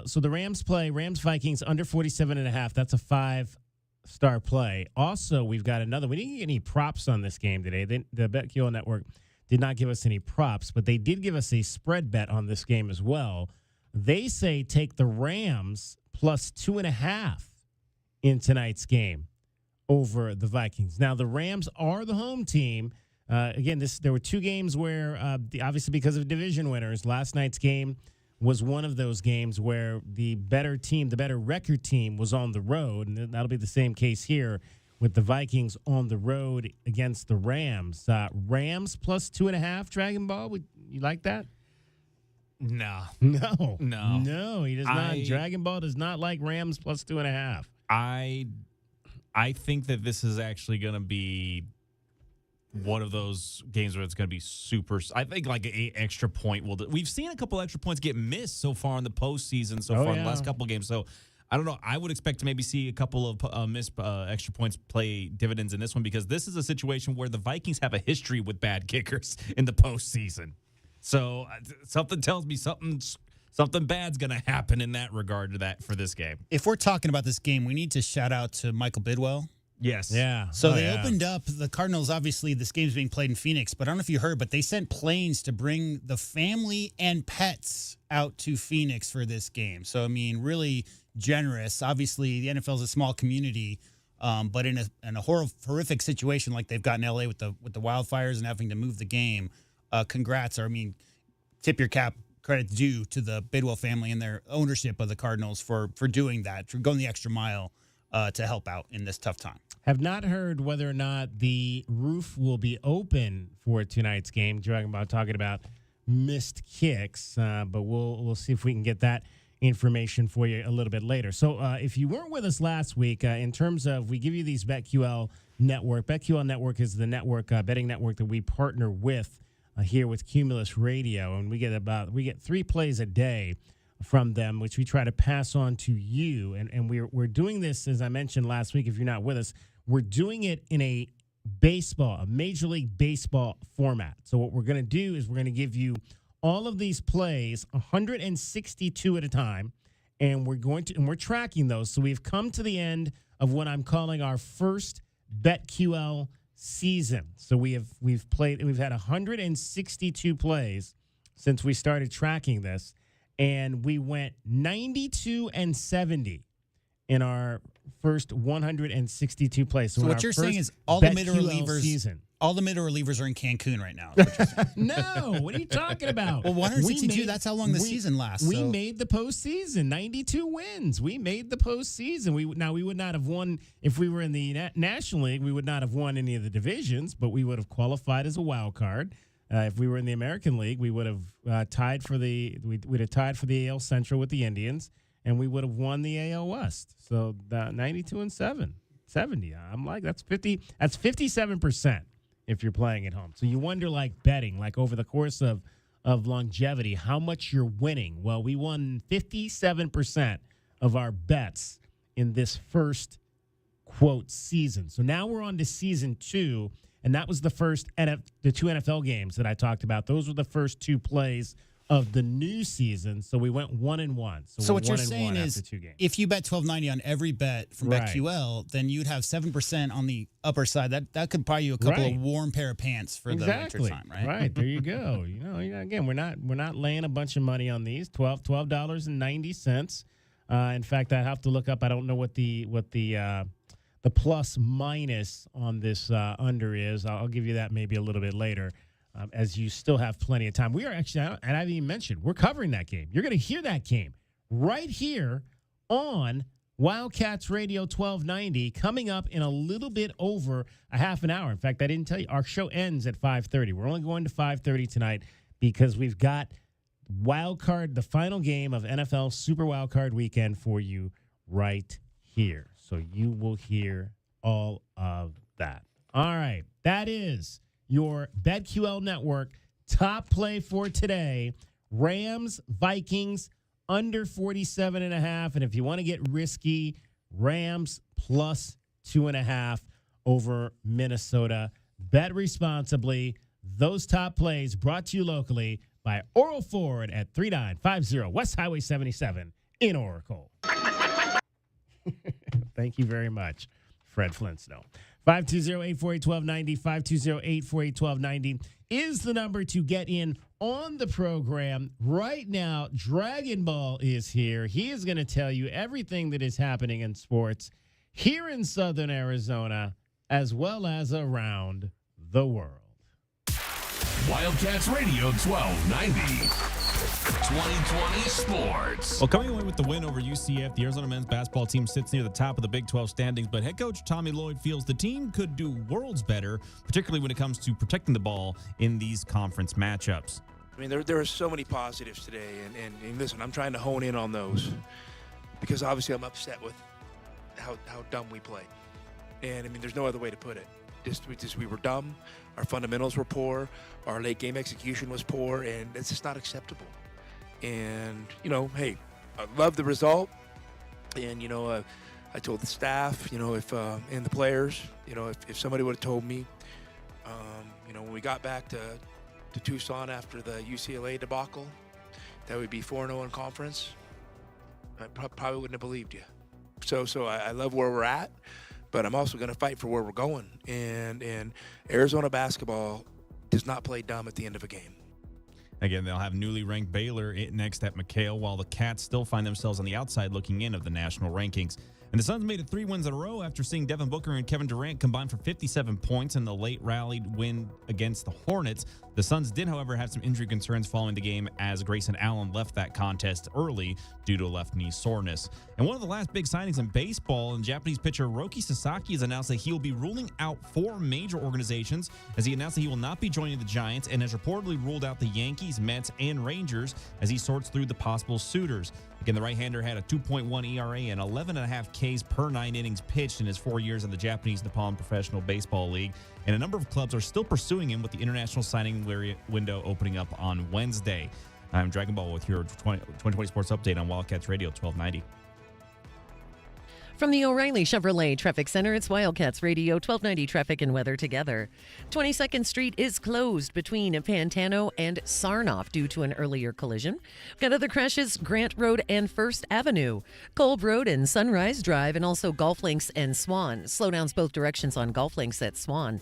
Speaker 3: so the Rams play Rams Vikings under 47.5. That's a 5-star play. Also, we've got another. We didn't get any props on this game today. The BetQL Network did not give us any props, but they did give us a spread bet on this game as well. They say take the Rams plus 2.5 in tonight's game over the Vikings. Now, the Rams are the home team. Again, there were two games where, obviously because of division winners, last night's game was one of those games where the better team, the better record team, was on the road, and that'll be the same case here with the Vikings on the road against the Rams. Rams plus 2.5, Dragon Ball. Would you like that?
Speaker 5: No.
Speaker 3: No, he does not. Dragon Ball does not like Rams plus 2.5.
Speaker 5: I think that this is actually going to be one of those games where it's going to be super. I think like an extra point we've seen a couple extra points get missed so far in the postseason, in the last couple games. So I don't know. I would expect to maybe see a couple of missed extra points play dividends in this one, because this is a situation where the Vikings have a history with bad kickers in the postseason. So something tells me something bad's going to happen in that regard for this game.
Speaker 4: If we're talking about this game, we need to shout out to Michael Bidwell.
Speaker 5: Yes.
Speaker 3: Yeah.
Speaker 4: So they opened up the Cardinals. Obviously, this game's being played in Phoenix, but I don't know if you heard, but they sent planes to bring the family and pets out to Phoenix for this game. So, I mean, really generous. Obviously, the NFL is a small community, but in a horrific situation like they've got in LA with the wildfires and having to move the game, congrats. Tip your cap. Credit due to the Bidwell family and their ownership of the Cardinals for doing that, for going the extra mile to help out in this tough time.
Speaker 3: Have not heard whether or not the roof will be open for tonight's game. Talking about missed kicks, but we'll see if we can get that information for you a little bit later. So if you weren't with us last week, in terms of we give you these BetQL Network. BetQL Network is the network betting network that we partner with here with Cumulus Radio, and we get 3 plays a day from them, which we try to pass on to you. And we're doing this, as I mentioned last week. If you're not with us, we're doing it in a Major League Baseball format. So what we're going to do is we're going to give you all of these plays, 162 at a time, and we're tracking those. So we've come to the end of what I'm calling our first BetQL season. So we've had 162 plays since we started tracking this, and we went 92-70 in our first 162 plays.
Speaker 4: So what you're saying is all the middle relievers are in Cancun right now.
Speaker 3: No, what are you talking about?
Speaker 4: Well, 162, that's how long the season lasts.
Speaker 3: We made the postseason, 92 wins. We made the postseason. We would not have won if we were in the National League. We would not have won any of the divisions, but we would have qualified as a wild card. If we were in the American League, we would have tied for the AL Central with the Indians, and we would have won the AL West. So 92-70. I'm like, that's 57% if you're playing at home. So you wonder, like betting, like over the course of longevity, how much you're winning. Well, we won 57% of our bets in this first quote season. So now we're on to season 2. And that was the first the 2 NFL games that I talked about. Those were the first 2 plays of the new season. So we went 1-1.
Speaker 4: So what you're saying is, if you bet $12.90 on every bet from BetQL, then you'd have 7% on the upper side. That could buy you a couple of warm pair of pants for the winter time, right?
Speaker 3: Right. There you go. Again, we're not laying a bunch of money on these. $12.90. In fact, I have to look up. I don't know what the plus minus on this under is. I'll give you that maybe a little bit later, as you still have plenty of time. We are actually, and I haven't even mentioned, we're covering that game. You're going to hear that game right here on Wildcats Radio 1290 coming up in a little bit over a half an hour. In fact, I didn't tell you, our show ends at 5:30. We're only going to 5:30 tonight because we've got the final game of NFL Super Wildcard Weekend for you right here. So you will hear all of that. All right. That is your BetQL Network top play for today. Rams, Vikings, under 47.5. And if you want to get risky, Rams plus 2.5 over Minnesota. Bet responsibly. Those top plays brought to you locally by Oral Ford at 3950 West Highway 77 in Oracle. Thank you very much, Fred Flintstone. 520-848-1290, 520-848-1290 is the number to get in on the program. Right now, Dragon Ball is here. He is going to tell you everything that is happening in sports here in Southern Arizona, as well as around the world.
Speaker 1: Wildcats Radio 1290. 2020 Sports.
Speaker 5: Well, coming away with the win over UCF, the Arizona men's basketball team sits near the top of the Big 12 standings, but head coach Tommy Lloyd feels the team could do worlds better, particularly when it comes to protecting the ball in these conference matchups.
Speaker 8: I mean, there are so many positives today, and listen, I'm trying to hone in on those because obviously I'm upset with how dumb we played. And, I mean, there's no other way to put it. We were dumb, our fundamentals were poor, our late game execution was poor, and it's just not acceptable. And, hey, I love the result. And, I told the staff, if and the players, if somebody would have told me, when we got back to Tucson after the UCLA debacle, that we'd be 4-0 in conference, I probably wouldn't have believed you. So I love where we're at, but I'm also going to fight for where we're going. And Arizona basketball does not play dumb at the end of a game.
Speaker 5: Again, they'll have newly ranked Baylor next at McHale, while the Cats still find themselves on the outside looking in of the national rankings. And the Suns made it 3 wins in a row after seeing Devin Booker and Kevin Durant combine for 57 points in the late rallied win against the Hornets. The Suns did, however, have some injury concerns following the game as Grayson Allen left that contest early due to a left knee soreness. And one of the last big signings in baseball, and Japanese pitcher Roki Sasaki has announced that he will be ruling out 4 major organizations, as he announced that he will not be joining the Giants and has reportedly ruled out the Yankees, Mets, and Rangers as he sorts through the possible suitors. Again, the right-hander had a 2.1 ERA and 11.5 Ks per 9 innings pitched in his 4 years in the Japanese Nippon Professional Baseball League. And a number of clubs are still pursuing him, with the international signing window opening up on Wednesday. I'm Dragon Ball with your 2020 Sports Update on Wildcats Radio 1290.
Speaker 6: From the O'Reilly Chevrolet Traffic Center, it's Wildcats Radio 1290 traffic and weather together. 22nd Street is closed between Pantano and Sarnoff due to an earlier collision. We've got other crashes, Grant Road and First Avenue, Kolb Road and Sunrise Drive, and also Golf Links and Swan. Slowdowns both directions on Golf Links at Swan.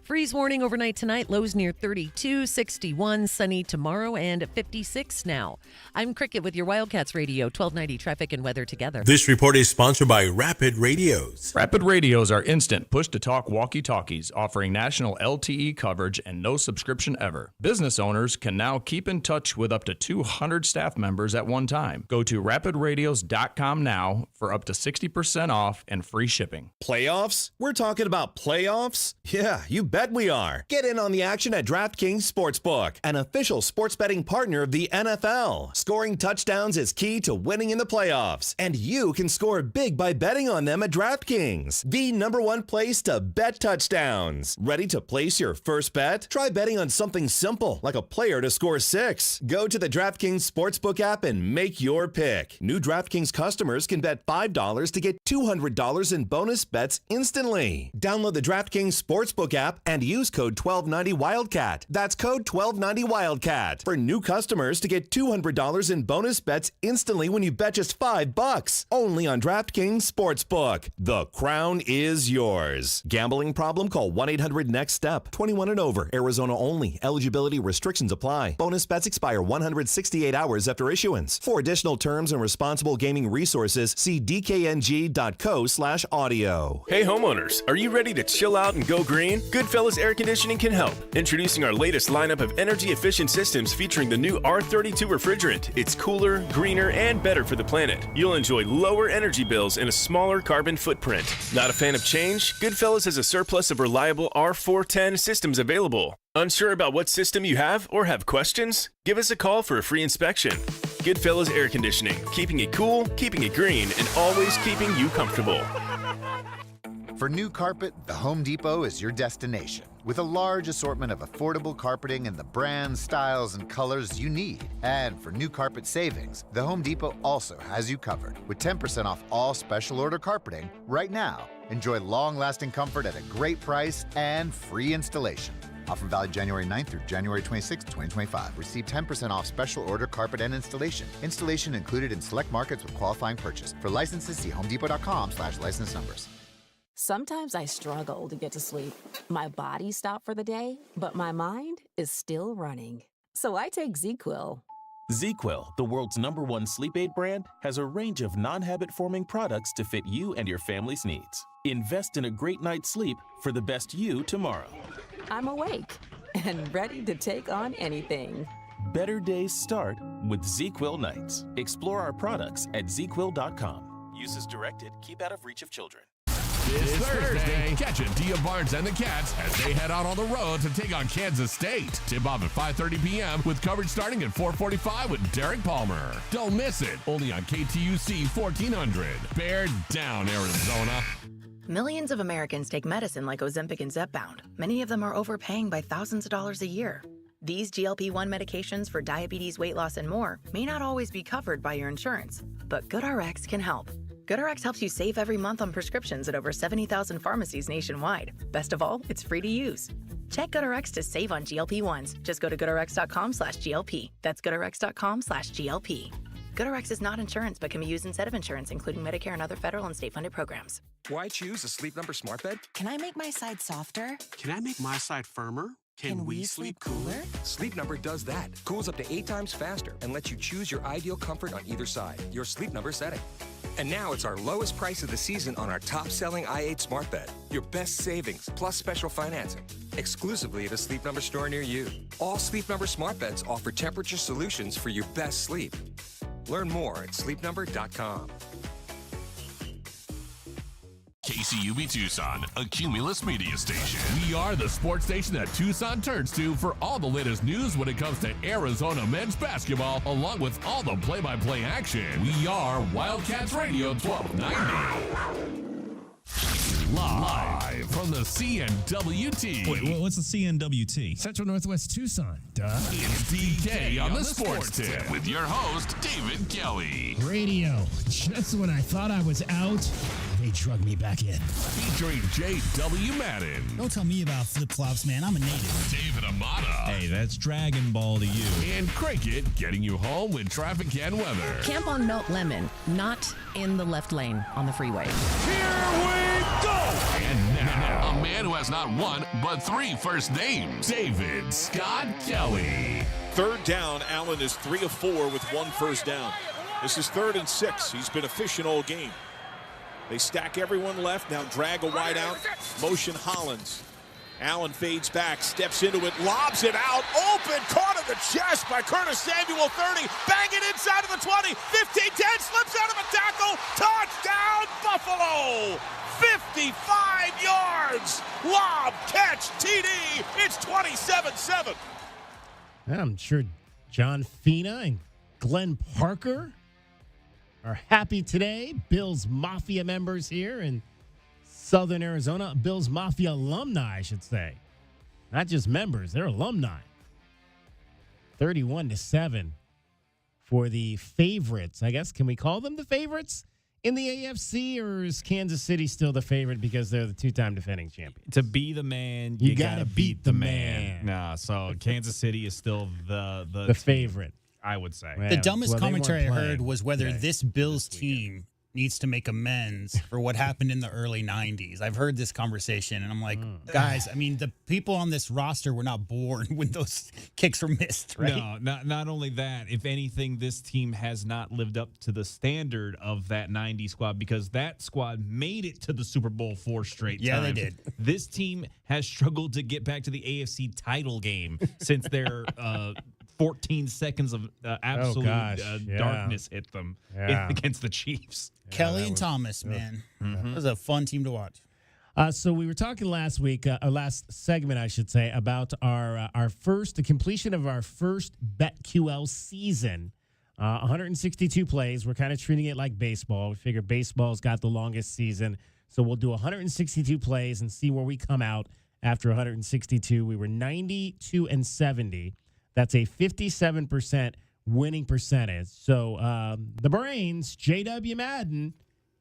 Speaker 6: Freeze warning overnight tonight, lows near 32, 61, sunny tomorrow, and 56 now. I'm Cricket with your Wildcats Radio 1290 traffic and weather together.
Speaker 15: This report is sponsored by Rapid Radios.
Speaker 17: Rapid Radios are instant push-to-talk walkie-talkies offering national LTE coverage and no subscription ever. Business owners can now keep in touch with up to 200 staff members at one time. Go to rapidradios.com now for up to 60% off and free shipping.
Speaker 10: Playoffs? We're talking about playoffs? Yeah, you bet we are. Get in on the action at DraftKings Sportsbook, an official sports betting partner of the NFL. Scoring touchdowns is key to winning in the playoffs, and you can score big by betting on them at DraftKings, the #1 place to bet touchdowns. Ready to place your first bet? Try betting on something simple, like a player to score 6. Go to the DraftKings Sportsbook app and make your pick. New DraftKings customers can bet $5 to get $200 in bonus bets instantly. Download the DraftKings Sportsbook app and use code 1290 Wildcat. That's code 1290 Wildcat for new customers to get $200 in bonus bets instantly when you bet just $5. Only on DraftKings Sportsbook. The crown is yours. Gambling problem? Call 1-800-NEXT-STEP. 21 and over. Arizona only. Eligibility restrictions apply. Bonus bets expire 168 hours after issuance. For additional terms and responsible gaming resources, see dkng.co/audio.
Speaker 11: Hey homeowners, are you ready to chill out and go green? Goodfellas Air Conditioning can help. Introducing our latest lineup of energy-efficient systems featuring the new R32 refrigerant. It's cooler, greener, and better for the planet. You'll enjoy lower energy bills and a smaller carbon footprint. Not a fan of change? Goodfellas has a surplus of reliable R410 systems available. Unsure about what system you have or have questions? Give us a call for a free inspection. Goodfellas Air Conditioning, keeping it cool, keeping it green, and always keeping you comfortable.
Speaker 21: For new carpet, the Home Depot is your destination. With a large assortment of affordable carpeting in the brands, styles, and colors you need. And for new carpet savings, the Home Depot also has you covered. With 10% off all special order carpeting right now. Enjoy long-lasting comfort at a great price and free installation. Offer valid January 9th through January 26th, 2025. Receive 10% off special order carpet and installation. Installation included in select markets with qualifying purchase. For licenses, see homedepot.com/license numbers.
Speaker 7: Sometimes I struggle to get to sleep. My body stopped for the day, but my mind is still running. So I take ZzzQuil.
Speaker 9: ZzzQuil, the world's #1 sleep aid brand, has a range of non-habit-forming products to fit you and your family's needs. Invest in a great night's sleep for the best you tomorrow.
Speaker 7: I'm awake and ready to take on anything.
Speaker 9: Better days start with ZzzQuil nights. Explore our products at ZzzQuil.com. Use as directed. Keep out of reach of children.
Speaker 1: This Thursday, catch it, Dia Barnes and the Cats as they head out on the road to take on Kansas State. Tip off at 5:30 p.m. with coverage starting at 4:45 with Derek Palmer. Don't miss it. Only on KTUC 1400. Bear down, Arizona.
Speaker 13: Millions of Americans take medicine like Ozempic and Zepbound. Many of them are overpaying by thousands of dollars a year. These GLP-1 medications for diabetes, weight loss, and more may not always be covered by your insurance, but GoodRx can help. GoodRx helps you save every month on prescriptions at over 70,000 pharmacies nationwide. Best of all, it's free to use. Check GoodRx to save on GLP-1s. Just go to GoodRx.com/GLP. That's GoodRx.com/GLP. GoodRx is not insurance, but can be used instead of insurance, including Medicare and other federal and state-funded programs.
Speaker 31: Why choose a Sleep Number smart bed?
Speaker 20: Can I make my side softer?
Speaker 31: Can I make my side firmer?
Speaker 20: Can we sleep cooler?
Speaker 31: Sleep Number does that. Cools up to 8 times faster and lets you choose your ideal comfort on either side. Your Sleep Number setting. And now it's our lowest price of the season on our top-selling i8 smart bed. Your best savings plus special financing. Exclusively at a Sleep Number store near you. All Sleep Number smart beds offer temperature solutions for your best sleep. Learn more at sleepnumber.com.
Speaker 1: KCUB Tucson, a Cumulus media station. We are the sports station that Tucson turns to for all the latest news when it comes to Arizona men's basketball, along with all the play-by-play action. We are Wildcats Radio 1290. Live from the CNWT.
Speaker 22: Wait, what's the CNWT?
Speaker 3: Central Northwest Tucson. Duh.
Speaker 1: It's DK on the Sports Tip with your host, David Kelly.
Speaker 3: Radio. Just when I thought I was out, they drug me back in.
Speaker 1: Featuring J.W. Madden.
Speaker 4: Don't tell me about flip-flops, man. I'm a native.
Speaker 1: David Amata.
Speaker 22: Hey, that's Dragon Ball to you.
Speaker 1: And Cricket getting you home with traffic and weather.
Speaker 6: Camp on Melt Lemon, not in the left lane on the freeway.
Speaker 1: Here we go! And now, a man who has not one, but 3 first names. David Scott Kelly.
Speaker 23: Third down, Allen is 3 of 4 with 1 first down. This is 3rd and 6. He's been efficient all game. They stack everyone left, now drag a wide out, motion Hollins. Allen fades back, steps into it, lobs it out, open, caught in the chest by Curtis Samuel, 30, bang it inside of the 20, 15-10, slips out of a tackle, touchdown Buffalo! 55 yards, lob, catch, TD, it's 27-7.
Speaker 3: I'm sure John Fina and Glenn Parker are happy today. Bills Mafia members here in Southern Arizona. Bills Mafia alumni, I should say. Not just members, they're alumni. 31-7 for the favorites. I guess, can we call them the favorites in the AFC, or is Kansas City still the favorite because they're the 2-time defending champions?
Speaker 5: To be the man,
Speaker 3: You
Speaker 5: you
Speaker 3: gotta
Speaker 5: gotta
Speaker 3: beat the man.
Speaker 5: Nah, so Kansas City is still
Speaker 3: The favorite.
Speaker 5: I would say.
Speaker 4: The dumbest
Speaker 3: well, they
Speaker 4: commentary I
Speaker 3: weren't
Speaker 4: heard
Speaker 3: playing
Speaker 4: was whether
Speaker 3: today,
Speaker 4: this Bills team needs to make amends for what happened in the early 90s. I've heard this conversation, and I'm like, guys, I mean, the people on this roster were not born when those kicks were missed, right?
Speaker 5: No, not only that. If anything, this team has not lived up to the standard of that 90s squad, because that squad made it to the Super Bowl 4 straight
Speaker 4: Yeah,
Speaker 5: times.
Speaker 4: they did.
Speaker 5: This team has struggled to get back to the AFC title game since their 14 seconds of absolute darkness hit them against the Chiefs.
Speaker 4: Kelly and Thomas, man. It was a fun team to watch.
Speaker 3: So we were talking last week, last segment, I should say, about the completion of our first BetQL season. 162 plays. We're kind of treating it like baseball. We figure baseball's got the longest season. So we'll do 162 plays and see where we come out after 162. We were 92-70. That's a 57% winning percentage. So the brains, J.W. Madden,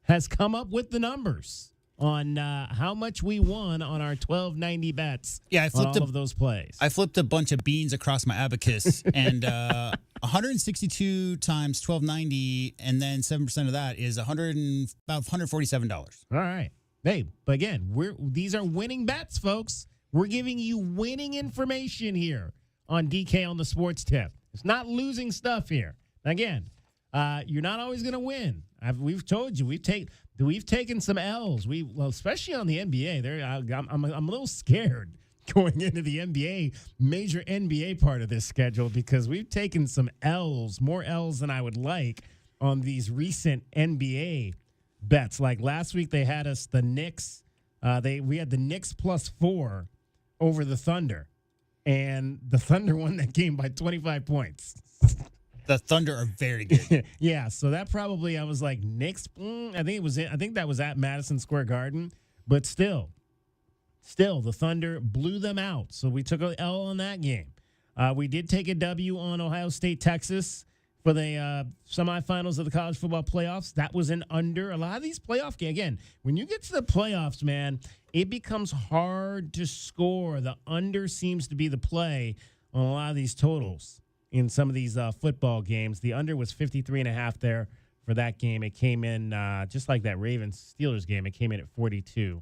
Speaker 3: has come up with the numbers. on how much we won on our 1290 bets.
Speaker 4: Yeah, I flipped
Speaker 3: all of those plays.
Speaker 4: I flipped a bunch of beans across my abacus, and 162 times 1290, and then 7% of that is about $147.
Speaker 3: All right. Hey, but again, these are winning bets, folks. We're giving you winning information here on DK on the Sports Tip. It's not losing stuff here. Again, you're not always going to win. We've told you we've taken some L's. Especially on the NBA. I'm a little scared going into the major NBA part of this schedule, because we've taken some L's, more L's than I would like on these recent NBA bets. Like last week, they had us the Knicks. We had the Knicks +4 over the Thunder, and the Thunder won that game by 25 points.
Speaker 4: The Thunder are very good.
Speaker 3: Yeah, so that probably, I was like, Knicks. I think that was at Madison Square Garden, but still, the Thunder blew them out. So we took an L on that game. We did take a W on Ohio State, Texas for the semifinals of the college football playoffs. That was an under. A lot of these playoff games, again, when you get to the playoffs, man, it becomes hard to score. The under seems to be the play on a lot of these totals in some of these football games. The under was 53.5 there for that game. It came in just like that Ravens-Steelers game. It came in at 42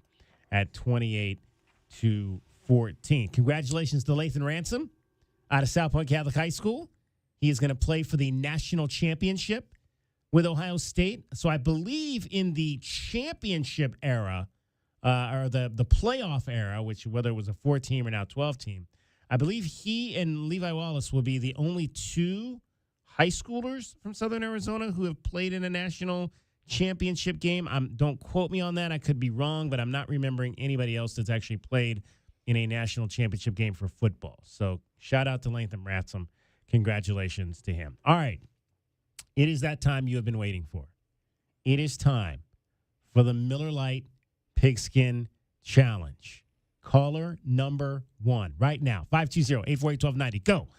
Speaker 3: at 28-14. Congratulations to Lathan Ransom out of South Point Catholic High School. He is going to play for the national championship with Ohio State. So I believe in the championship era, or the playoff era, which whether it was a 4-team or now 12-team, I believe he and Levi Wallace will be the only two high schoolers from Southern Arizona who have played in a national championship game. Don't quote me on that. I could be wrong, but I'm not remembering anybody else that's actually played in a national championship game for football. So shout out to Latham Ransom. Congratulations to him. All right. It is that time you have been waiting for. It is time for the Miller Lite Pigskin Challenge. Caller number 1 right now, 520-848-1290, go,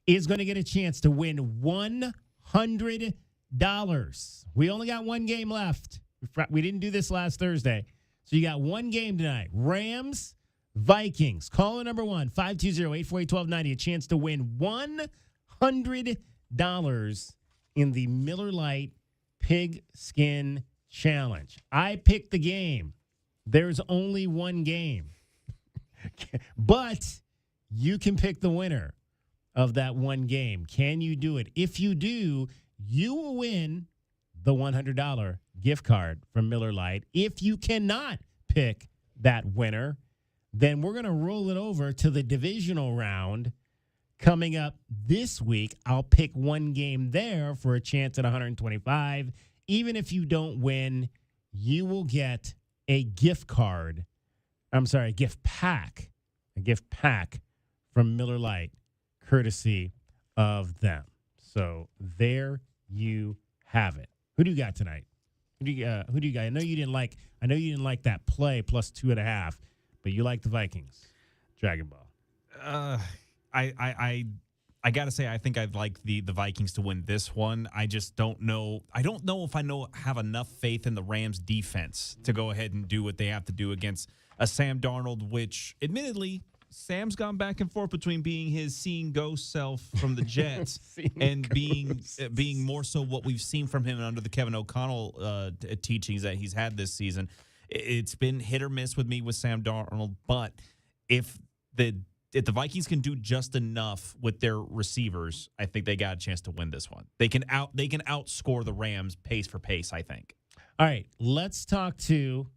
Speaker 3: is going to get a chance to win $100. We only got one game left. We didn't do this last Thursday. So you got one game tonight. Rams, Vikings. Caller number 1, 520-848-1290, a chance to win $100 in the Miller Lite Pigskin Challenge. I picked the game. There's only one game. But you can pick the winner of that one game. Can you do it? If you do, you will win the $100 gift card from Miller Lite. If you cannot pick that winner, then we're going to roll it over to the divisional round coming up this week. I'll pick one game there for a chance at $125. Even if you don't win, you will get a gift card. I'm sorry, a gift pack from Miller Lite, courtesy of them. So there you have it. Who do you got tonight? Who do you got? I know you didn't like that play plus 2.5, but you like the Vikings. Dragon Ball.
Speaker 5: I gotta say, I think I'd like the Vikings to win this one. I just don't know. I don't know if have enough faith in the Rams defense to go ahead and do what they have to do against a Sam Darnold, which admittedly Sam's gone back and forth between being his seeing ghost self from the Jets and being more so what we've seen from him under the Kevin O'Connell teachings that he's had this season. It's been hit or miss with me with Sam Darnold, but if the Vikings can do just enough with their receivers, I think they got a chance to win this one. They can outscore the Rams pace for pace, I think.
Speaker 3: All right, let's talk to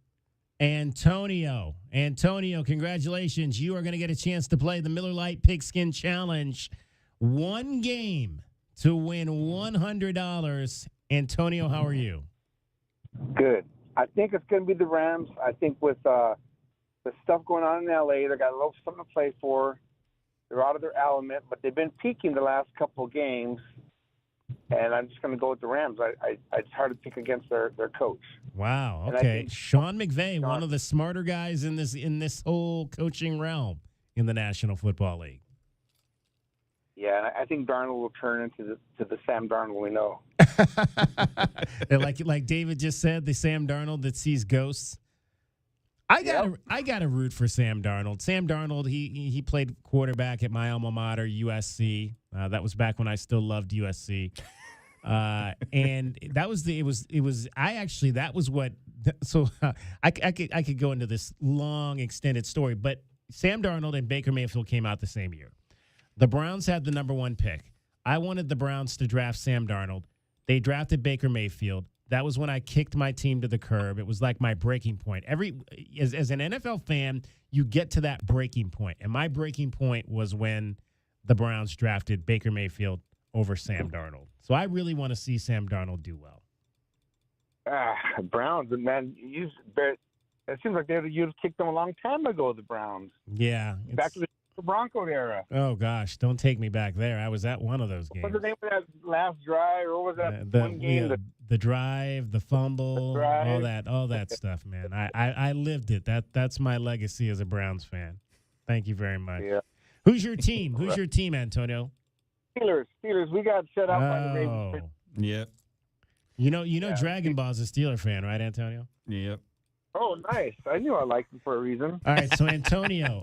Speaker 3: Antonio. Antonio, congratulations. You are going to get a chance to play the Miller Lite Pigskin Challenge. One game to win $100. Antonio, how are you?
Speaker 2: Good. I think it's going to be the Rams. I think with the stuff going on in L.A., they got a little something to play for. They're out of their element, but they've been peaking the last couple of games, and I'm just going to go with the Rams. It's hard to pick against their coach.
Speaker 3: Wow. Okay. Sean McVay, one of the smarter guys in this whole coaching realm in the National Football League.
Speaker 2: Yeah, and I think Darnold will turn into the Sam Darnold we know.
Speaker 3: like David just said, the Sam Darnold that sees ghosts. I gotta root for Sam Darnold. Sam Darnold, he played quarterback at my alma mater, USC. That was back when I still loved USC. And that was I could go into this long extended story, but Sam Darnold and Baker Mayfield came out the same year. The Browns had the number 1 pick. I wanted the Browns to draft Sam Darnold. They drafted Baker Mayfield. That was when I kicked my team to the curb. It was like my breaking point. As an NFL fan, you get to that breaking point. And my breaking point was when the Browns drafted Baker Mayfield over Sam Darnold. So I really want to see Sam Darnold do well.
Speaker 2: Browns, man, it seems like you'd kicked them a long time ago, the Browns.
Speaker 3: Yeah.
Speaker 2: Back to the Bronco era.
Speaker 3: Oh, gosh. Don't take me back there. I was at one of those games.
Speaker 2: What was the name of that last drive? Or what was that one game?
Speaker 3: The drive, the fumble, all that stuff, man. I lived it. That's my legacy as a Browns fan. Thank you very much.
Speaker 2: Yeah.
Speaker 3: Who's your team? Who's your team, Antonio?
Speaker 2: Steelers. We got shut out by the Ravens.
Speaker 5: Yep.
Speaker 3: You know, Dragon Ball's a Steeler fan, right, Antonio?
Speaker 5: Yep.
Speaker 2: Oh, nice. I knew I liked him for a reason.
Speaker 3: All right, so Antonio,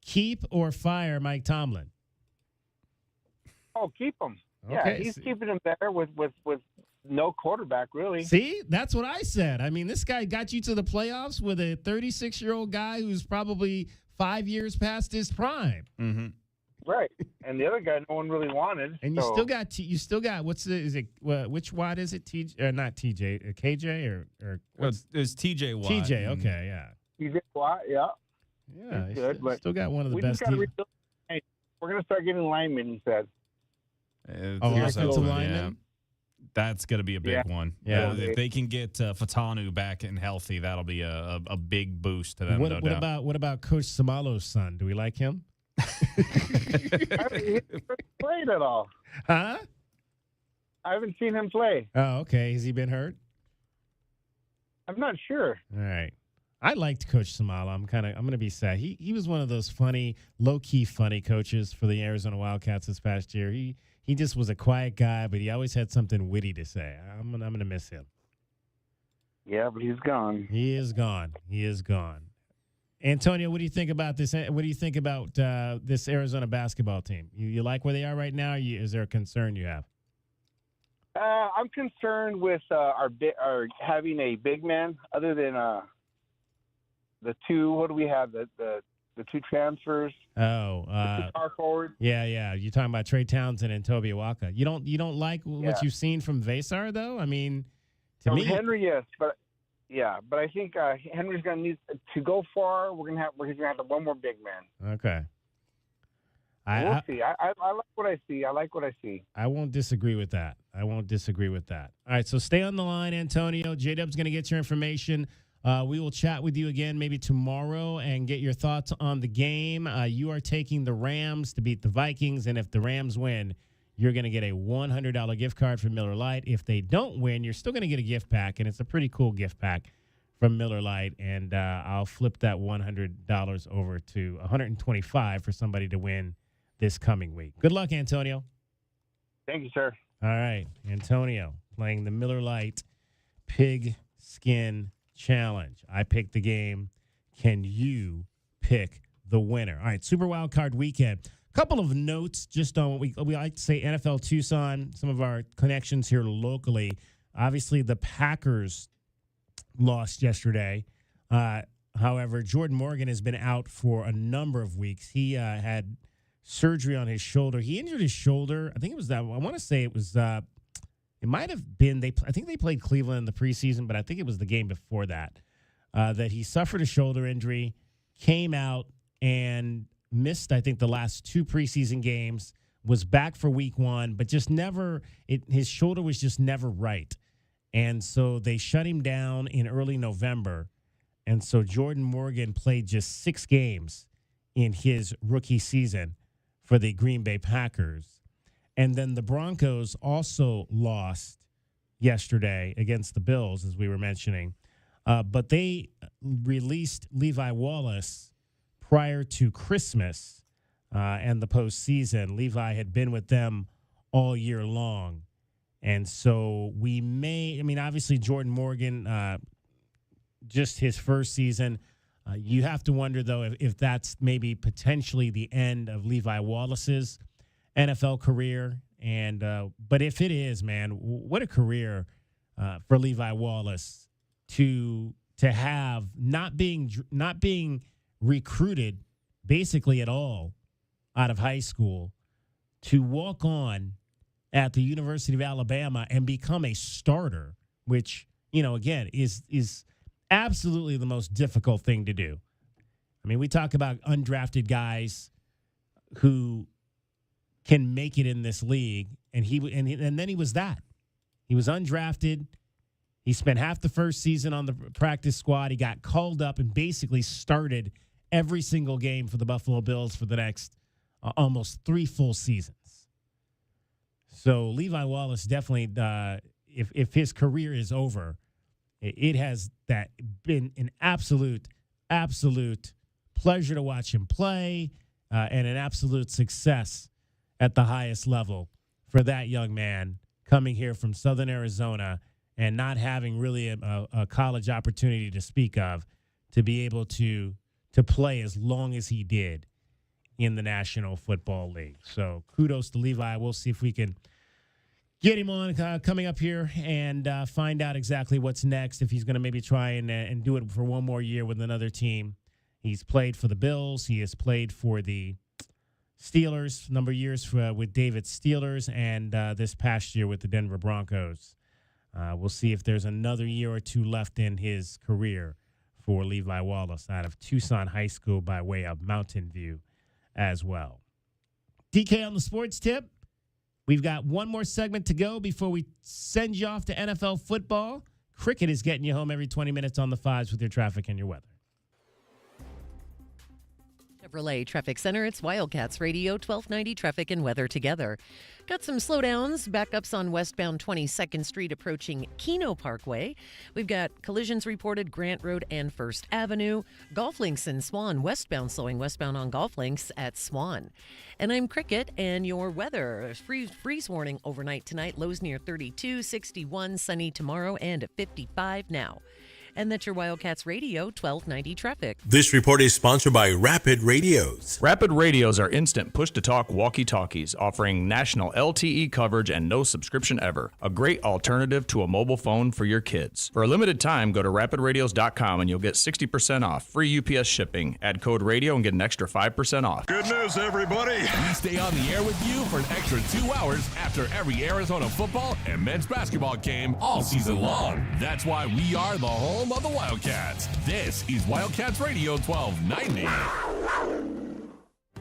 Speaker 3: keep or fire Mike Tomlin?
Speaker 2: Oh, keep him.
Speaker 3: Okay.
Speaker 2: Yeah, he's keeping him there with no quarterback, really.
Speaker 3: See, that's what I said. I mean, this guy got you to the playoffs with a 36-year-old guy who's probably 5 years past his prime.
Speaker 5: Mm-hmm.
Speaker 2: Right, and the other guy no one really wanted.
Speaker 3: And you still got which Watt is it? Not TJ, KJ or
Speaker 5: it's TJ Watt.
Speaker 3: TJ, okay, yeah.
Speaker 2: TJ Watt, yeah.
Speaker 3: Yeah,
Speaker 2: he's good, but
Speaker 3: still got one of the best.
Speaker 2: We're gonna start getting linemen, he said.
Speaker 3: Offensive linemen.
Speaker 5: Yeah. That's going to be a big one.
Speaker 3: Yeah.
Speaker 5: If they can get Fatanu back and healthy, that'll be a big boost to them.
Speaker 3: What about Coach Samalo's son? Do we like him?
Speaker 2: He hasn't played at all.
Speaker 3: Huh?
Speaker 2: I haven't seen him play.
Speaker 3: Oh, okay. Has he been hurt?
Speaker 2: I'm not sure.
Speaker 3: All right. I liked Coach Samalo. I'm going to be sad. He was one of those funny, low-key funny coaches for the Arizona Wildcats this past year. He just was a quiet guy, but he always had something witty to say. I'm gonna miss him.
Speaker 2: Yeah, but he's gone.
Speaker 3: He is gone. Antonio, what do you think about this? What do you think about this Arizona basketball team? You like where they are right now? Is there a concern you have?
Speaker 2: I'm concerned with our having a big man other than the two. What do we have? The two transfers.
Speaker 3: Oh,
Speaker 2: the star forward.
Speaker 3: Yeah. You're talking about Trey Townsend and Toby Awaka. You don't like what you've seen from Vasar, though? I mean, to me,
Speaker 2: Henry, yes, but I think Henry's gonna need to go far. He's gonna have one more big man.
Speaker 3: Okay.
Speaker 2: We'll see. I like what I see.
Speaker 3: I won't disagree with that. All right, so stay on the line, Antonio. J-Dub's going to get your information. We will chat with you again maybe tomorrow and get your thoughts on the game. You are taking the Rams to beat the Vikings, and if the Rams win, you're going to get a $100 gift card from Miller Lite. If they don't win, you're still going to get a gift pack, and it's a pretty cool gift pack from Miller Lite, and I'll flip that $100 over to $125 for somebody to win this coming week. Good luck, Antonio.
Speaker 2: Thank you, sir.
Speaker 3: All right, Antonio playing the Miller Lite Pig Skin Challenge. I picked the game. Can you pick the winner? All right, Super Wild Card Weekend. Couple of notes just on what we like to say NFL Tucson, some of our connections here locally. Obviously, the Packers lost yesterday. However, Jordan Morgan has been out for a number of weeks. He had surgery on his shoulder. He injured his shoulder. I think it was that. I want to say it was. It might have been. I think they played Cleveland in the preseason, but I think it was the game before that that he suffered a shoulder injury, came out and missed. I think the last two preseason games. Was back for week one, but just never. His shoulder was just never right, and so they shut him down in early November, and so Jordan Morgan played just 6 games in his rookie season for the Green Bay Packers. And then the Broncos also lost yesterday against the Bills, as we were mentioning. But they released Levi Wallace prior to Christmas and the postseason. Levi had been with them all year long. And so we may, obviously Jordan Morgan just his first season. You have to wonder, though, if that's maybe potentially the end of Levi Wallace's NFL career. And but if it is, man, what a career for Levi Wallace to have not being recruited basically at all out of high school, to walk on at the University of Alabama and become a starter, which, again, is absolutely the most difficult thing to do. I mean, we talk about undrafted guys who can make it in this league, and then he was that. He was undrafted. He spent half the first season on the practice squad. He got called up and basically started every single game for the Buffalo Bills for the next almost 3 full seasons. So Levi Wallace definitely, if his career is over, it has been an absolute pleasure to watch him play, and an absolute success at the highest level for that young man coming here from Southern Arizona and not having really a college opportunity to speak of, to be able to play as long as he did in the National Football League. So kudos to Levi. We'll see if we can get him on coming up here and find out exactly what's next, if he's going to maybe try and do it for one more year with another team. He's played for the Bills. He has played for the Steelers, a number of years with David's Steelers, and this past year with the Denver Broncos. We'll see if there's another year or two left in his career for Levi Wallace out of Tucson High School by way of Mountain View as well. DK on the sports tip. We've got one more segment to go before we send you off to NFL football. Cricket is getting you home every 20 minutes on the fives with your traffic and your weather.
Speaker 6: Chevrolet Traffic Center, it's Wildcats Radio, 1290 traffic and weather together. Got some slowdowns, backups on westbound 22nd Street approaching Keno Parkway. We've got collisions reported Grant Road and First Avenue. Golf links in Swan, westbound slowing westbound on golf links at Swan. And I'm Cricket, and your weather. Freeze warning overnight tonight, lows near 32, 61, sunny tomorrow, and 55 now. And that's your Wildcats Radio 1290 traffic.
Speaker 15: This report is sponsored by Rapid Radios.
Speaker 17: Rapid Radios are instant push-to-talk walkie-talkies offering national LTE coverage and no subscription ever. A great alternative to a mobile phone for your kids. For a limited time, go to rapidradios.com and you'll get 60% off. Free UPS shipping. Add code radio and get an extra 5% off.
Speaker 1: Good news, everybody. We stay on the air with you for an extra 2 hours after every Arizona football and men's basketball game all season long. That's why we are the home of the Wildcats. This is Wildcats Radio 1290.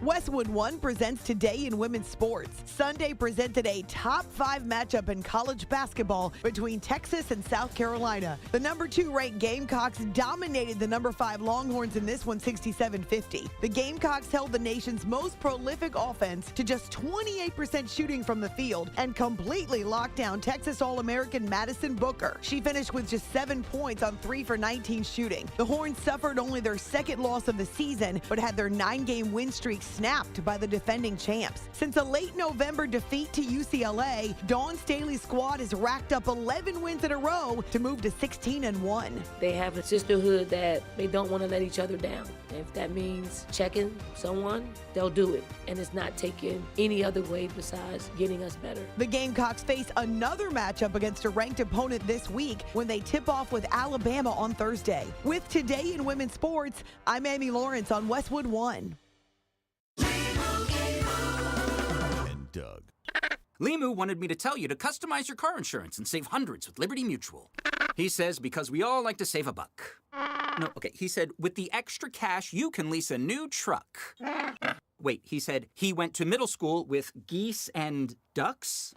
Speaker 12: Westwood One presents Today in Women's Sports. Sunday presented a top 5 matchup in college basketball between Texas and South Carolina. The number 2 ranked Gamecocks dominated the number 5 Longhorns in this one 67-50. The Gamecocks held the nation's most prolific offense to just 28% shooting from the field and completely locked down Texas All-American Madison Booker. She finished with just 7 points on 3 for 19 shooting. The Horns suffered only their second loss of the season, but had their 9-game win streak snapped by the defending champs. Since a late November defeat to UCLA, Dawn Staley's squad has racked up 11 wins in a row to move to 16-1.
Speaker 14: They have a sisterhood that they don't want to let each other down. If that means checking someone, they'll do it. And it's not taken any other way besides getting us better.
Speaker 12: The Gamecocks face another matchup against a ranked opponent this week when they tip off with Alabama on Thursday. With Today in Women's Sports, I'm Amy Lawrence on Westwood One.
Speaker 16: And Doug. Limu wanted me to tell you to customize your car insurance and save hundreds with Liberty Mutual. He says because we all like to save a buck. No, okay, he said with the extra cash, you can lease a new truck. Wait, he said he went to middle school with geese and ducks?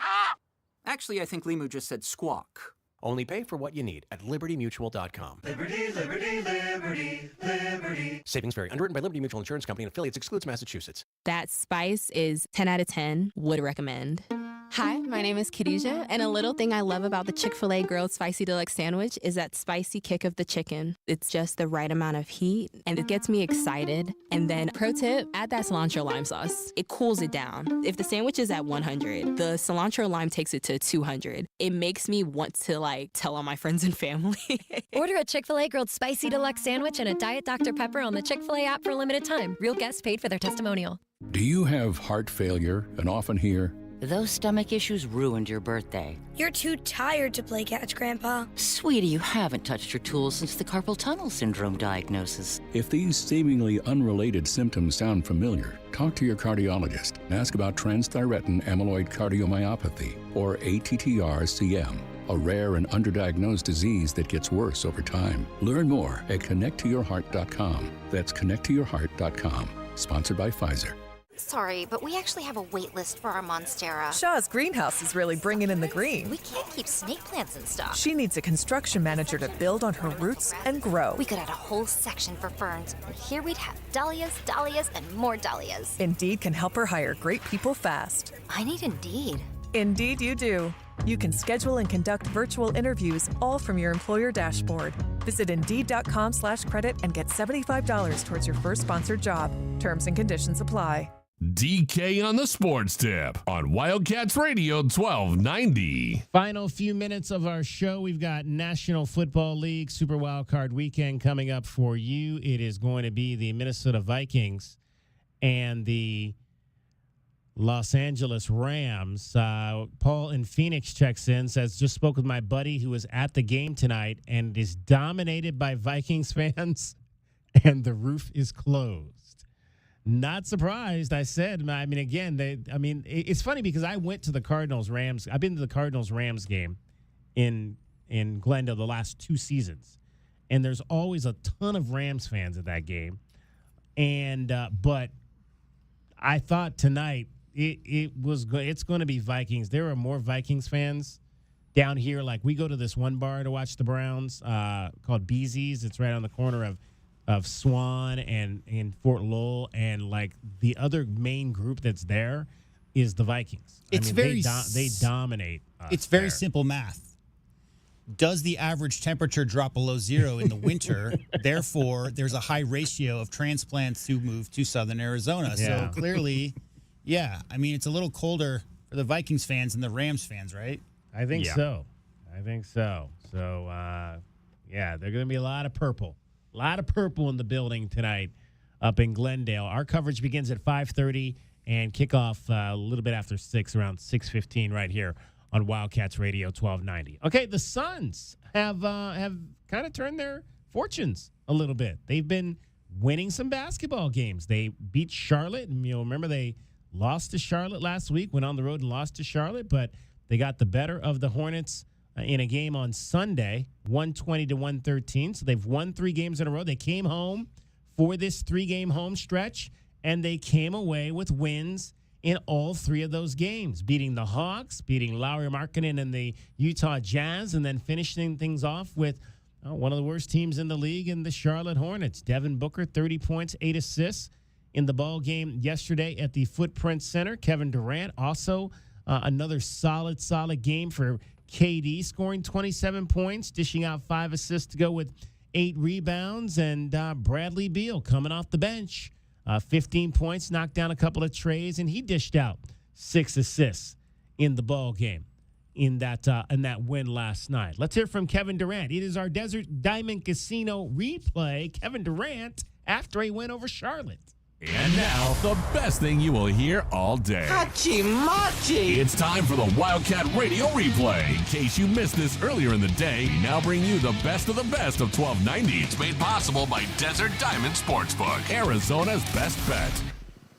Speaker 16: Actually, I think Limu just said squawk.
Speaker 19: Only pay for what you need at libertymutual.com.
Speaker 24: Liberty, liberty, liberty, liberty.
Speaker 19: Savings vary. Underwritten by Liberty Mutual Insurance Company and affiliates. Excludes Massachusetts.
Speaker 25: That spice is 10 out of 10. Would recommend.
Speaker 8: Hi, my name is Khadijah, and a little thing I love about the Chick-fil-A Grilled Spicy Deluxe Sandwich is that spicy kick of the chicken. It's just the right amount of heat, and it gets me excited. And then, pro tip, add that cilantro lime sauce. It cools it down. If the sandwich is at 100, the cilantro lime takes it to 200. It makes me want to, tell all my friends and family.
Speaker 10: Order a Chick-fil-A Grilled Spicy Deluxe Sandwich and a Diet Dr. Pepper on the Chick-fil-A app for a limited time. Real guests paid for their testimonial.
Speaker 11: Do you have heart failure and often hear,
Speaker 18: "Those stomach issues ruined your birthday"?
Speaker 21: "You're too tired to play catch, Grandpa."
Speaker 18: Sweetie, you haven't touched your tools since the carpal tunnel syndrome diagnosis.
Speaker 11: If these seemingly unrelated symptoms sound familiar, talk to your cardiologist and ask about transthyretin amyloid cardiomyopathy, or ATTR-CM, a rare and underdiagnosed disease that gets worse over time. Learn more at connecttoyourheart.com. That's connecttoyourheart.com. Sponsored by Pfizer.
Speaker 25: Sorry, but we actually have a wait list for our Monstera.
Speaker 26: Shaw's greenhouse is really bringing in the green.
Speaker 25: We can't keep snake plants in stock.
Speaker 26: She needs a construction manager to build on her roots and grow.
Speaker 25: We could add a whole section for ferns, and here we'd have dahlias, dahlias, and more dahlias.
Speaker 26: Indeed can help her hire great people fast.
Speaker 25: I need Indeed.
Speaker 26: Indeed you do. You can schedule and conduct virtual interviews all from your employer dashboard. Visit Indeed.com/credit and get $75 towards your first sponsored job. Terms and conditions apply.
Speaker 1: DK on the Sports Tip on Wildcats Radio 1290.
Speaker 3: Final few minutes of our show. We've got National Football League Super Wildcard Weekend coming up for you. It is going to be the Minnesota Vikings and the Los Angeles Rams. Paul in Phoenix checks in, says, just spoke with my buddy who was at the game tonight and is dominated by Vikings fans, and the roof is closed. Not surprised. I said, again, it's funny because I went to the Cardinals-Rams. I've been to the Cardinals-Rams game in Glendale the last 2 seasons, and there's always a ton of Rams fans at that game. And but I thought tonight it's going to be Vikings. There are more Vikings fans down here. Like, we go to this one bar to watch the Browns called Beezy's. It's right on the corner of Swan and Fort Lowell, and the other main group that's there is the Vikings.
Speaker 4: It's
Speaker 3: they dominate.
Speaker 4: It's very simple math. Does the average temperature drop below zero in the winter? Therefore, there's a high ratio of transplants who move to southern Arizona.
Speaker 3: Yeah.
Speaker 4: So clearly, it's a little colder for the Vikings fans than the Rams fans, right?
Speaker 3: I think so. So, they're going to be a lot of purple. A lot of purple in the building tonight up in Glendale. Our coverage begins at 5:30 and kickoff a little bit after 6, around 6:15 right here on Wildcats Radio 1290. Okay, the Suns have kind of turned their fortunes a little bit. They've been winning some basketball games. They beat Charlotte, and remember they lost to Charlotte last week, went on the road and lost to Charlotte, but they got the better of the Hornets in a game on Sunday, 120-113. So they've won 3 games in a row. They came home for this 3-game home stretch, and they came away with wins in all 3 of those games, beating the Hawks, beating Lauri Markkanen and the Utah Jazz, and then finishing things off with one of the worst teams in the league in the Charlotte Hornets. Devin Booker, 30 points, 8 assists in the ball game yesterday at the Footprint Center. Kevin Durant also another solid game for KD, scoring 27 points, dishing out 5 assists to go with 8 rebounds. And Bradley Beal coming off the bench, 15 points, knocked down a couple of trays, and he dished out 6 assists in the ball game in that win last night. Let's hear from Kevin Durant. It is our Desert Diamond Casino replay. Kevin Durant after a win over Charlotte.
Speaker 1: And now, the best thing you will hear all day.
Speaker 24: Hachi-machi!
Speaker 1: It's time for the Wildcat Radio Replay. In case you missed this earlier in the day, we now bring you the best of 1290. It's made possible by Desert Diamond Sportsbook, Arizona's best bet.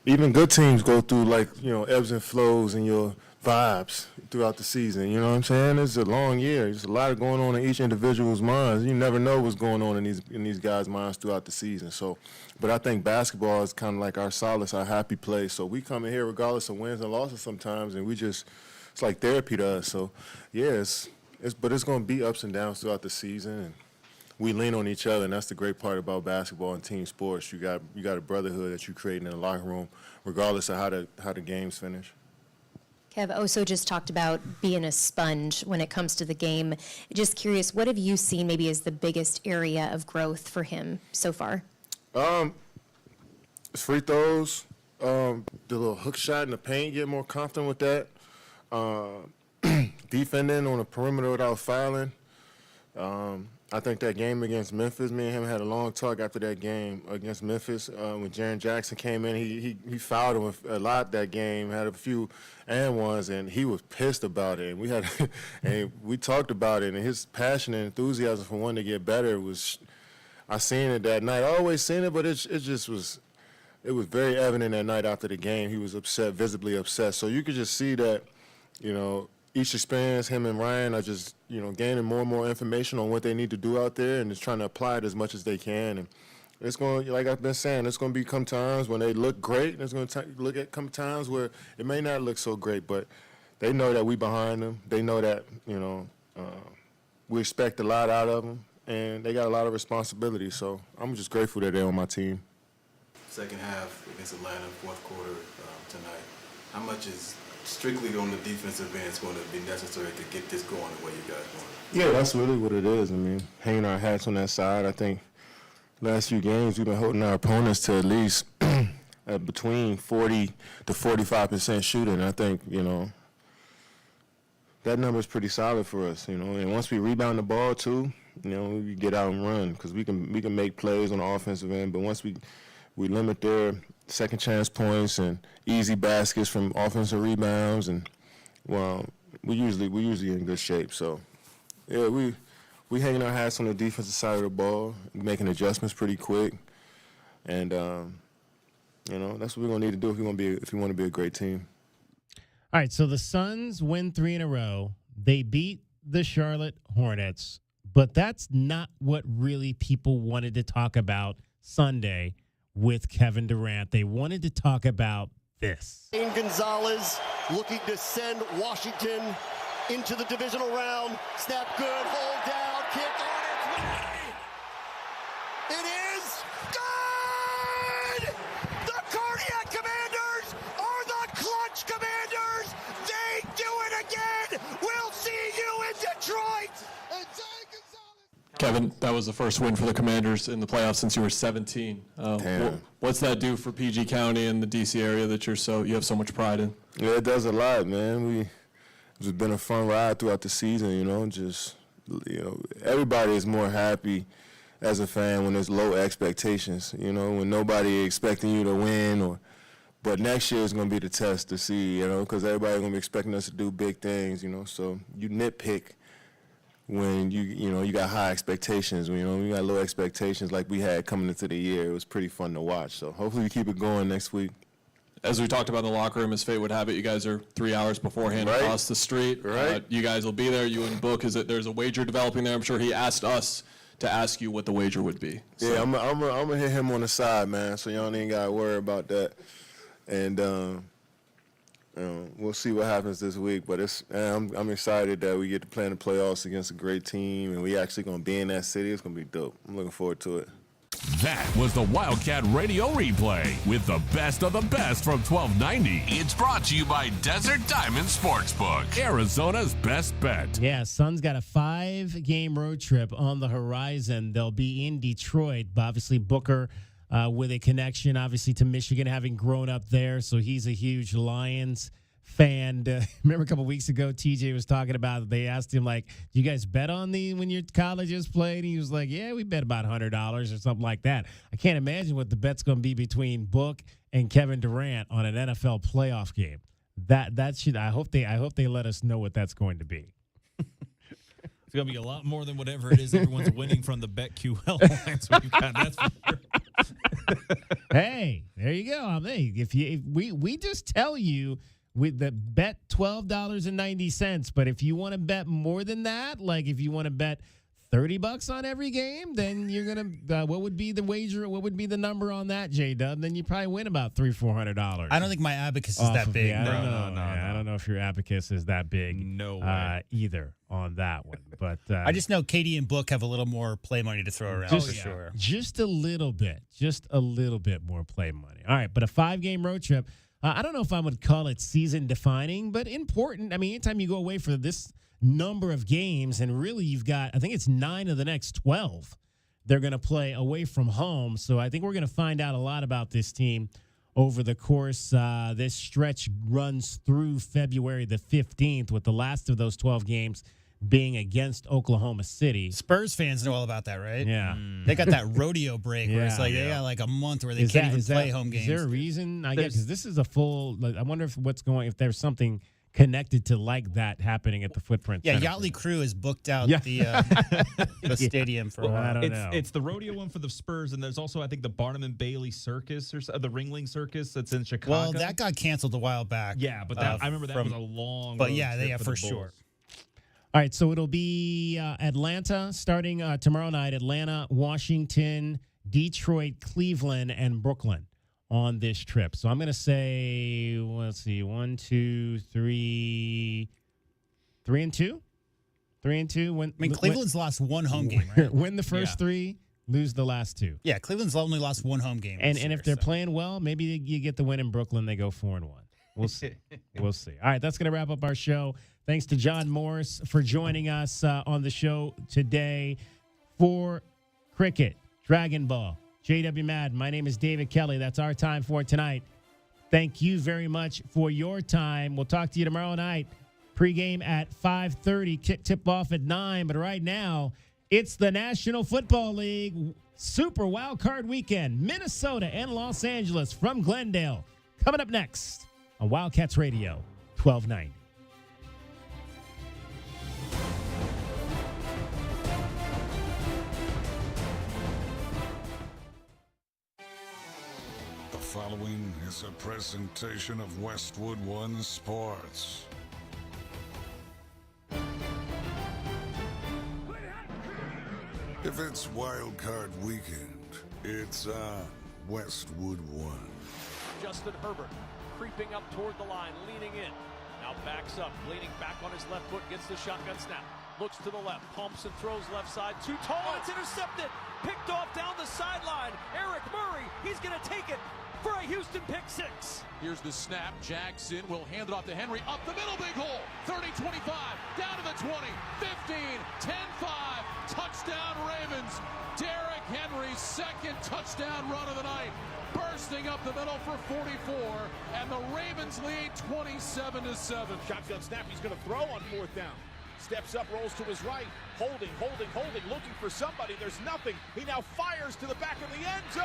Speaker 27: Even good teams go through ebbs and flows in your vibes throughout the season. You know what I'm saying? It's a long year. There's a lot going on in each individual's minds. You never know what's going on in these guys' minds throughout the season. So, but I think basketball is kind of like our solace, our happy place. So we come in here regardless of wins and losses sometimes, and it's like therapy to us. So, but it's going to be ups and downs throughout the season, and we lean on each other, and that's the great part about basketball and team sports. You got a brotherhood that you create in the locker room, regardless of how the games finish.
Speaker 10: Kev, Oso just talked about being a sponge when it comes to the game. Just curious, what have you seen maybe as the biggest area of growth for him so far?
Speaker 27: Free throws, the little hook shot in the paint, get more confident with that. Defending on the perimeter without fouling. I think that game against Memphis, me and him had a long talk after that game against Memphis. When Jaren Jackson came in, he fouled him a lot that game, had a few and ones, and he was pissed about it. And and we talked about it, and his passion and enthusiasm for wanting to get better was, I seen it that night. I always seen it, but it was very evident that night after the game. He was upset, visibly upset. So you could just see that, each experience, him and Ryan are just, gaining more and more information on what they need to do out there and just trying to apply it as much as they can. And it's going to, like I've been saying, it's going to become times when they look great, and it's going to come times where it may not look so great, but they know that we behind them. They know that, we expect a lot out of them, and they got a lot of responsibility. So I'm just grateful that they're on my team.
Speaker 5: Second half against Atlanta, fourth quarter tonight, how much is strictly on the defensive end is going to be necessary to get this going the way you guys want it?
Speaker 27: Yeah, that's really what it is. I mean, hanging our hats on that side. I think last few games we've been holding our opponents to at least between 40 to 45% shooting. I think, that number is pretty solid for us, And once we rebound the ball too, we get out and run because we can make plays on the offensive end. But once we limit their second chance points and easy baskets from offensive rebounds, and we usually in good shape. So yeah, we hanging our hats on the defensive side of the ball, making adjustments pretty quick, and that's what we're gonna need to do if we want to be a great team.
Speaker 3: All right, so the Suns win 3 in a row. They beat the Charlotte Hornets, but that's not what really people wanted to talk about Sunday with Kevin Durant. They wanted to talk about this.
Speaker 7: Gonzales looking to send Washington into the divisional round. Snap good, hold down, kick on, it's good! It is good! The Cardiac Commanders are the Clutch Commanders! They do it again! We'll see you in Detroit! And
Speaker 9: Kevin, that was the first win for the Commanders in the playoffs since you were 17. What's that do for PG County and the D.C. area that you have so much pride in?
Speaker 27: Yeah, it does a lot, man. It's been a fun ride throughout the season, everybody is more happy as a fan when there's low expectations, when nobody expecting you to win but next year is going to be the test to see, because everybody's going to be expecting us to do big things, so you nitpick when you got high expectations. When we got low expectations like we had coming into the year, it was pretty fun to watch. So hopefully we keep it going next week.
Speaker 9: As we talked about in the locker room, as fate would have it, you guys are 3 hours beforehand across the street.
Speaker 27: Right.
Speaker 9: You guys will be there. You and Book, there's a wager developing there. I'm sure he asked us to ask you what the wager would be. So. Yeah, I'm gonna hit him on the side, man. So y'all ain't gotta worry about that.
Speaker 27: And we'll see what happens this week, but I'm excited that we get to play in the playoffs against a great team, and we actually going to be in that city. It's going to be dope. I'm looking forward to it.
Speaker 1: That was the Wildcat Radio Replay with the best of the best from 1290. It's brought to you by Desert Diamond Sportsbook, Arizona's best bet.
Speaker 3: Yeah, Suns got a 5-game road trip on the horizon. They'll be in Detroit. Obviously, Booker with a connection, obviously, to Michigan, having grown up there. So he's a huge Lions fan. Remember a couple weeks ago, TJ was talking about, they asked him, do you guys bet on when your colleges played? And he was like, yeah, we bet about $100 or something like that. I can't imagine what the bet's going to be between Book and Kevin Durant on an NFL playoff game. That should, I hope they let us know what that's going to be.
Speaker 13: It's going to be a lot more than whatever it is everyone's winning from the BetQL lines we've got. That's for sure.
Speaker 3: Hey, there you go. If we just tell you with the bet $12.90, but if you want to bet more than that, if you want to bet $30 on every game, then you're gonna. What would be the wager? What would be the number on that, J-Dub? Then you probably win about $300-$400.
Speaker 4: I don't think my abacus is that big.
Speaker 3: I don't know if your abacus is that big.
Speaker 13: No way.
Speaker 3: Either on that one, but
Speaker 4: I just know Katie and Book have a little more play money to throw around for sure.
Speaker 3: Just a little bit more play money. All right, but a 5-game road trip. I don't know if I would call it season defining, but important. I mean, anytime you go away for this number of games, and really you've got, I think it's 9 of the next 12 they're going to play away from home. So I think we're going to find out a lot about this team over the course. This stretch runs through February the 15th, with the last of those 12 games being against Oklahoma City.
Speaker 4: Spurs fans know all about that, right?
Speaker 3: Yeah.
Speaker 4: They got that rodeo break where it's like they got like a month where they can't even play home games.
Speaker 3: Is there a reason? I guess because this is a full. I wonder if there's something connected to like that happening at the Footprint.
Speaker 4: Yeah,
Speaker 3: Center.
Speaker 4: Yachtly Crew has booked out the stadium for a while.
Speaker 3: I don't know.
Speaker 13: It's the rodeo one for the Spurs, and there's also, I think, the Barnum and Bailey Circus, or the Ringling Circus that's in Chicago.
Speaker 4: Well, that got canceled a while back.
Speaker 13: Yeah, but I remember that was a long.
Speaker 4: But
Speaker 13: road
Speaker 4: yeah,
Speaker 13: trip
Speaker 4: yeah, for
Speaker 13: the
Speaker 4: sure.
Speaker 13: Bulls.
Speaker 3: All right, so it'll be Atlanta starting tomorrow night. Atlanta, Washington, Detroit, Cleveland, and Brooklyn on this trip. So I'm going to say, let's see, 1, 2, 3, 3 and 2, 3 and 2.
Speaker 4: Cleveland's lost one home game, right?
Speaker 3: Win the first 3, lose the last 2.
Speaker 4: Yeah, Cleveland's only lost one home game.
Speaker 3: And if they're playing well, maybe you get the win in Brooklyn. They go 4-1. We'll see. We'll see. All right, that's going to wrap up our show. Thanks to John Morris for joining us on the show today. For Cricket, Dragon Ball, JW Madden, my name is David Kelly. That's our time for tonight. Thank you very much for your time. We'll talk to you tomorrow night. Pregame at 5:30, kick tip off at 9. But right now, it's the National Football League Super Wild Card Weekend. Minnesota and Los Angeles from Glendale. Coming up next on Wildcats Radio, 1290.
Speaker 2: The following is a presentation of Westwood One Sports. If it's Wild Card Weekend, it's on Westwood One.
Speaker 6: Justin Herbert creeping up toward the line, leaning in. Now backs up, leaning back on his left foot, gets the shotgun snap. Looks to the left, pumps and throws left side. Too tall, and it's intercepted. Picked off down the sideline. Eric Murray, he's going to take it for a Houston pick six. Here's the snap. Jackson will hand it off to Henry. Up the middle, big hole. 30-25, down to the 20, 15, 10-5. Touchdown Ravens. Derrick Henry's second touchdown run of the night. Bursting up the middle for 44, and the Ravens lead 27-7. Shotgun snap, he's going to throw on 4th down. Steps up, rolls to his right, holding, looking for somebody. There's nothing. He now fires to the back of the end zone.